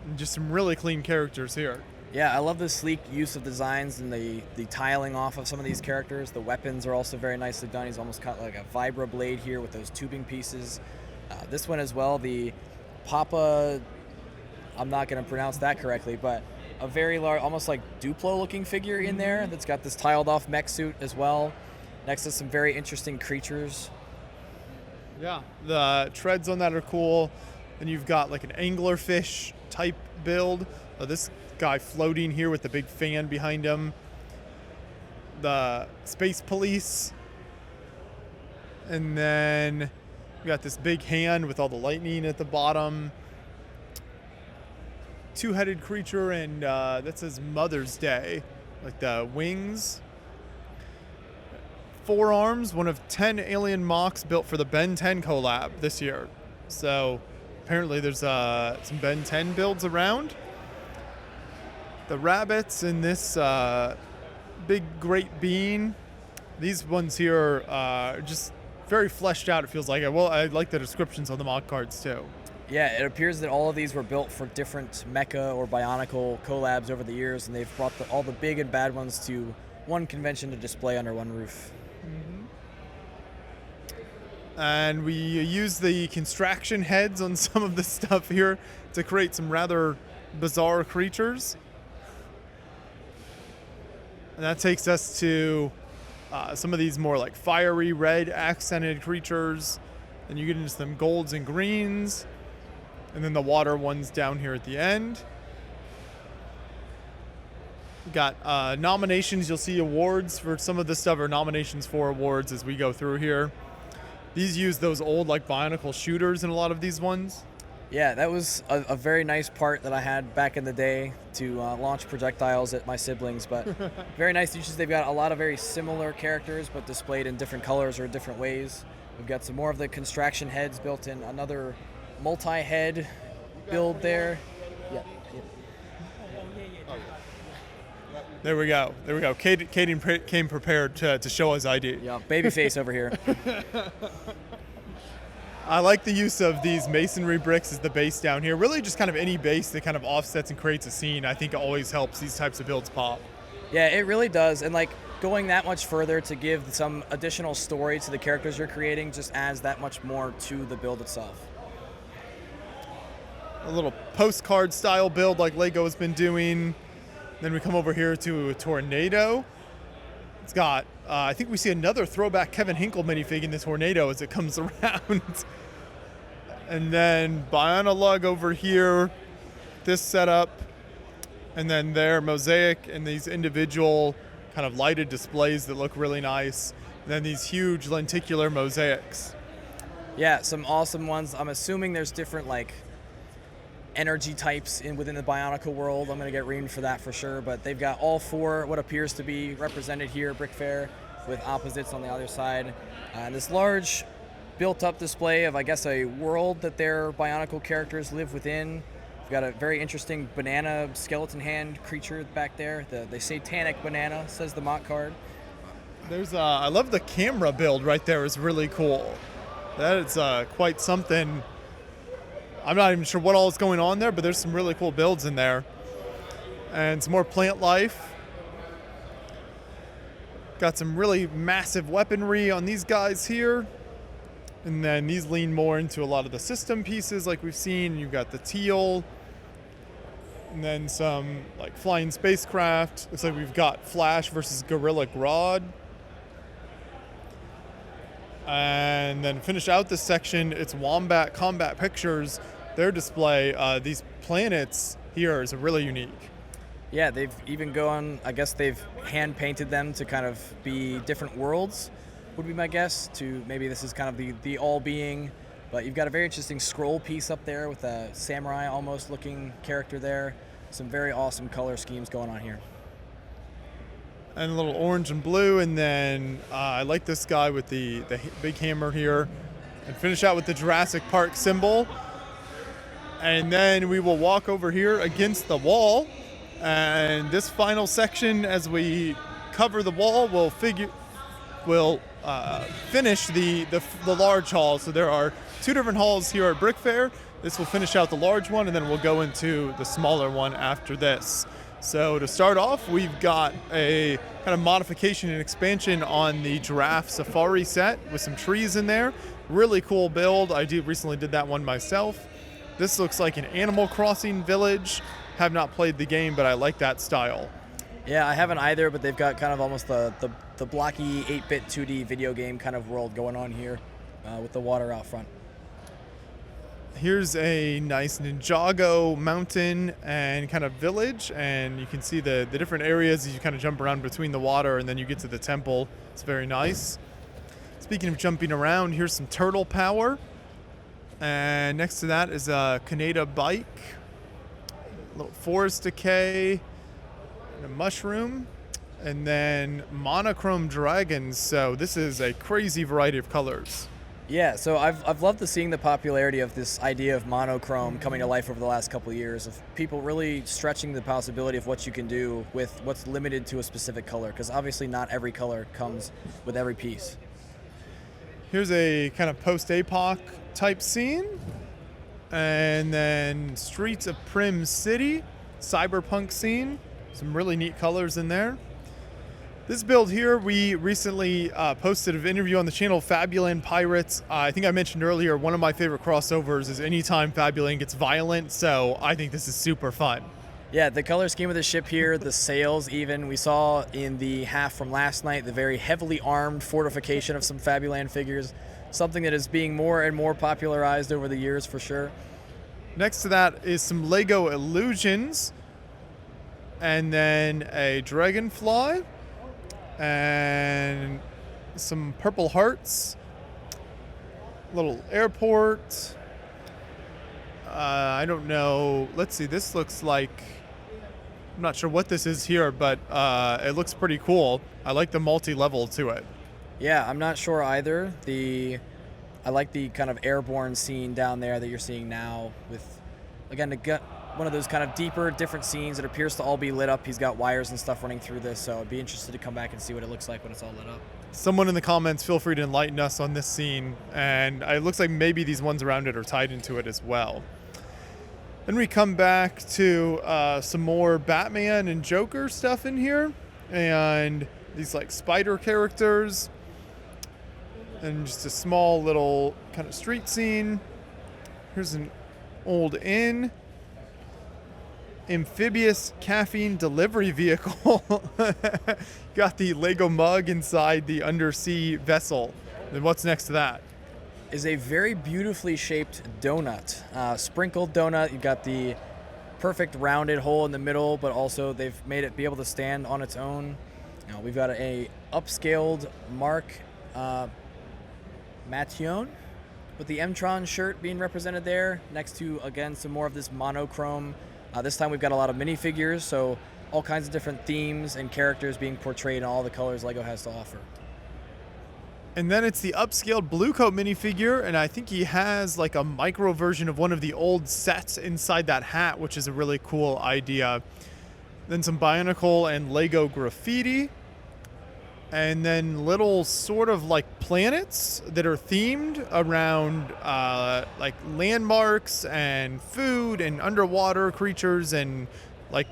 And just some really clean characters here. Yeah, I love the sleek use of designs and the tiling off of some of these characters. The weapons are also very nicely done. He's almost got like a vibra blade here with those tubing pieces. This one as well, the Papa, I'm not going to pronounce that correctly, but a very large, almost like Duplo-looking figure in there that's got this tiled-off mech suit as well. Next to some very interesting creatures. Yeah, the treads on that are cool. And you've got like an anglerfish type build. This guy floating here with the big fan behind him. The Space Police. And then we got this big hand with all the lightning at the bottom. Two-headed creature, and that says Mother's Day. Like the wings. 4 arms, one of 10 alien mocks built for the Ben 10 collab this year. So apparently there's some Ben 10 builds around. The rabbits in this big great bean. These ones here are just very fleshed out, it feels like. Well, I like the descriptions on the mock cards too. Yeah, it appears that all of these were built for different mecha or Bionicle collabs over the years, and they've brought all the big and bad ones to one convention to display under one roof. And we use the construction heads on some of the stuff here to create some rather bizarre creatures. And that takes us to some of these more like fiery red accented creatures. Then you get into some golds and greens. And then the water ones down here at the end. We got nominations. You'll see awards for some of this stuff, or nominations for awards as we go through here. These use those old like Bionicle shooters in a lot of these ones. Yeah, that was a very nice part that I had back in the day to launch projectiles at my siblings, but very nice features. They've got a lot of very similar characters, but displayed in different colors or different ways. We've got some more of the construction heads built in, another multi-head build there. Yeah. There we go. Caden came prepared to show his ID. Yeah, babyface over here. I like the use of these masonry bricks as the base down here. Really just kind of any base that kind of offsets and creates a scene, I think always helps these types of builds pop. Yeah, it really does. And like going that much further to give some additional story to the characters you're creating just adds that much more to the build itself. A little postcard style build like Lego has been doing. Then we come over here to a tornado. It's got, I think we see another throwback Kevin Hinkle minifig in the tornado as it comes around. And then Bionalug over here, this setup. And then there, Mosaic, and these individual kind of lighted displays that look really nice. And then these huge lenticular mosaics. Yeah, some awesome ones. I'm assuming there's different like energy types within the Bionicle world. I'm going to get reamed for that for sure, but they've got all 4 what appears to be represented here at BrickFair with opposites on the other side. And this large built-up display of, I guess, a world that their Bionicle characters live within. We've got a very interesting banana skeleton hand creature back there. The satanic banana, says the mock card. There's I love the camera build right there, is really cool. That is quite something. I'm not even sure what all is going on there, but there's some really cool builds in there. And some more plant life. Got some really massive weaponry on these guys here. And then these lean more into a lot of the system pieces like we've seen. You've got the teal. And then some like flying spacecraft. Looks like we've got Flash versus Gorilla Grodd. And then finish out this section, it's Wombat Combat Pictures. Their display, these planets here is really unique. Yeah, they've even gone, I guess they've hand painted them to kind of be different worlds, would be my guess, to maybe this is kind of the all-being. But you've got a very interesting scroll piece up there with a samurai almost looking character there. Some very awesome color schemes going on here. And a little orange and blue, and then I like this guy with the big hammer here. And finish out with the Jurassic Park symbol. And then we will walk over here against the wall. And this final section, as we cover the wall, will finish the large hall. So there are 2 different halls here at BrickFair. This will finish out the large one, and then we'll go into the smaller one after this. So to start off, we've got a kind of modification and expansion on the Giraffe Safari set with some trees in there. Really cool build. I recently did that one myself. This looks like an Animal Crossing village. Have not played the game, but I like that style. Yeah, I haven't either, but they've got kind of almost the blocky 8-bit 2D video game kind of world going on here with the water out front. Here's a nice Ninjago mountain and kind of village, and you can see the different areas as you kind of jump around between the water, and then you get to the temple. It's very nice. Speaking of jumping around, here's some turtle power. And next to that is a Canada bike, a little forest decay, and a mushroom, and then monochrome dragons. So this is a crazy variety of colors. Yeah, so I've loved seeing the popularity of this idea of monochrome coming to life over the last couple of years, of people really stretching the possibility of what you can do with what's limited to a specific color, because obviously not every color comes with every piece. Here's a kind of post-apoc type scene, and then Streets of Prim City, cyberpunk scene, some really neat colors in there. This build here, we recently posted an interview on the channel, Fabuland Pirates. I think I mentioned earlier, one of my favorite crossovers is anytime Fabuland gets violent, so I think this is super fun. Yeah, the color scheme of the ship here, the sails even, we saw in the half from last night, the very heavily armed fortification of some Fabuland figures, something that is being more and more popularized over the years for sure. Next to that is some Lego Illusions, and then a Dragonfly, and some purple hearts, little airport. I don't know. Let's see. This looks like, I'm not sure what this is here, but it looks pretty cool. I like the multi-level to it. Yeah, I'm not sure either. I like the kind of airborne scene down there that you're seeing now with, again, one of those kind of deeper, different scenes. It appears to all be lit up. He's got wires and stuff running through this, so I'd be interested to come back and see what it looks like when it's all lit up. Someone in the comments, feel free to enlighten us on this scene, and it looks like maybe these ones around it are tied into it as well. Then we come back to some more Batman and Joker stuff in here, and these like spider characters, and just a small little kind of street scene. Here's an old inn. Amphibious caffeine delivery vehicle. Got the Lego mug inside the undersea vessel. Then what's next to that? Is a very beautifully shaped donut. Sprinkled donut. You've got the perfect rounded hole in the middle, but also they've made it be able to stand on its own. Now we've got a upscaled Mark Mathion with the M-Tron shirt being represented there, next to, again, some more of this monochrome. This time we've got a lot of minifigures, so all kinds of different themes and characters being portrayed in all the colors LEGO has to offer. And then it's the upscaled Blue Coat minifigure, and I think he has like a micro version of one of the old sets inside that hat, which is a really cool idea. Then some Bionicle and Lego graffiti. And then little sort of like planets that are themed around like landmarks and food and underwater creatures and like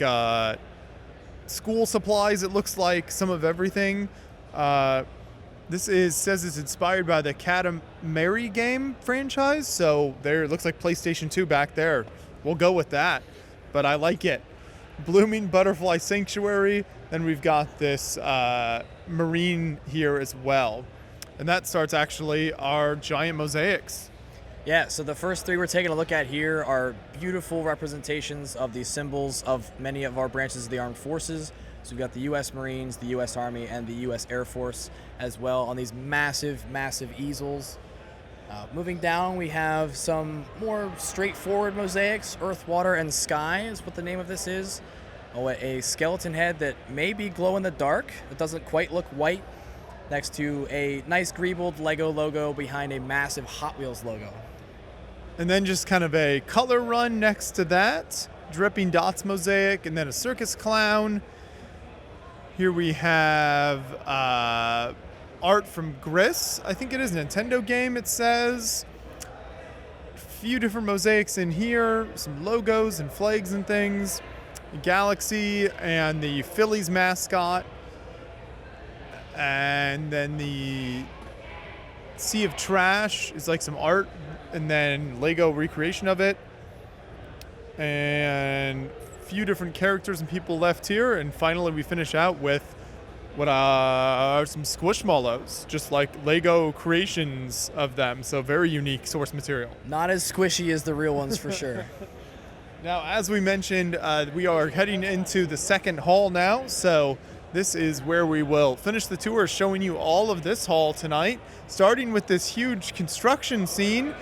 school supplies. It looks like some of everything. Says it's inspired by the Katamari game franchise, so there it looks like PlayStation 2 back there. We'll go with that, but I like it. Blooming Butterfly Sanctuary. Then we've got this marine here as well, and that starts actually our giant mosaics. Yeah, so the first three we're taking a look at here are beautiful representations of the symbols of many of our branches of the armed forces. So we've got the U.S. Marines, the U.S. Army, and the U.S. Air Force as well on these massive, massive easels. Moving down, we have some more straightforward mosaics. Earth, Water, and Sky is what the name of this is. Oh, a skeleton head that may be glow in the dark. It doesn't quite look white. Next to a nice greebled Lego logo behind a massive Hot Wheels logo. And then just kind of a color run next to that. Dripping Dots mosaic, and then a circus clown. Here we have art from Gris. I think it is a Nintendo game, it says. A few different mosaics in here. Some logos and flags and things. A galaxy and the Phillies mascot. And then the Sea of Trash is like some art. And then Lego recreation of it. And few different characters and people left here, and finally we finish out with what are some Squishmallows, just like Lego creations of them, so very unique source material. Not as squishy as the real ones for sure. Now, as we mentioned, we are heading into the second hall now, so this is where we will finish the tour, showing you all of this hall tonight, starting with this huge construction scene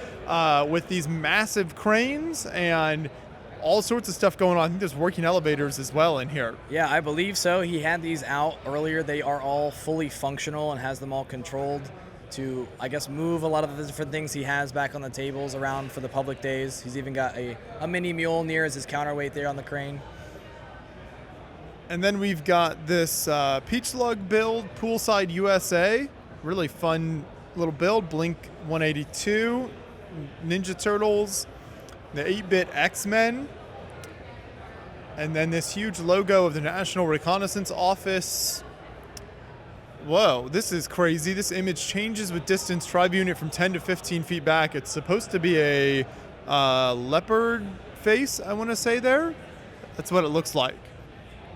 with these massive cranes and all sorts of stuff going on. I think there's working elevators as well in here. Yeah, I believe so. He had these out earlier. They are all fully functional and has them all controlled to, I guess, move a lot of the different things he has back on the tables around for the public days. He's even got a mini mule near as his counterweight there on the crane. And then we've got this Peach Lug build, Poolside USA. Really fun little build. Blink 182, Ninja Turtles, the 8-bit X-Men, and then this huge logo of the National Reconnaissance Office. Whoa, this is crazy. This image changes with distance. Tribe unit from 10 to 15 feet back. It's supposed to be a leopard face, I want to say there. That's what it looks like.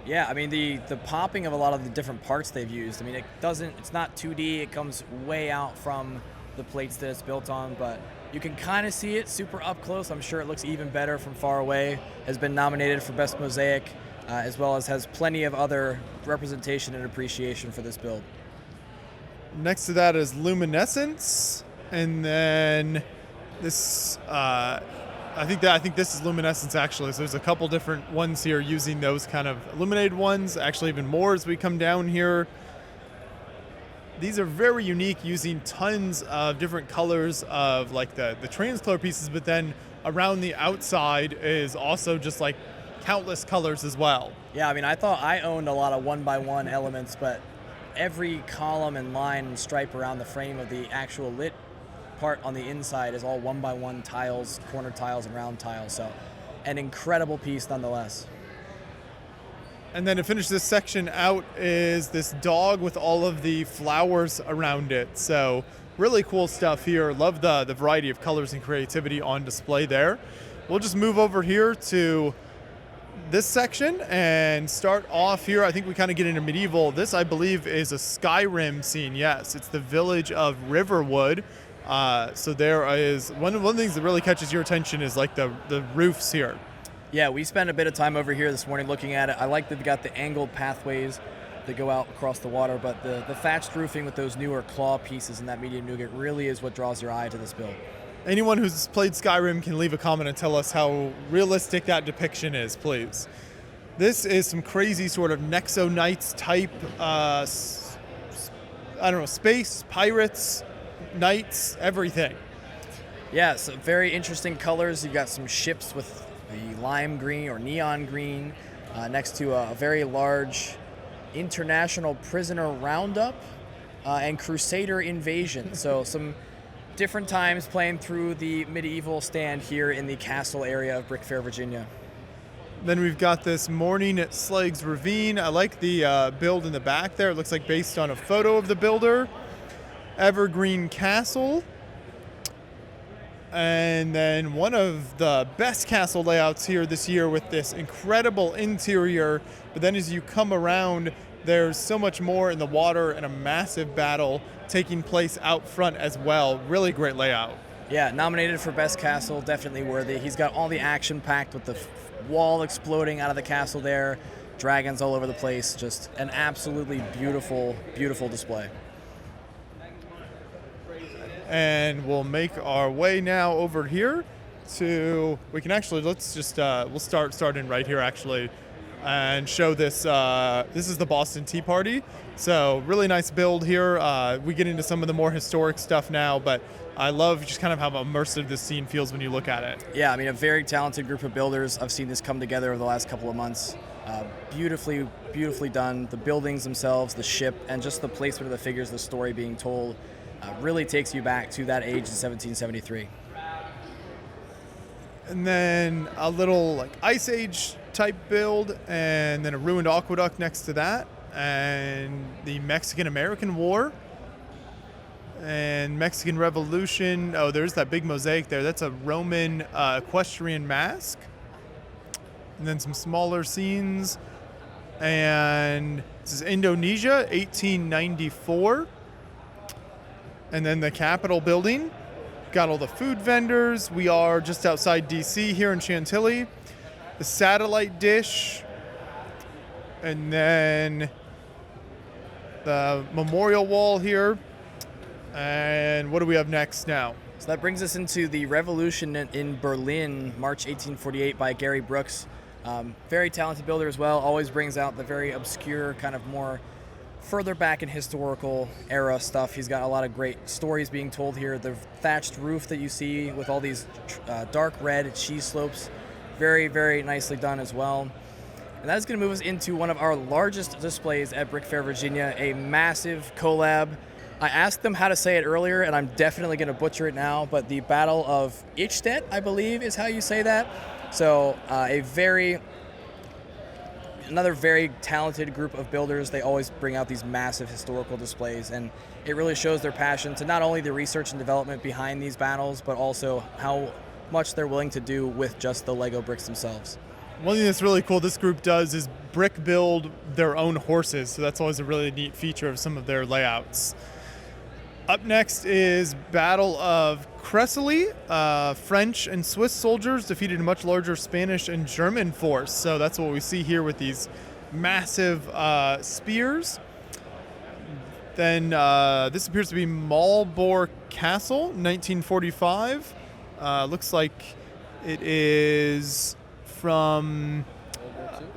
Yeah, I mean, the popping of a lot of the different parts they've used. I mean, it's not 2D. It comes way out from the plates that it's built on, but you can kind of see it super up close. I'm sure it looks even better from far away. Has been nominated for Best Mosaic, as well as has plenty of other representation and appreciation for this build. Next to that is Luminescence, and then this. I think this is Luminescence actually. So there's a couple different ones here using those kind of illuminated ones. Actually, even more as we come down here. These are very unique, using tons of different colors of like the transcolor pieces, but then around the outside is also just like countless colors as well. Yeah, I mean, I thought I owned a lot of 1x1 elements, but every column and line and stripe around the frame of the actual lit part on the inside is all 1x1 tiles, corner tiles, and round tiles. So an incredible piece nonetheless. And then to finish this section out is this dog with all of the flowers around it. So really cool stuff here. Love the variety of colors and creativity on display there. We'll just move over here to this section and start off here. I think we kind of get into medieval. This, I believe, is a Skyrim scene. Yes, it's the village of Riverwood. So there is one of the things that really catches your attention is like the roofs here. Yeah, we spent a bit of time over here this morning looking at it. I like that they've got the angled pathways that go out across the water, but the thatched roofing with those newer claw pieces and that medium nougat really is what draws your eye to this build. Anyone who's played Skyrim can leave a comment and tell us how realistic that depiction is, please. This is some crazy sort of Nexo Knights type, space, pirates, knights, everything. Yeah, so very interesting colors. You've got some ships with the lime green or neon green next to a very large international prisoner roundup and crusader invasion. So some different times playing through the medieval stand here in the castle area of BrickFair, Virginia. Then we've got this Morning at Slags Ravine. I like the build in the back there. It looks like based on a photo of the builder. Evergreen Castle. And then one of the best castle layouts here this year with this incredible interior. But then as you come around, there's so much more in the water and a massive battle taking place out front as well. Really great layout. Yeah, nominated for Best Castle, definitely worthy. He's got all the action packed with the wall exploding out of the castle there, dragons all over the place. Just an absolutely beautiful, beautiful display. And we'll make our way now over here to, we can actually, let's just, we'll start in right here actually and show this. This is the Boston Tea Party. So really nice build here. We get into some of the more historic stuff now, but I love just kind of how immersive this scene feels when you look at it. Yeah, I mean, a very talented group of builders. I've seen this come together over the last couple of months. Beautifully, beautifully done. The buildings themselves, the ship, and just the placement of the figures, the story being told, really takes you back to that age in 1773. And then a little like Ice Age type build, and then a ruined aqueduct next to that, and the Mexican-American War, and Mexican Revolution. Oh, there's that big mosaic there. That's a Roman equestrian mask. And then some smaller scenes. And this is Indonesia, 1894. And then the Capitol building. Got all the food vendors. We are just outside DC here in Chantilly. The satellite dish. And then the memorial wall here. And what do we have next now? So that brings us into the Revolution in Berlin, March 1848 by Gary Brooks. Very talented builder as well, always brings out the very obscure, kind of more further back in historical era stuff. He's got a lot of great stories being told here. The thatched roof that you see with all these dark red cheese slopes, very, very nicely done as well. And that is going to move us into one of our largest displays at BrickFair Virginia, a massive collab. I asked them how to say it earlier, and I'm definitely going to butcher it now, but the Battle of Eichstätt, I believe, is how you say that. So another very talented group of builders. They always bring out these massive historical displays, and it really shows their passion to not only the research and development behind these battles, but also how much they're willing to do with just the Lego bricks themselves. One thing that's really cool this group does is brick build their own horses, so that's always a really neat feature of some of their layouts. Up next is Battle of Cresselie. French and Swiss soldiers defeated a much larger Spanish and German force. So that's what we see here with these massive spears. Then this appears to be Marlborough Castle, 1945. Looks like it is from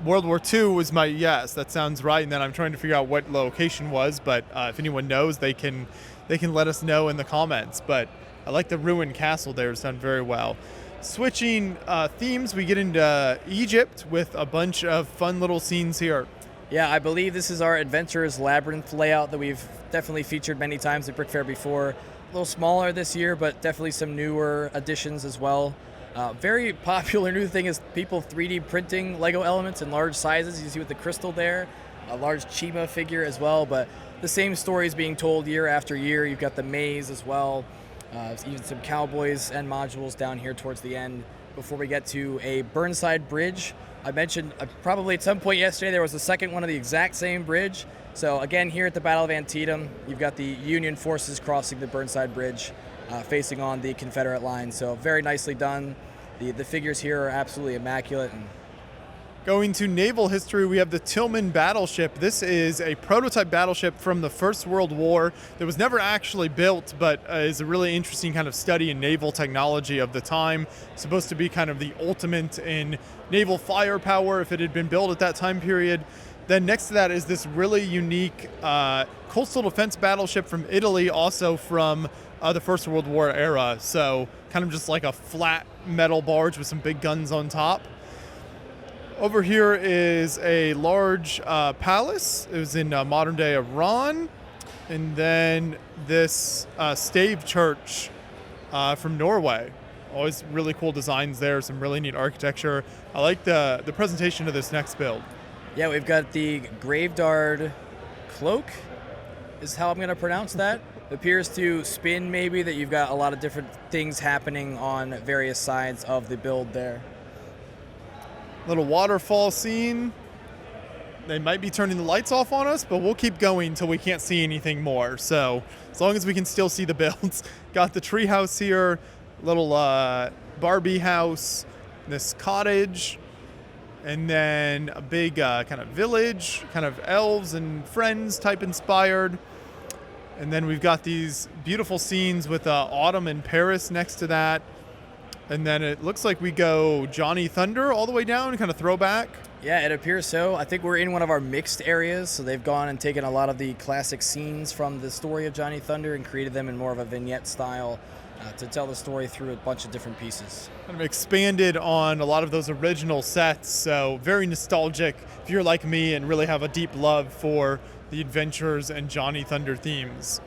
World War II was my, yes, that sounds right. And then I'm trying to figure out what location was, but if anyone knows, they can let us know in the comments. But I like the ruined castle there. It's done very well. Switching themes, we get into Egypt with a bunch of fun little scenes here. Yeah, I believe this is our Adventurers Labyrinth layout that we've definitely featured many times at BrickFair before. A little smaller this year, but definitely some newer additions as well. Very popular new thing is people 3D printing Lego elements in large sizes. You see with the crystal there, a large Chima figure as well, but the same story is being told year after year. You've got the maze as well, even some cowboys and modules down here towards the end before we get to a Burnside Bridge. I mentioned probably at some point yesterday there was a second one of the exact same bridge. So again, here at the Battle of Antietam, you've got the Union forces crossing the Burnside Bridge, facing on the Confederate line. So very nicely done. The figures here are absolutely immaculate. And going to naval history, we have the Tillman battleship. This is a prototype battleship from the First World War that was never actually built, but is a really interesting kind of study in naval technology of the time. Supposed to be kind of the ultimate in naval firepower if it had been built at that time period. Then next to that is this really unique coastal defense battleship from Italy, also from the First World War era. So kind of just like a flat metal barge with some big guns on top. Over here is a large palace. It was in modern day Iran. And then this stave church from Norway. Always really cool designs there, some really neat architecture. I like the presentation of this next build. Yeah, we've got the Gravedard Cloak, is how I'm going to pronounce that. It appears to spin, maybe, that you've got a lot of different things happening on various sides of the build there. Little waterfall scene. They might be turning the lights off on us, but we'll keep going until we can't see anything more. So as long as we can still see the builds. Got the tree house here, little Barbie house, this cottage, and then a big kind of village, kind of elves and friends type inspired. And then we've got these beautiful scenes with autumn in Paris next to that. And then it looks like we go Johnny Thunder all the way down, kind of throwback. Yeah, it appears so. I think we're in one of our mixed areas, so they've gone and taken a lot of the classic scenes from the story of Johnny Thunder and created them in more of a vignette style to tell the story through a bunch of different pieces. Kind of expanded on a lot of those original sets, so very nostalgic if you're like me and really have a deep love for the adventures and Johnny Thunder themes.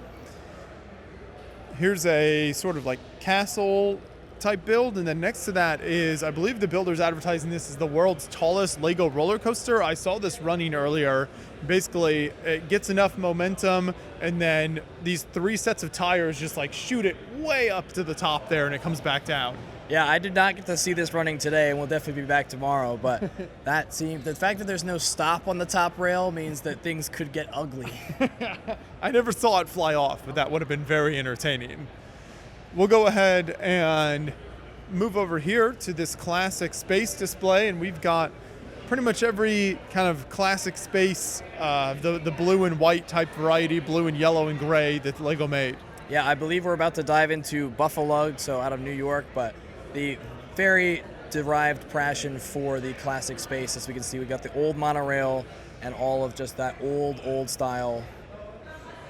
Here's a sort of like castle type build, and then next to that is, I believe the builder's advertising this as the world's tallest Lego roller coaster. I saw this running earlier. Basically, it gets enough momentum, and then these 3 sets of tires just like shoot it way up to the top there, and it comes back down. Yeah, I did not get to see this running today, and we'll definitely be back tomorrow, but the fact that there's no stop on the top rail means that things could get ugly. I never saw it fly off, but that would have been very entertaining. We'll go ahead and move over here to this classic space display, and we've got pretty much every kind of classic space, the blue and white type variety, blue and yellow and gray that Lego made. Yeah, I believe we're about to dive into Buffalo, so out of New York, but the very derived passion for the classic space. As we can see, we got the old monorail and all of just that old style.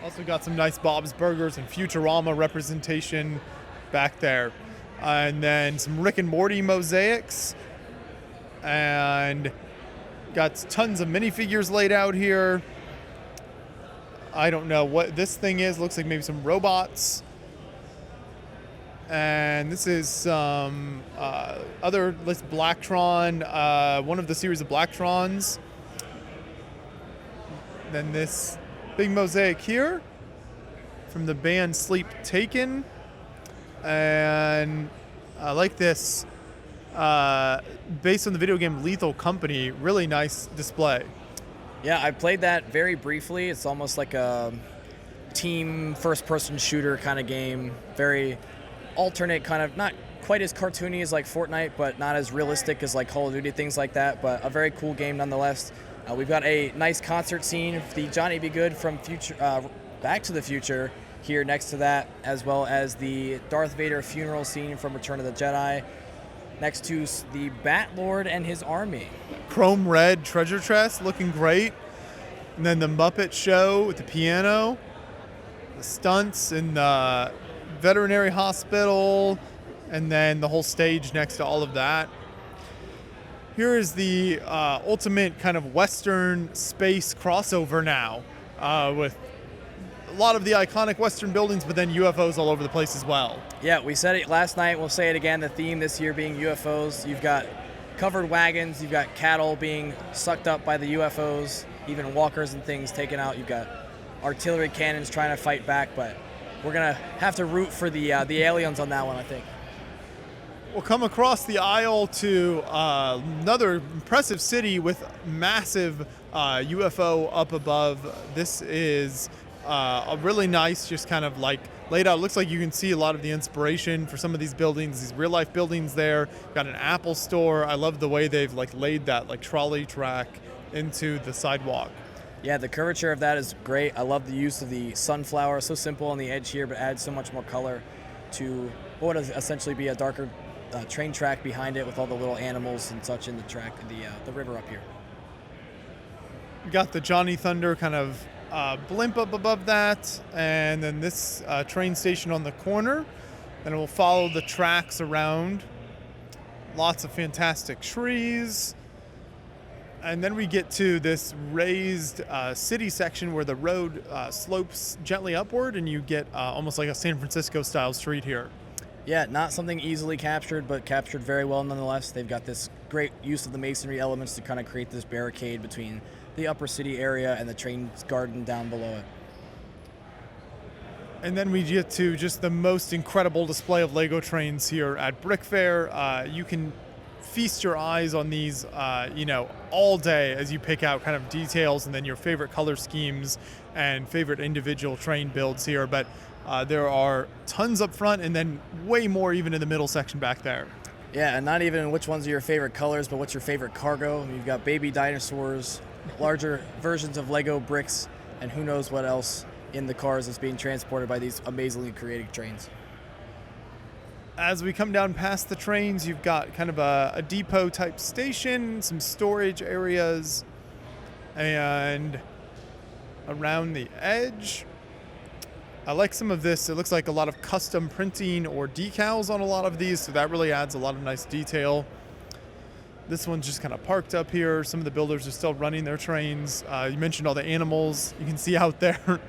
Also got some nice Bob's Burgers and Futurama representation back there. And then some Rick and Morty mosaics. And got tons of minifigures laid out here. I don't know what this thing is. Looks like maybe some robots. And this is some other list Blacktron, one of the series of Blacktrons. Then this big mosaic here from the band Sleep Taken. And I like this based on the video game Lethal Company. Really nice display. Yeah, I played that very briefly. It's almost like a team first-person shooter kind of game. Very alternate, kind of not quite as cartoony as like Fortnite, but not as realistic as like Call of Duty, things like that. But a very cool game nonetheless. We've got a nice concert scene, the Johnny Be Good from Back to the Future here next to that, as well as the Darth Vader funeral scene from Return of the Jedi, next to the Bat Lord and his army. Chrome red treasure chest looking great. And then the Muppet Show with the piano, the stunts in the veterinary hospital, and then the whole stage next to all of that. Here is the ultimate kind of Western space crossover now, with a lot of the iconic Western buildings, but then UFOs all over the place as well. Yeah, we said it last night. We'll say it again. The theme this year being UFOs. You've got covered wagons. You've got cattle being sucked up by the UFOs, even walkers and things taken out. You've got artillery cannons trying to fight back, but we're going to have to root for the aliens on that one, I think. We'll come across the aisle to another impressive city with massive UFO up above. This is a really nice, just kind of like laid out. Looks like you can see a lot of the inspiration for some of these buildings, these real life buildings there. Got an Apple store. I love the way they've like laid that like trolley track into the sidewalk. Yeah, the curvature of that is great. I love the use of the sunflower. So simple on the edge here, but adds so much more color to what would essentially be a darker train track behind it with all the little animals and such in the track, the river up here. We got the Johnny Thunder kind of blimp up above that, and then this train station on the corner. Then we'll follow the tracks around. Lots of fantastic trees. And then we get to this raised city section where the road slopes gently upward, and you get almost like a San Francisco style street here. Yeah, not something easily captured, but captured very well nonetheless. They've got this great use of the masonry elements to kind of create this barricade between the upper city area and the train garden down below it. And then we get to just the most incredible display of Lego trains here at BrickFair. You can feast your eyes on these, all day as you pick out kind of details and then your favorite color schemes and favorite individual train builds here. But there are tons up front and then way more even in the middle section back there. Yeah, and not even which ones are your favorite colors, but what's your favorite cargo. You've got baby dinosaurs, larger versions of Lego bricks, and who knows what else in the cars that's being transported by these amazingly created trains. As we come down past the trains, you've got kind of a depot type station, some storage areas, and around the edge, I like some of this. It looks like a lot of custom printing or decals on a lot of these, so that really adds a lot of nice detail. This one's just kind of parked up here. Some of the builders are still running their trains. You mentioned all the animals you can see out there.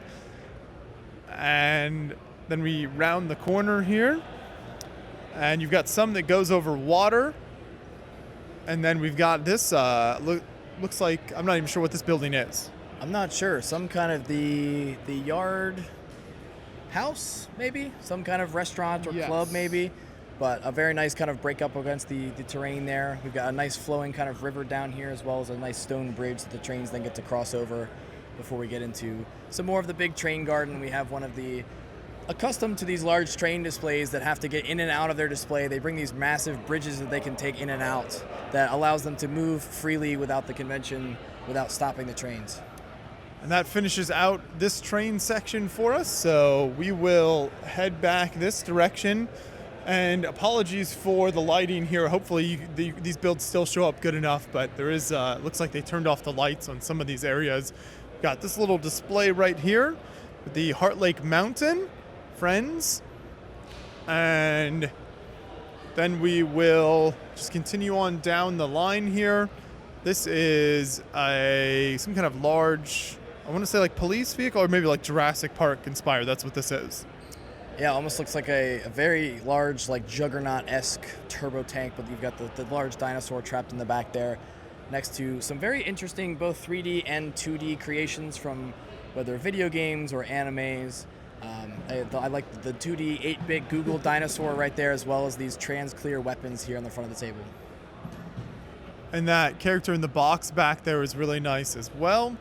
And then we round the corner here, and you've got some that goes over water. And then we've got this, looks like, I'm not even sure what this building is. I'm not sure. Some kind of the yard house, maybe? Some kind of restaurant or club, maybe? But a very nice kind of break up against the terrain there. We've got a nice flowing kind of river down here, as well as a nice stone bridge that the trains then get to cross over before we get into some more of the big train garden. We have one of the, accustomed to these large train displays that have to get in and out of their display, they bring these massive bridges that they can take in and out that allows them to move freely without the convention, without stopping the trains. And that finishes out this train section for us, so we will head back this direction. And apologies for the lighting here. Hopefully these builds still show up good enough, but there is, looks like they turned off the lights on some of these areas. Got this little display right here with the Heart Lake Mountain, friends. And then we will just continue on down the line here. This is some kind of large, I want to say like police vehicle or maybe like Jurassic Park inspired. That's what this is. Yeah, almost looks like a very large, like Juggernaut-esque turbo tank, but you've got the large dinosaur trapped in the back there, next to some very interesting both 3D and 2D creations from whether video games or animes. I like the 2D 8-bit Google dinosaur right there, as well as these trans-clear weapons here on the front of the table. And that character in the box back there is really nice as well.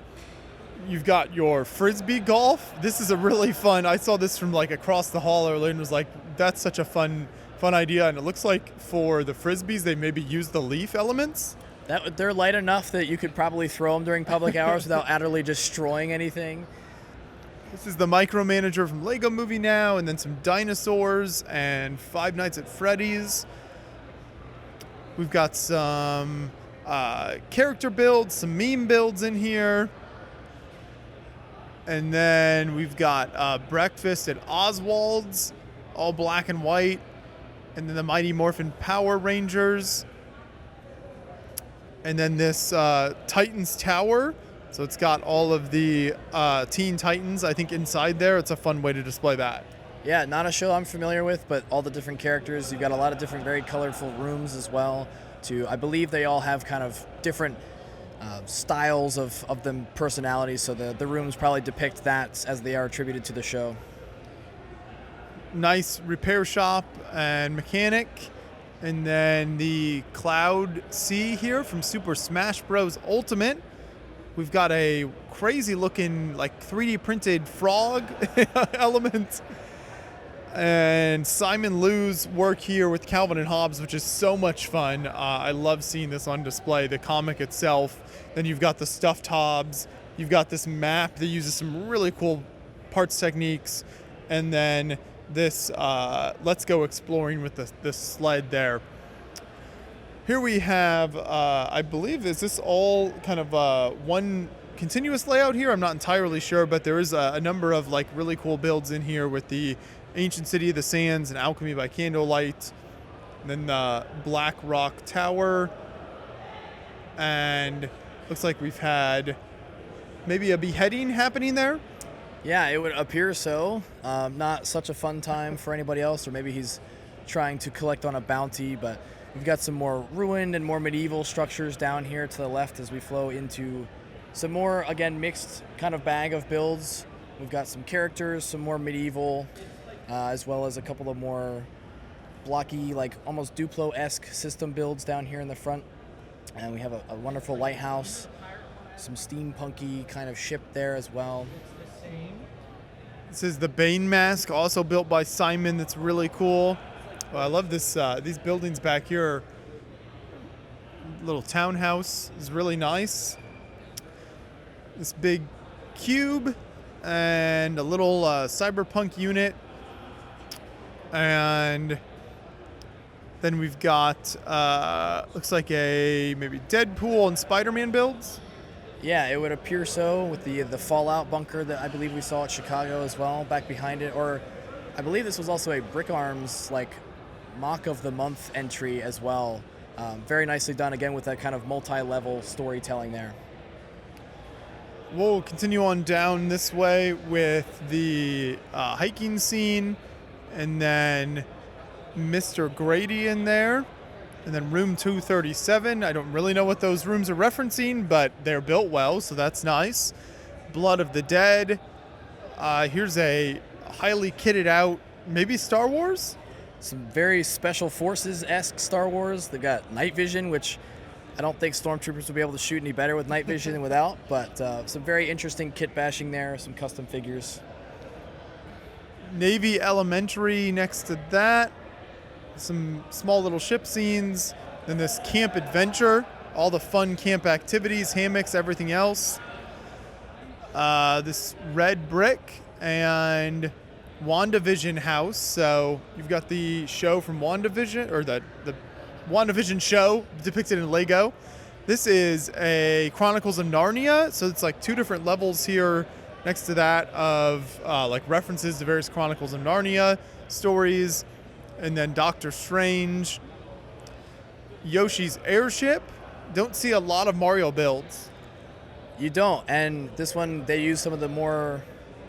You've got your Frisbee golf. This is a really fun, I saw this from like across the hall earlier and was like, that's such a fun idea. And it looks like for the Frisbees, they maybe use the leaf elements. They're light enough that you could probably throw them during public hours without utterly destroying anything. This is the Micromanager from Lego Movie now, and then some dinosaurs and Five Nights at Freddy's. We've got some character builds, some meme builds in here. And then we've got Breakfast at Oswald's, all black and white. And then the Mighty Morphin Power Rangers. And then this Titans Tower. So it's got all of the Teen Titans, I think, inside there. It's a fun way to display that. Yeah, not a show I'm familiar with, but all the different characters. You've got a lot of different, very colorful rooms as well. I believe they all have kind of different styles of them personalities, so the rooms probably depict that as they are attributed to the show. Nice repair shop and mechanic. And then the Cloud Sea here from Super Smash Bros. Ultimate. We've got a crazy looking like 3D printed frog element. And Simon Liu's work here with Calvin and Hobbes, which is so much fun. I love seeing this on display, the comic itself. Then you've got the stuffed Hobbes. You've got this map that uses some really cool parts techniques. And then this Let's Go Exploring with this sled there. Here we have, I believe, is this all kind of one continuous layout here? I'm not entirely sure, but there is a number of like really cool builds in here with the Ancient City of the Sands and Alchemy by Candlelight. And then the Black Rock Tower. And looks like we've had maybe a beheading happening there. Yeah, it would appear so. Not such a fun time for anybody else, or maybe he's trying to collect on a bounty, but we've got some more ruined and more medieval structures down here to the left as we flow into some more, again, mixed kind of bag of builds. We've got some characters, some more medieval, as well as a couple of more blocky, like almost Duplo-esque system builds down here in the front. And we have a wonderful lighthouse, some steampunky kind of ship there as well. This is the Bane mask, also built by Simon. That's really cool. Well, I love this. These buildings back here. Little townhouse is really nice. This big cube and a little cyberpunk unit. And then we've got, looks like maybe Deadpool and Spider-Man builds. Yeah, it would appear so, with the Fallout bunker that I believe we saw at Chicago as well, back behind it. Or I believe this was also a Brick Arms, like, mock of the month entry as well. Very nicely done, again, with that kind of multi-level storytelling there. We'll continue on down this way with the hiking scene, and then Mr. Grady in there. And then room 237. I don't really know what those rooms are referencing, but they're built well, so that's nice. Blood of the Dead. Here's a highly kitted out, maybe Star Wars? Some very Special Forces-esque Star Wars. They've got night vision, which I don't think Stormtroopers would be able to shoot any better with night vision than without, but some very interesting kit bashing there, some custom figures. Navy Elementary next to that. Some small little ship scenes, then this camp adventure, all the fun camp activities, hammocks, everything else. This red brick and WandaVision house. So you've got the show from WandaVision, or the WandaVision show depicted in Lego. This is a Chronicles of Narnia, so it's like two different levels here next to that of like references to various Chronicles of Narnia stories. And then Doctor Strange, Yoshi's Airship. Don't see a lot of Mario builds. You don't, and this one, they use some of the more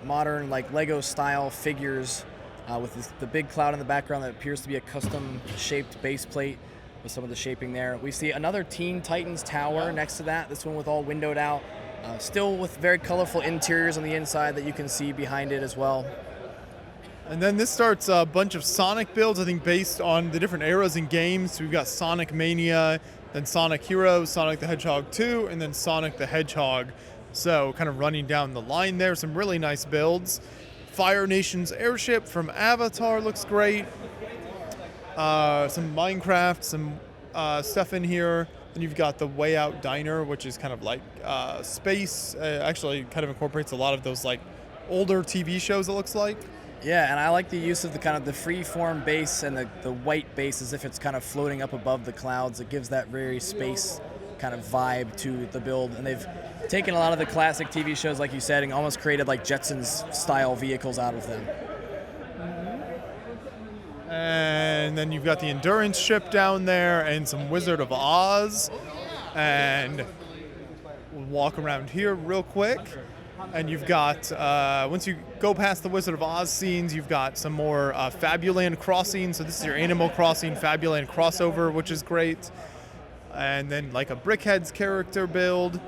modern, like Lego style figures with the big cloud in the background that appears to be a custom shaped base plate with some of the shaping there. We see another Teen Titans tower next to that, this one with all windowed out, still with very colorful interiors on the inside that you can see behind it as well. And then this starts a bunch of Sonic builds, I think based on the different eras in games. So we've got Sonic Mania, then Sonic Heroes, Sonic the Hedgehog 2, and then Sonic the Hedgehog. So kind of running down the line there, some really nice builds. Fire Nation's airship from Avatar looks great. Some Minecraft, some stuff in here. Then you've got the Way Out Diner, which is kind of like space. Actually kind of incorporates a lot of those like older TV shows, it looks like. Yeah, and I like the use of the kind of the free-form base and the white base as if it's kind of floating up above the clouds. It gives that very space kind of vibe to the build. And they've taken a lot of the classic TV shows, like you said, and almost created like Jetsons-style vehicles out of them. And then you've got the Endurance ship down there and some Wizard of Oz. And we'll walk around here real quick. And you've got, once you go past the Wizard of Oz scenes, you've got some more Fabuland Crossing. So this is your Animal Crossing Fabuland crossover, which is great. And then like a Brickhead's character build.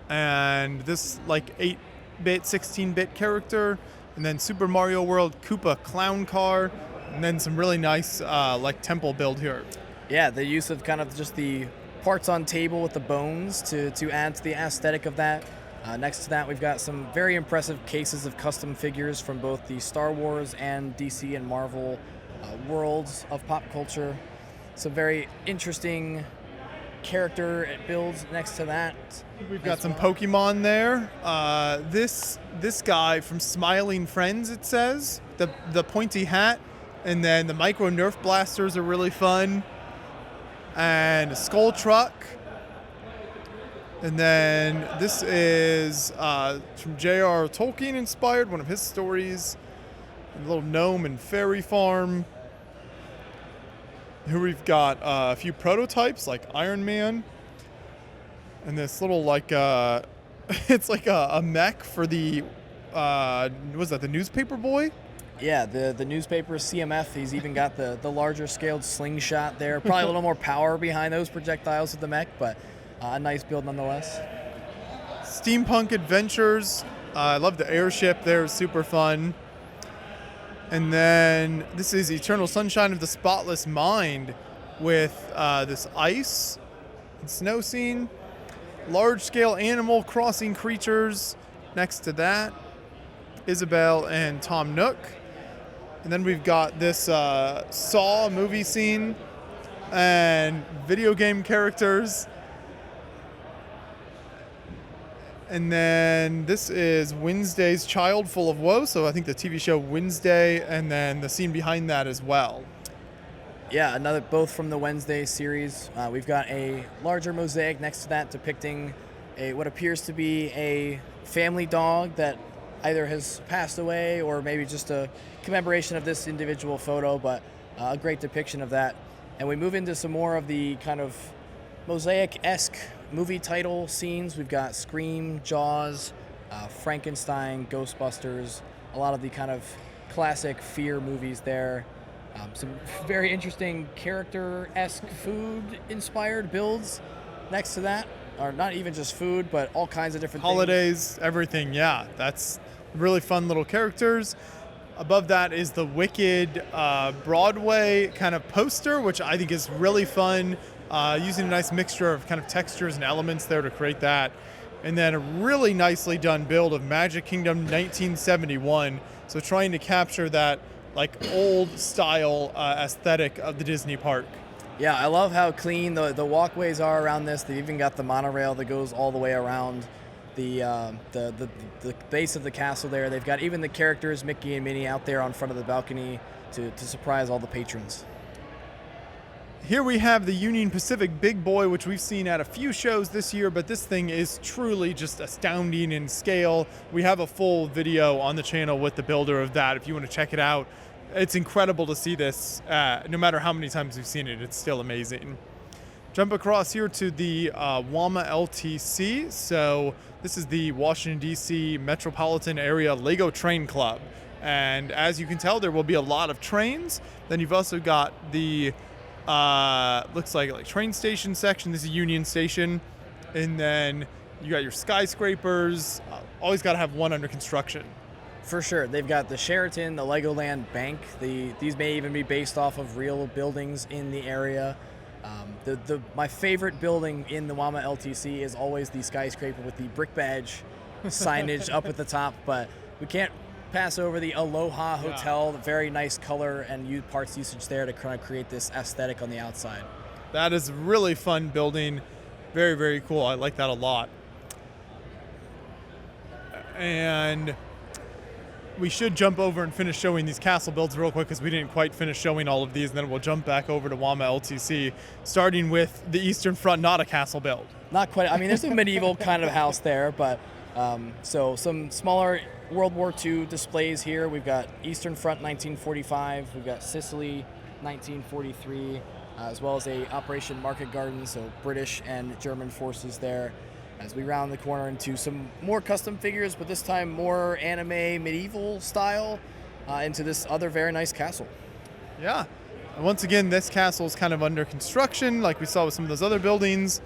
And this like 8-bit, 16-bit character. And then Super Mario World Koopa Clown Car. And then some really nice like temple build here. Yeah, the use of kind of just the parts on table with the bones to add to the aesthetic of that. Next to that, we've got some very impressive cases of custom figures from both the Star Wars and DC and Marvel worlds of pop culture. Some very interesting character builds next to that. We've got some Pokemon there. This guy from Smiling Friends, it says. The pointy hat. And then the Micro Nerf blasters are really fun. And a Skull Truck. And then this is from J.R. Tolkien inspired, one of his stories. A little gnome and fairy farm. Here we've got a few prototypes like Iron Man. And this little like, it's like a mech for the, was that the newspaper boy? Yeah, the newspaper CMF, he's even got the larger scaled slingshot there. Probably a little more power behind those projectiles with the mech, but a nice build nonetheless. Steampunk Adventures. I love the airship there, super fun. And then this is Eternal Sunshine of the Spotless Mind with this ice and snow scene. Large scale Animal Crossing creatures next to that. Isabel and Tom Nook. And then we've got this Saw movie scene and video game characters. And then this is Wednesday's Child Full of Woe, so I think the TV show Wednesday, and then the scene behind that as well. Yeah, both from the Wednesday series. We've got a larger mosaic next to that depicting what appears to be a family dog that either has passed away or maybe just a commemoration of this individual photo, but a great depiction of that. And we move into some more of the kind of mosaic-esque movie title scenes. We've got Scream, Jaws, Frankenstein, Ghostbusters, a lot of the kind of classic fear movies there. Some very interesting character-esque food-inspired builds next to that. Or not even just food, but all kinds of different holidays, things. Everything, yeah. That's really fun little characters. Above that is the Wicked Broadway kind of poster, which I think is really fun. Using a nice mixture of kind of textures and elements there to create that. And then a really nicely done build of Magic Kingdom 1971. So trying to capture that like old style aesthetic of the Disney park. Yeah, I love how clean the walkways are around this. They even got the monorail that goes all the way around the base of the castle there. They've got even the characters, Mickey and Minnie, out there on front of the balcony to surprise all the patrons. Here we have the Union Pacific Big Boy, which we've seen at a few shows this year, but this thing is truly just astounding in scale. We have a full video on the channel with the builder of that if you want to check it out. It's incredible to see this. No matter how many times we've seen it, it's still amazing. Jump across here to the WAMA LTC. So this is the Washington, D.C. Metropolitan Area Lego Train Club. And as you can tell, there will be a lot of trains. Then you've also got the looks like train station section. This is Union Station. And then you got your skyscrapers. Always got to have one under construction. For sure. They've got the Sheraton, the Legoland Bank. These may even be based off of real buildings in the area. My favorite building in the WAMA LTC is always the skyscraper with the brick badge signage up at the top, but we can't pass over the Aloha Hotel. The very nice color and parts usage there to kind of create this aesthetic on the outside. That is really fun building. Very, very cool. I like that a lot. And we should jump over and finish showing these castle builds real quick because we didn't quite finish showing all of these, and then we'll jump back over to WAMA LTC, starting with the Eastern Front, not a castle build. Not quite. I mean, there's a medieval kind of house there, but so some smaller World War II displays here. We've got Eastern Front 1945. We've got Sicily 1943, as well as a Operation Market Garden, so British and German forces there. As we round the corner into some more custom figures, but this time more anime medieval style into this other very nice castle. Yeah. And once again, this castle is kind of under construction like we saw with some of those other buildings.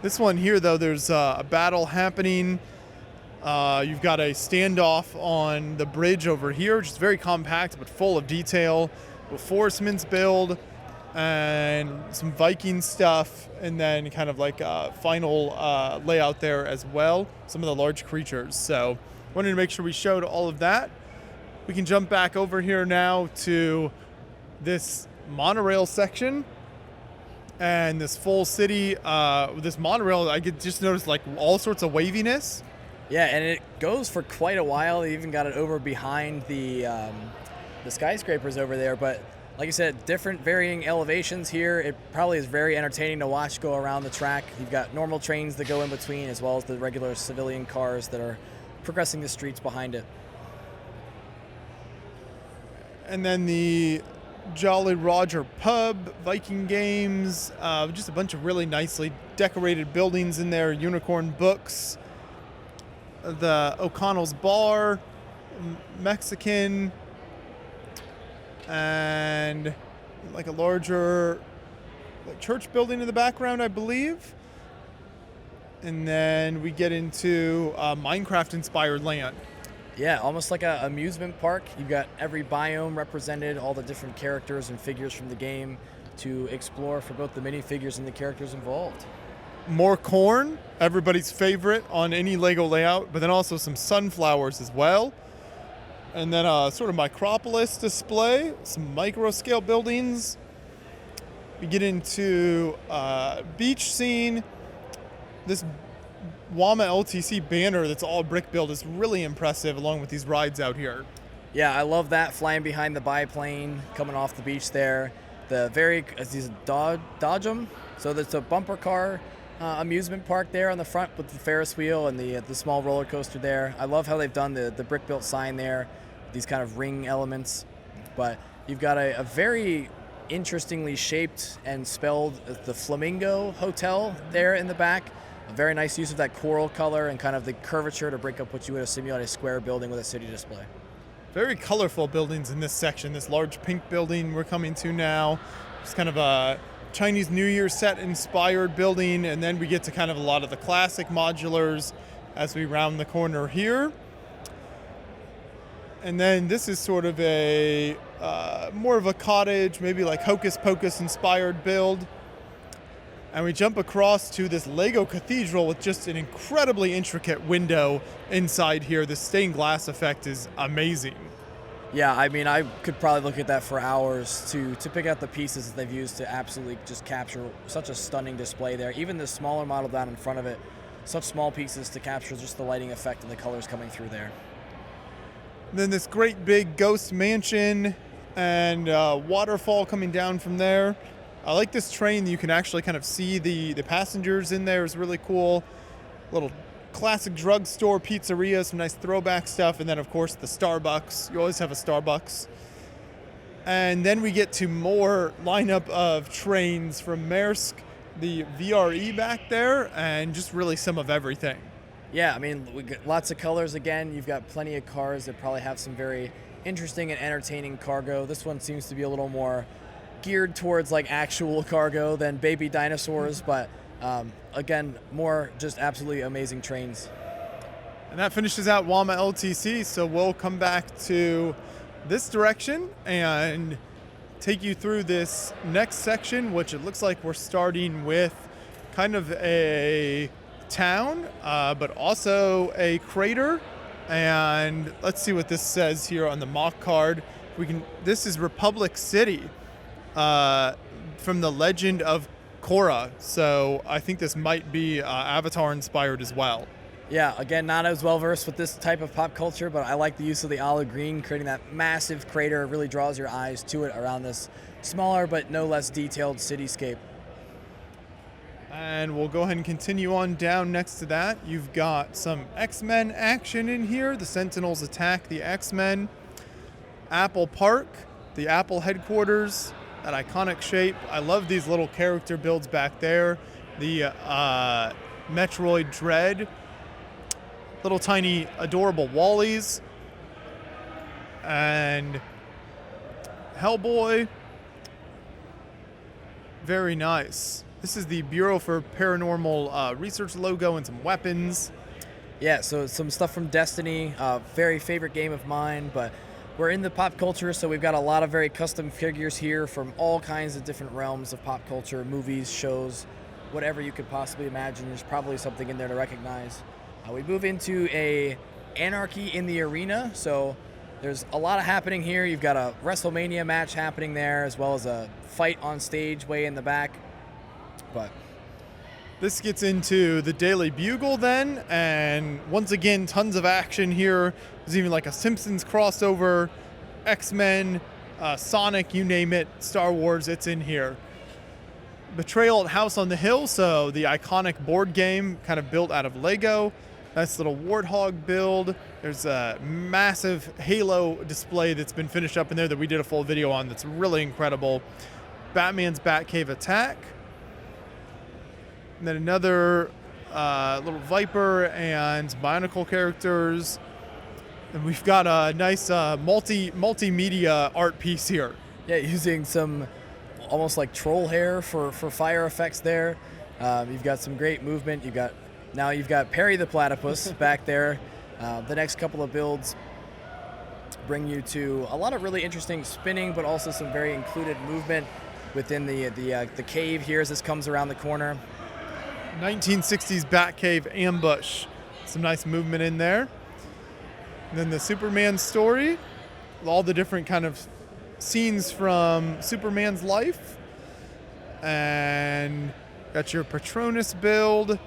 This one here, though, there's a battle happening. You've got a standoff on the bridge over here, just very compact but full of detail. A Forestman's build and some Viking stuff, and then kind of like a final layout there as well. Some of the large creatures. So wanted to make sure we showed all of that. We can jump back over here now to this monorail section and this full city. This monorail, I could just notice like all sorts of waviness. Yeah, and it goes for quite a while. They even got it over behind the skyscrapers over there, but like I said, different varying elevations here. It probably is very entertaining to watch go around the track. You've got normal trains that go in between, as well as the regular civilian cars that are progressing the streets behind it. And then the Jolly Roger Pub, Viking Games, just a bunch of really nicely decorated buildings in there, Unicorn Books, the O'Connell's Bar, Mexican, and like a larger like church building in the background, I believe. And then we get into Minecraft-inspired land. Yeah, almost like an amusement park. You've got every biome represented, all the different characters and figures from the game to explore for both the minifigures and the characters involved. More corn, everybody's favorite on any Lego layout, but then also some sunflowers as well. And then a sort of micropolis display, some micro scale buildings. We get into beach scene. This Wama LTC banner that's all brick built is really impressive, along with these rides out here. Yeah, I love that, flying behind the biplane, coming off the beach there. The these Dodgem, so there's a bumper car amusement park there on the front with the Ferris wheel and the small roller coaster there. I love how they've done the brick built sign there, these kind of ring elements. But you've got a very interestingly shaped and spelled the Flamingo Hotel there in the back. A very nice use of that coral color and kind of the curvature to break up what you would simulate a square building with a city display. Very colorful buildings in this section. This large pink building we're coming to now. It's kind of a Chinese New Year set inspired building, and then we get to kind of a lot of the classic modulars as we round the corner here. And then this is sort of a more of a cottage, maybe like Hocus Pocus inspired build. And we jump across to this Lego cathedral with just an incredibly intricate window inside here. The stained glass effect is amazing. Yeah, I mean, I could probably look at that for hours to pick out the pieces that they've used to absolutely just capture such a stunning display there. Even the smaller model down in front of it, such small pieces to capture just the lighting effect and the colors coming through there. And then this great big ghost mansion and waterfall coming down from there. I like this train. You can actually kind of see the passengers in there. Is really cool. Little classic drugstore, pizzeria, some nice throwback stuff. And then, of course, the Starbucks. You always have a Starbucks. And then we get to more lineup of trains from Maersk, the VRE back there, and just really some of everything. Yeah, I mean, we got lots of colors again. You've got plenty of cars that probably have some very interesting and entertaining cargo. This one seems to be a little more geared towards like actual cargo than baby dinosaurs, but again, more just absolutely amazing trains. And that finishes out Wama LTC, so we'll come back to this direction and take you through this next section, which it looks like we're starting with kind of a town, but also a crater. And let's see what this says here on the mock card. This is Republic City. From the Legend of Korra, so I think this might be Avatar inspired as well. Yeah, again, not as well versed with this type of pop culture, but I like the use of the olive green, creating that massive crater. It really draws your eyes to it around this smaller but no less detailed cityscape. And we'll go ahead and continue on down next to that. You've got some X-Men action in here. The Sentinels attack the X-Men. Apple Park, the Apple headquarters. That iconic shape. I love these little character builds back there. The Metroid Dread. Little tiny adorable Wallies. And Hellboy. Very nice. This is the Bureau for Paranormal Research logo and some weapons. Yeah, so some stuff from Destiny. Very favorite game of mine, but we're in the pop culture, so we've got a lot of very custom figures here from all kinds of different realms of pop culture, movies, shows, whatever you could possibly imagine. There's probably something in there to recognize. We move into a Anarchy in the Arena, so there's a lot of happening here. You've got a WrestleMania match happening there, as well as a fight on stage way in the back. But this gets into the Daily Bugle then, and once again, tons of action here. There's even like a Simpsons crossover, X-Men, Sonic, you name it, Star Wars, it's in here. Betrayal at House on the Hill, so the iconic board game kind of built out of Lego. Nice little warthog build. There's a massive Halo display that's been finished up in there that we did a full video on that's really incredible. Batman's Batcave attack. And then another little Viper and Bionicle characters. And we've got a nice multimedia art piece here. Yeah, using some almost like troll hair for fire effects there. You've got some great movement. You've got Perry the Platypus back there. The next couple of builds bring you to a lot of really interesting spinning, but also some very included movement within the cave here as this comes around the corner. 1960s Batcave ambush. Some nice movement in there. And then the Superman story, all the different kind of scenes from Superman's life. And got your Patronus build, and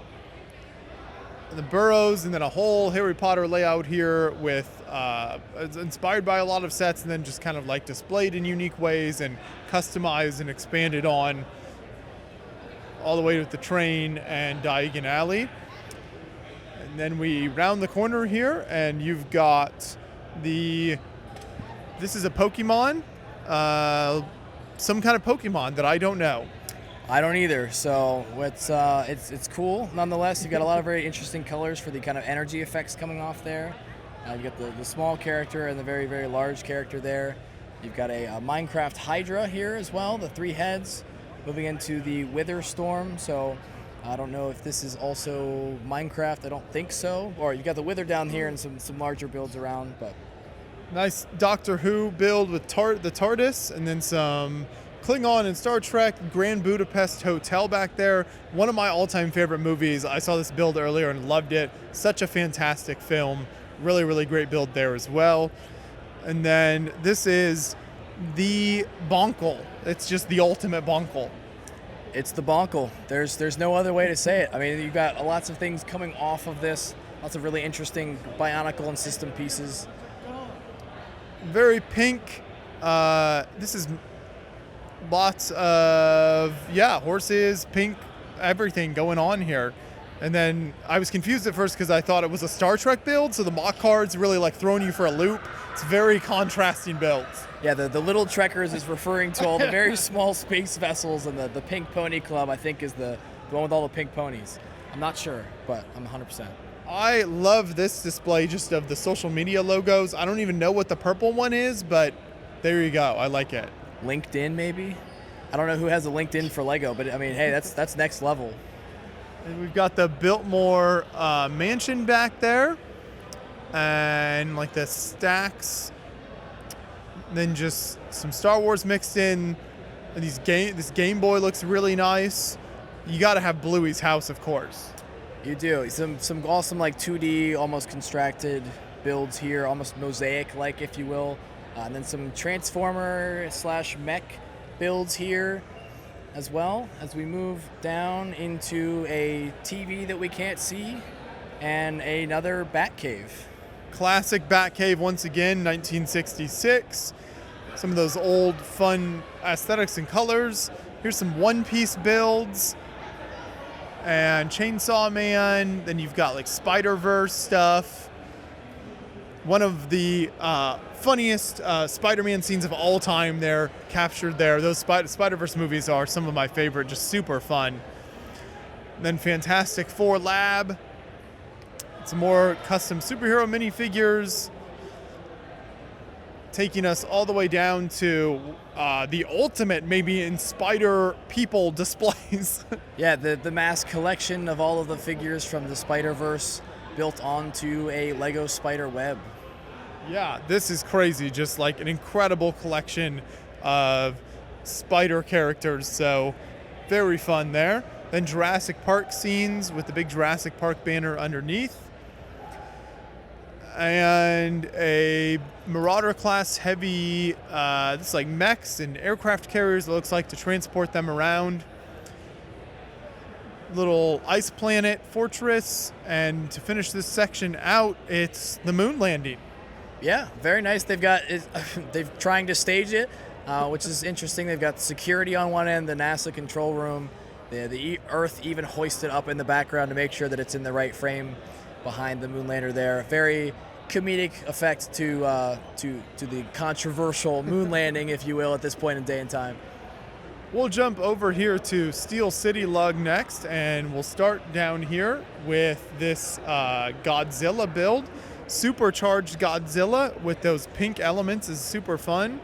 the burrows, and then a whole Harry Potter layout here with it's inspired by a lot of sets and then just kind of like displayed in unique ways and customized and expanded on all the way with the train and Diagon Alley. And then we round the corner here, and you've got this is a Pokemon, some kind of Pokemon that I don't know. I don't either, so it's cool. Nonetheless, you've got a lot of very interesting colors for the kind of energy effects coming off there. You've got the small character and the very, very large character there. You've got a Minecraft Hydra here as well, the 3 heads, moving into the Wither Storm. So I don't know if this is also Minecraft. I don't think so. Or you've got the Wither down here and some larger builds around. But nice Doctor Who build with the TARDIS, and then some Klingon and Star Trek, Grand Budapest Hotel back there. One of my all-time favorite movies. I saw this build earlier and loved it. Such a fantastic film. Really, really great build there as well. And then this is the Bonkle. It's just the ultimate Bonkle. It's the Bonkle. There's no other way to say it. I mean, you've got lots of things coming off of this. Lots of really interesting Bionicle and system pieces. Very pink. This is lots of, horses, pink, everything going on here. And then I was confused at first because I thought it was a Star Trek build, so the mock cards really like throwing you for a loop. It's very contrasting builds. Yeah, the little Trekkers is referring to all the very small space vessels, and the Pink Pony Club, I think, is the one with all the pink ponies. I'm not sure, but I'm 100%. I love this display just of the social media logos. I don't even know what the purple one is, but there you go. I like it. LinkedIn, maybe? I don't know who has a LinkedIn for Lego, but I mean, hey, that's next level. And we've got the Biltmore mansion back there, and like the stacks. Then just some Star Wars mixed in. And this Game Boy looks really nice. You got to have Bluey's house, of course. You do. Some awesome like 2D, almost constructed builds here, almost mosaic-like, if you will. And then some Transformer/mech builds here as well, as we move down into a TV that we can't see and another Batcave. Classic Batcave once again, 1966. Some of those old fun aesthetics and colors. Here's some one-piece builds and Chainsaw Man. Then you've got like Spider-Verse stuff. One of the funniest Spider-Man scenes of all time there, captured there. Those Spider-Verse movies are some of my favorite, just super fun. And then Fantastic Four Lab. Some more custom superhero minifigures. Taking us all the way down to the ultimate, maybe in Spider People displays. Yeah, the mass collection of all of the figures from the Spider-Verse built onto a Lego spider web. Yeah, this is crazy. Just like an incredible collection of spider characters. So very fun there. Then Jurassic Park scenes with the big Jurassic Park banner underneath. And a Marauder class heavy, this is like mechs and aircraft carriers, it looks like, to transport them around. Little ice planet fortress, and to finish this section out, it's the moon landing. Yeah, very nice. They've trying to stage it, which is interesting. They've got security on one end, the NASA control room, the Earth even hoisted up in the background to make sure that it's in the right frame behind the moon lander there. Very comedic effect to the controversial moon landing, if you will, at this point in day and time. We'll jump over here to Steel City Lug next, and we'll start down here with this Godzilla build. supercharged Godzilla with those pink elements is super fun.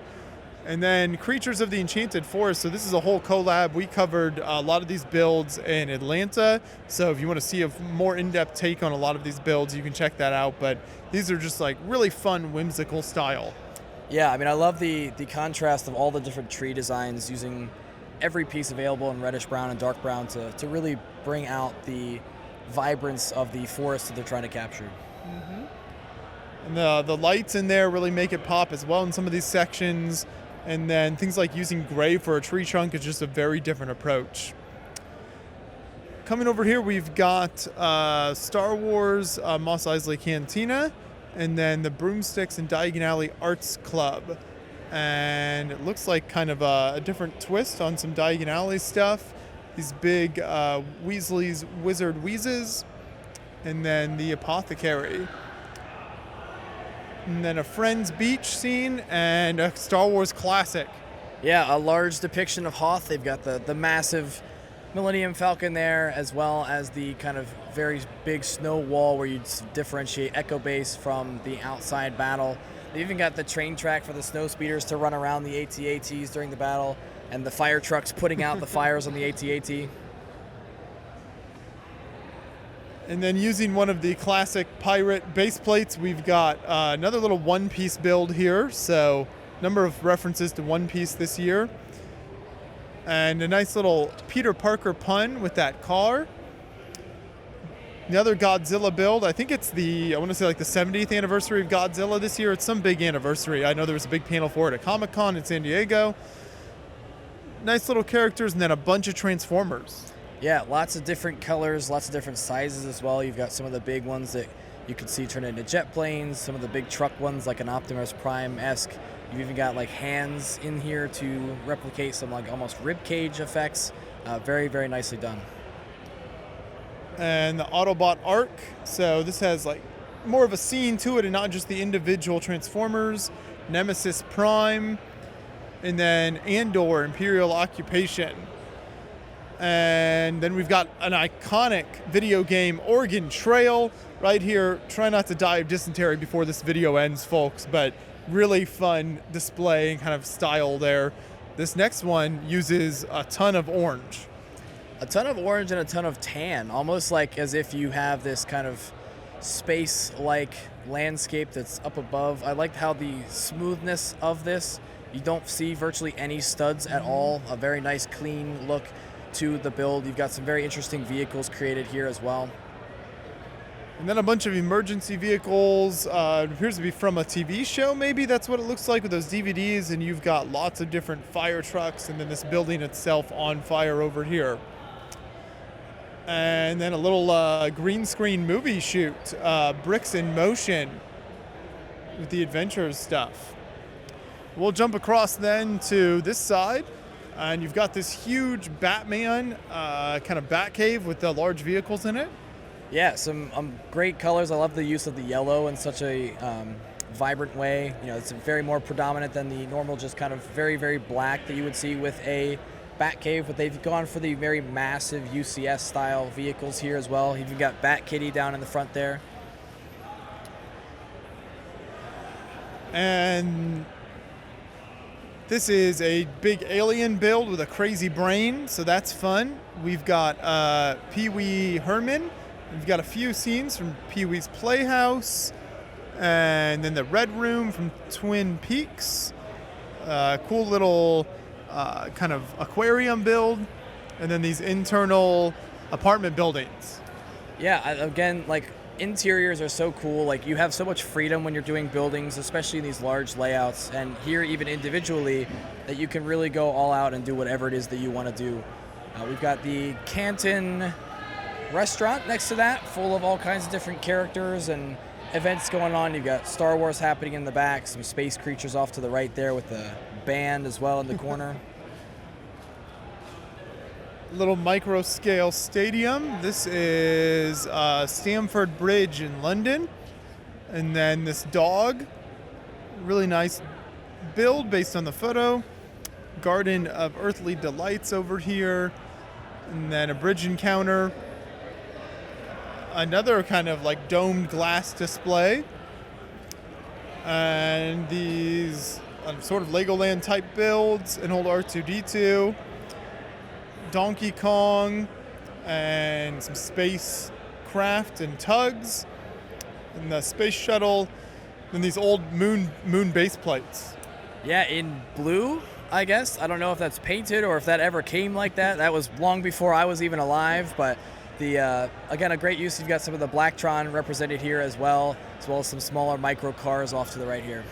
And then Creatures of the Enchanted Forest. So this is a whole collab. We covered a lot of these builds in Atlanta. So if you want to see a more in-depth take on a lot of these builds, you can check that out. But these are just like really fun, whimsical style. Yeah, I mean, I love the contrast of all the different tree designs, using every piece available in reddish brown and dark brown to really bring out the vibrance of the forest that they're trying to capture. And the lights in there really make it pop as well in some of these sections. And then things like using gray for a tree trunk is just a very different approach. Coming over here, we've got Star Wars Mos Eisley Cantina, and then the Broomsticks and Diagon Alley Arts Club. And it looks like kind of a different twist on some Diagon Alley stuff. These big Weasley's Wizard Wheezes, and then the Apothecary. And then a Friends Beach scene and a Star Wars classic. Yeah, a large depiction of Hoth. They've got the massive Millennium Falcon there, as well as the kind of very big snow wall where you differentiate Echo Base from the outside battle. They even got the train track for the snow speeders to run around the AT-ATs during the battle, and the fire trucks putting out the fires on the AT-AT. And then using one of the classic pirate base plates, we've got another little One Piece build here. So number of references to One Piece this year. And a nice little Peter Parker pun with that car. The other Godzilla build, I think it's I want to say like the 70th anniversary of Godzilla this year. It's some big anniversary. I know there was a big panel for it at Comic-Con in San Diego. Nice little characters, and then a bunch of Transformers. Yeah, lots of different colors, lots of different sizes as well. You've got some of the big ones that you can see turn into jet planes, some of the big truck ones like an Optimus Prime-esque. You've even got like hands in here to replicate some like almost rib cage effects. Very, very nicely done. And the Autobot Arc. So this has like more of a scene to it and not just the individual Transformers. Nemesis Prime, and then Andor, Imperial Occupation. And then we've got an iconic video game, Oregon Trail, right here. Try not to die of dysentery before this video ends, folks, but really fun display and kind of style there. This next one uses a ton of orange. A ton of orange and a ton of tan, almost like as if you have this kind of space-like landscape that's up above. I liked how the smoothness of this, you don't see virtually any studs at all. A very nice, clean look to the build. You've got some very interesting vehicles created here as well. And then a bunch of emergency vehicles. It appears to be from a TV show, maybe. That's what it looks like with those DVDs. And you've got lots of different fire trucks, and then this building itself on fire over here. And then a little green screen movie shoot, Bricks in Motion with the adventures stuff. We'll jump across then to this side. And you've got this huge Batman kind of bat cave with the large vehicles in it. Yeah, some great colors. I love the use of the yellow in such a vibrant way. You know, it's very more predominant than the normal, just kind of very, very black that you would see with a bat cave. But they've gone for the very massive UCS style vehicles here as well. You've got Bat Kitty down in the front there. And this is a big alien build with a crazy brain, so that's fun. We've got Pee Wee Herman. We've got a few scenes from Pee Wee's Playhouse, and then the Red Room from Twin Peaks. Cool little kind of aquarium build, and then these internal apartment buildings. Yeah, again, like interiors are so cool. Like you have so much freedom when you're doing buildings, especially in these large layouts, and here even individually, that you can really go all out and do whatever it is that you want to do. We've got the Canton restaurant next to that, full of all kinds of different characters and events going on. You've got Star Wars happening in the back, some space creatures off to the right there with the band as well in the corner. Little micro scale stadium. This is Stamford Bridge in London. And then this dog, really nice build based on the photo. Garden of Earthly Delights over here. And then a bridge encounter. Another kind of like domed glass display. And these sort of Legoland type builds, an old R2-D2, Donkey Kong, and some spacecraft and tugs, and the space shuttle, and these old moon base plates. Yeah, in blue, I guess. I don't know if that's painted or if that ever came like that. That was long before I was even alive, but again, a great use. You've got some of the Blacktron represented here as well as some smaller micro cars off to the right here.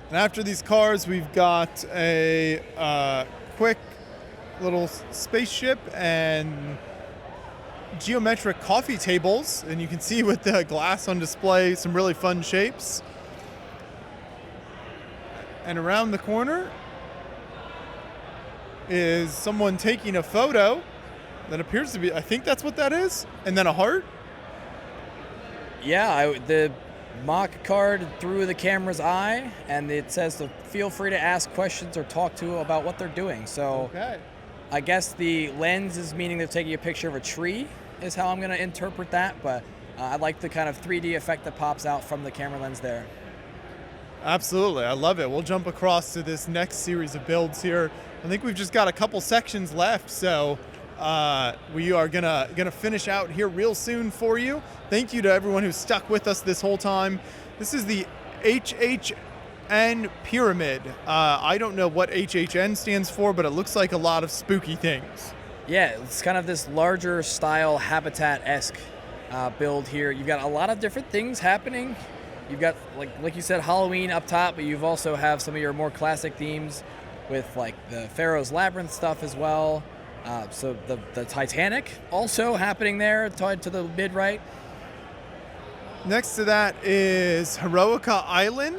And after these cars, we've got a quick little spaceship and geometric coffee tables, and you can see with the glass on display some really fun shapes. And around the corner is someone taking a photo that appears to be, I think that's what that is, and then a heart. Yeah, the mock card through the camera's eye, and it says to feel free to ask questions or talk to about what they're doing. So okay. I guess the lens is meaning they're taking a picture of a tree is how I'm going to interpret that, but I like the kind of 3D effect that pops out from the camera lens there. Absolutely, I love it. We'll jump across to this next series of builds here. I think we've just got a couple sections left, so we are gonna finish out here real soon for you. Thank you to everyone who stuck with us this whole time. This is the HHN Pyramid. I don't know what HHN stands for, but it looks like a lot of spooky things. Yeah, it's kind of this larger style habitat-esque build here. You've got a lot of different things happening. You've got, like you said, Halloween up top, but you've also have some of your more classic themes with like the Pharaoh's Labyrinth stuff as well. So the Titanic also happening there, tied to the mid-right. Next to that is Heroica Island.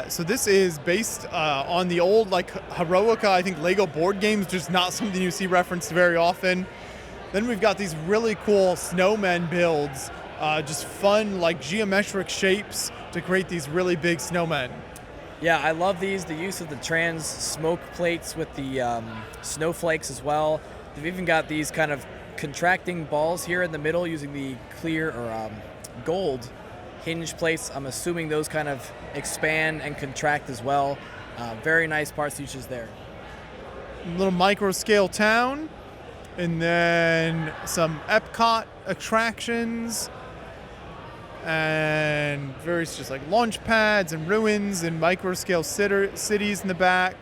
So this is based on the old Heroica, I think, Lego board games, just not something you see referenced very often. Then we've got these really cool snowmen builds, just fun geometric shapes to create these really big snowmen. Yeah, I love these. The use of the trans smoke plates with the snowflakes as well. They've even got these kind of contracting balls here in the middle using the clear or gold hinge plates. I'm assuming those kind of expand and contract as well. Very nice parts uses there. Little micro scale town, and then some Epcot attractions, and various just launch pads and ruins and micro scale cities in the back.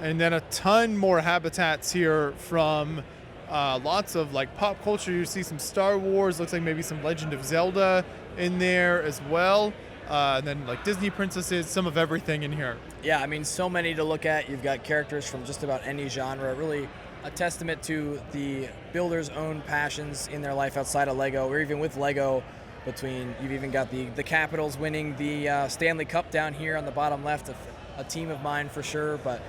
And then a ton more habitats here from lots of pop culture. You see some Star Wars, looks like maybe some Legend of Zelda in there as well. And then Disney princesses, some of everything in here. Yeah, I mean, so many to look at. You've got characters from just about any genre. Really a testament to the builders' own passions in their life outside of Lego, or even with Lego. You've even got the Capitals winning the Stanley Cup down here on the bottom left, a team of mine for sure. But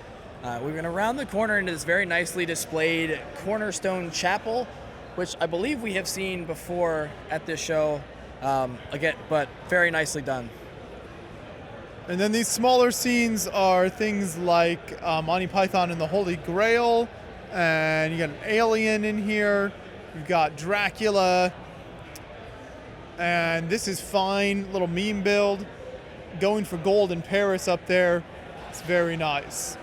we're going to round the corner into this very nicely displayed Cornerstone Chapel, which I believe we have seen before at this show. Again, but very nicely done. And then these smaller scenes are things like Monty Python and the Holy Grail, and you got an alien in here. You've got Dracula, and this is fine. Little meme build, going for gold in Paris up there. It's very nice.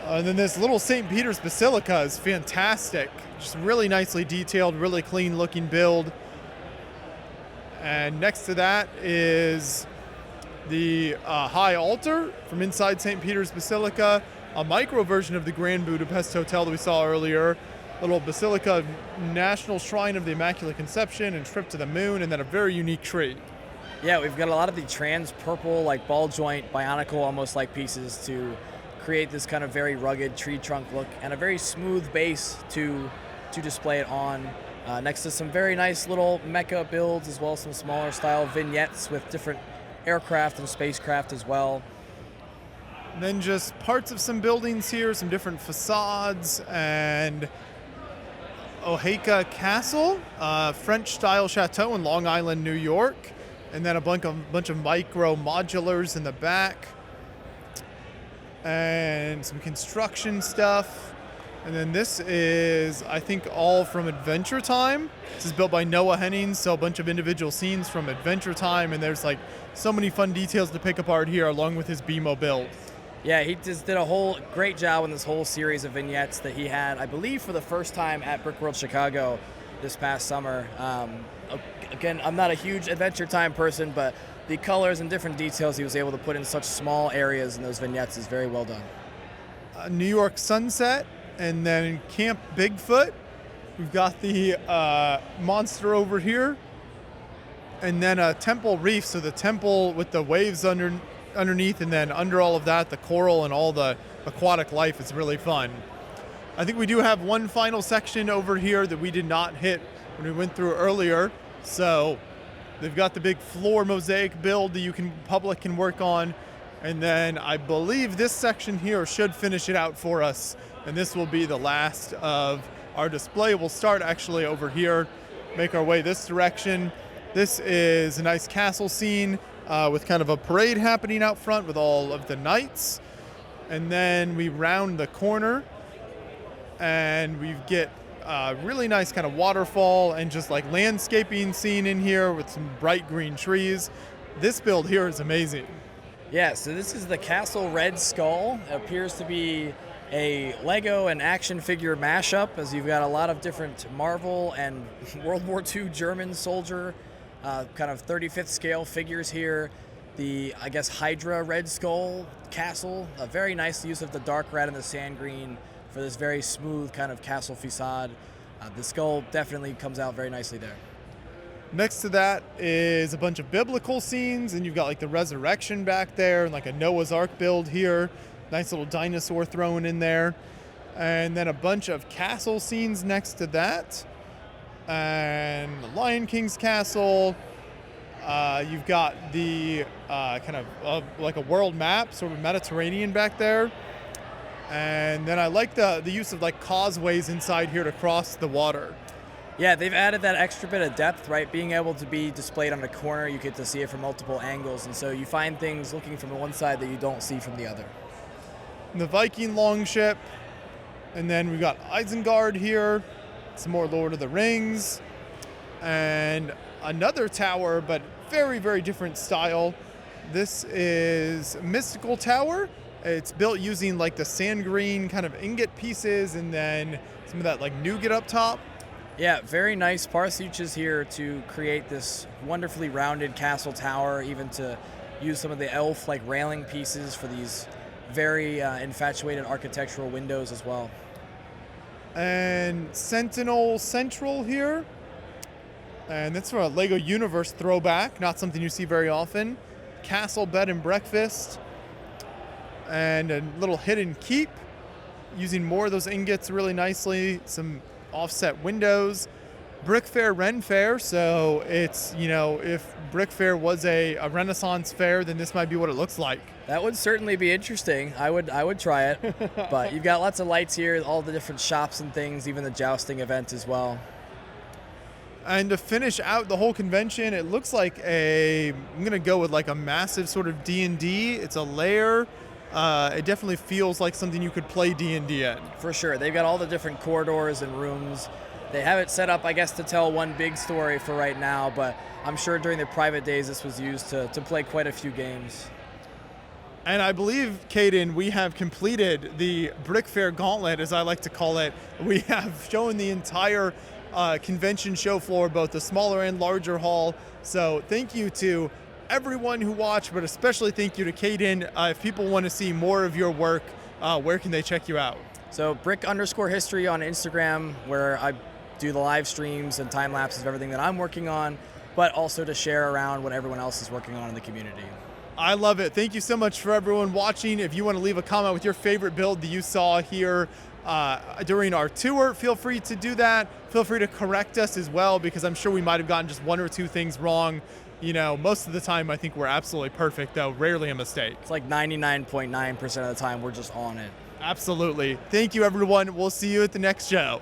And then this little St. Peter's Basilica is fantastic. Just really nicely detailed, really clean looking build. And next to that is the high altar from inside St. Peter's Basilica, a micro version of the Grand Budapest Hotel that we saw earlier, little Basilica National Shrine of the Immaculate Conception and Trip to the Moon, and then a very unique tree. Yeah, we've got a lot of the trans purple, ball joint, bionicle almost pieces to create this kind of very rugged tree trunk look, and a very smooth base to display it on. Next to some very nice little mecha builds, as well as some smaller style vignettes with different aircraft and spacecraft as well. And then just parts of some buildings here, some different facades, and Oaxaca Castle, French-style chateau in Long Island, New York, and then a bunch of micro modulars in the back, and some construction stuff. And then this is, I think, all from Adventure Time. This is built by Noah Hennings, so a bunch of individual scenes from Adventure Time, and there's like so many fun details to pick apart here along with his BMO build. Yeah, he just did a whole great job in this whole series of vignettes that he had, I believe, for the first time at Brick World Chicago this past summer. Again, I'm not a huge Adventure Time person, but the colors and different details he was able to put in such small areas in those vignettes is very well done. New York Sunset, and then Camp Bigfoot. We've got the monster over here, and then a Temple Reef, so the temple with the waves underneath, and then under all of that, the coral and all the aquatic life is really fun. I think we do have one final section over here that we did not hit when we went through earlier. So they've got the big floor mosaic build that public can work on. And then I believe this section here should finish it out for us. And this will be the last of our display. We'll start actually over here, make our way this direction. This is a nice castle scene with kind of a parade happening out front with all of the knights. And then we round the corner and we get a really nice kind of waterfall and just like landscaping scene in here with some bright green trees. This build here is amazing. Yeah, so this is the Castle Red Skull. It appears to be a Lego and action figure mashup, as you've got a lot of different Marvel and World War II German soldier kind of 35th scale figures here. The, I guess, Hydra Red Skull castle, a very nice use of the dark red and the sand green for this very smooth kind of castle facade. The skull definitely comes out very nicely there. Next to that is a bunch of biblical scenes, and you've got like the resurrection back there and like a Noah's Ark build here. Nice little dinosaur thrown in there. And then a bunch of castle scenes next to that. And the Lion King's castle. You've got the kind of like a world map, sort of Mediterranean back there. And then I like the use of like causeways inside here to cross the water. Yeah, they've added that extra bit of depth, right? Being able to be displayed on a corner, you get to see it from multiple angles, and so you find things looking from the one side that you don't see from the other. And the Viking longship, and then we've got Isengard here, some more Lord of the Rings, and another tower, but very, very different style. This is Mystical Tower. It's built using like the sand green kind of ingot pieces, and then some of that like nougat up top. Yeah, very nice parsuches here to create this wonderfully rounded castle tower, even to use some of the elf-like railing pieces for these very infatuated architectural windows as well. And Sentinel Central here. And that's for a Lego Universe throwback, not something you see very often. Castle Bed and Breakfast. And a little hidden keep, using more of those ingots really nicely. Some offset windows. BrickFair Ren Fair, so it's, you know, if BrickFair was a Renaissance fair, then this might be what it looks like. That would certainly be interesting. I would try it. But you've got lots of lights here, all the different shops and things, even the jousting event as well. And to finish out the whole convention, it looks like I'm gonna go with like a massive sort of D&D. It's a lair. It definitely feels like something you could play D&D in. For sure. They've got all the different corridors and rooms. They have it set up, I guess, to tell one big story for right now, but I'm sure during the private days this was used to play quite a few games. And I believe, Caden, we have completed the BrickFair Gauntlet, as I like to call it. We have shown the entire convention show floor, both the smaller and larger hall. So thank you to everyone who watched, but especially thank you to Caden. If people want to see more of your work, where can they check you out? So Brick_History on Instagram, where I do the live streams and time lapses of everything that I'm working on, but also to share around what everyone else is working on in the community. I love it. Thank you so much for everyone watching. If you want to leave a comment with your favorite build that you saw here during our tour, feel free to do that. Feel free to correct us as well, because I'm sure we might have gotten just one or two things wrong. You know, most of the time I think we're absolutely perfect, though rarely a mistake. It's like 99.9% of the time we're just on it. Absolutely. Thank you, everyone. We'll see you at the next show.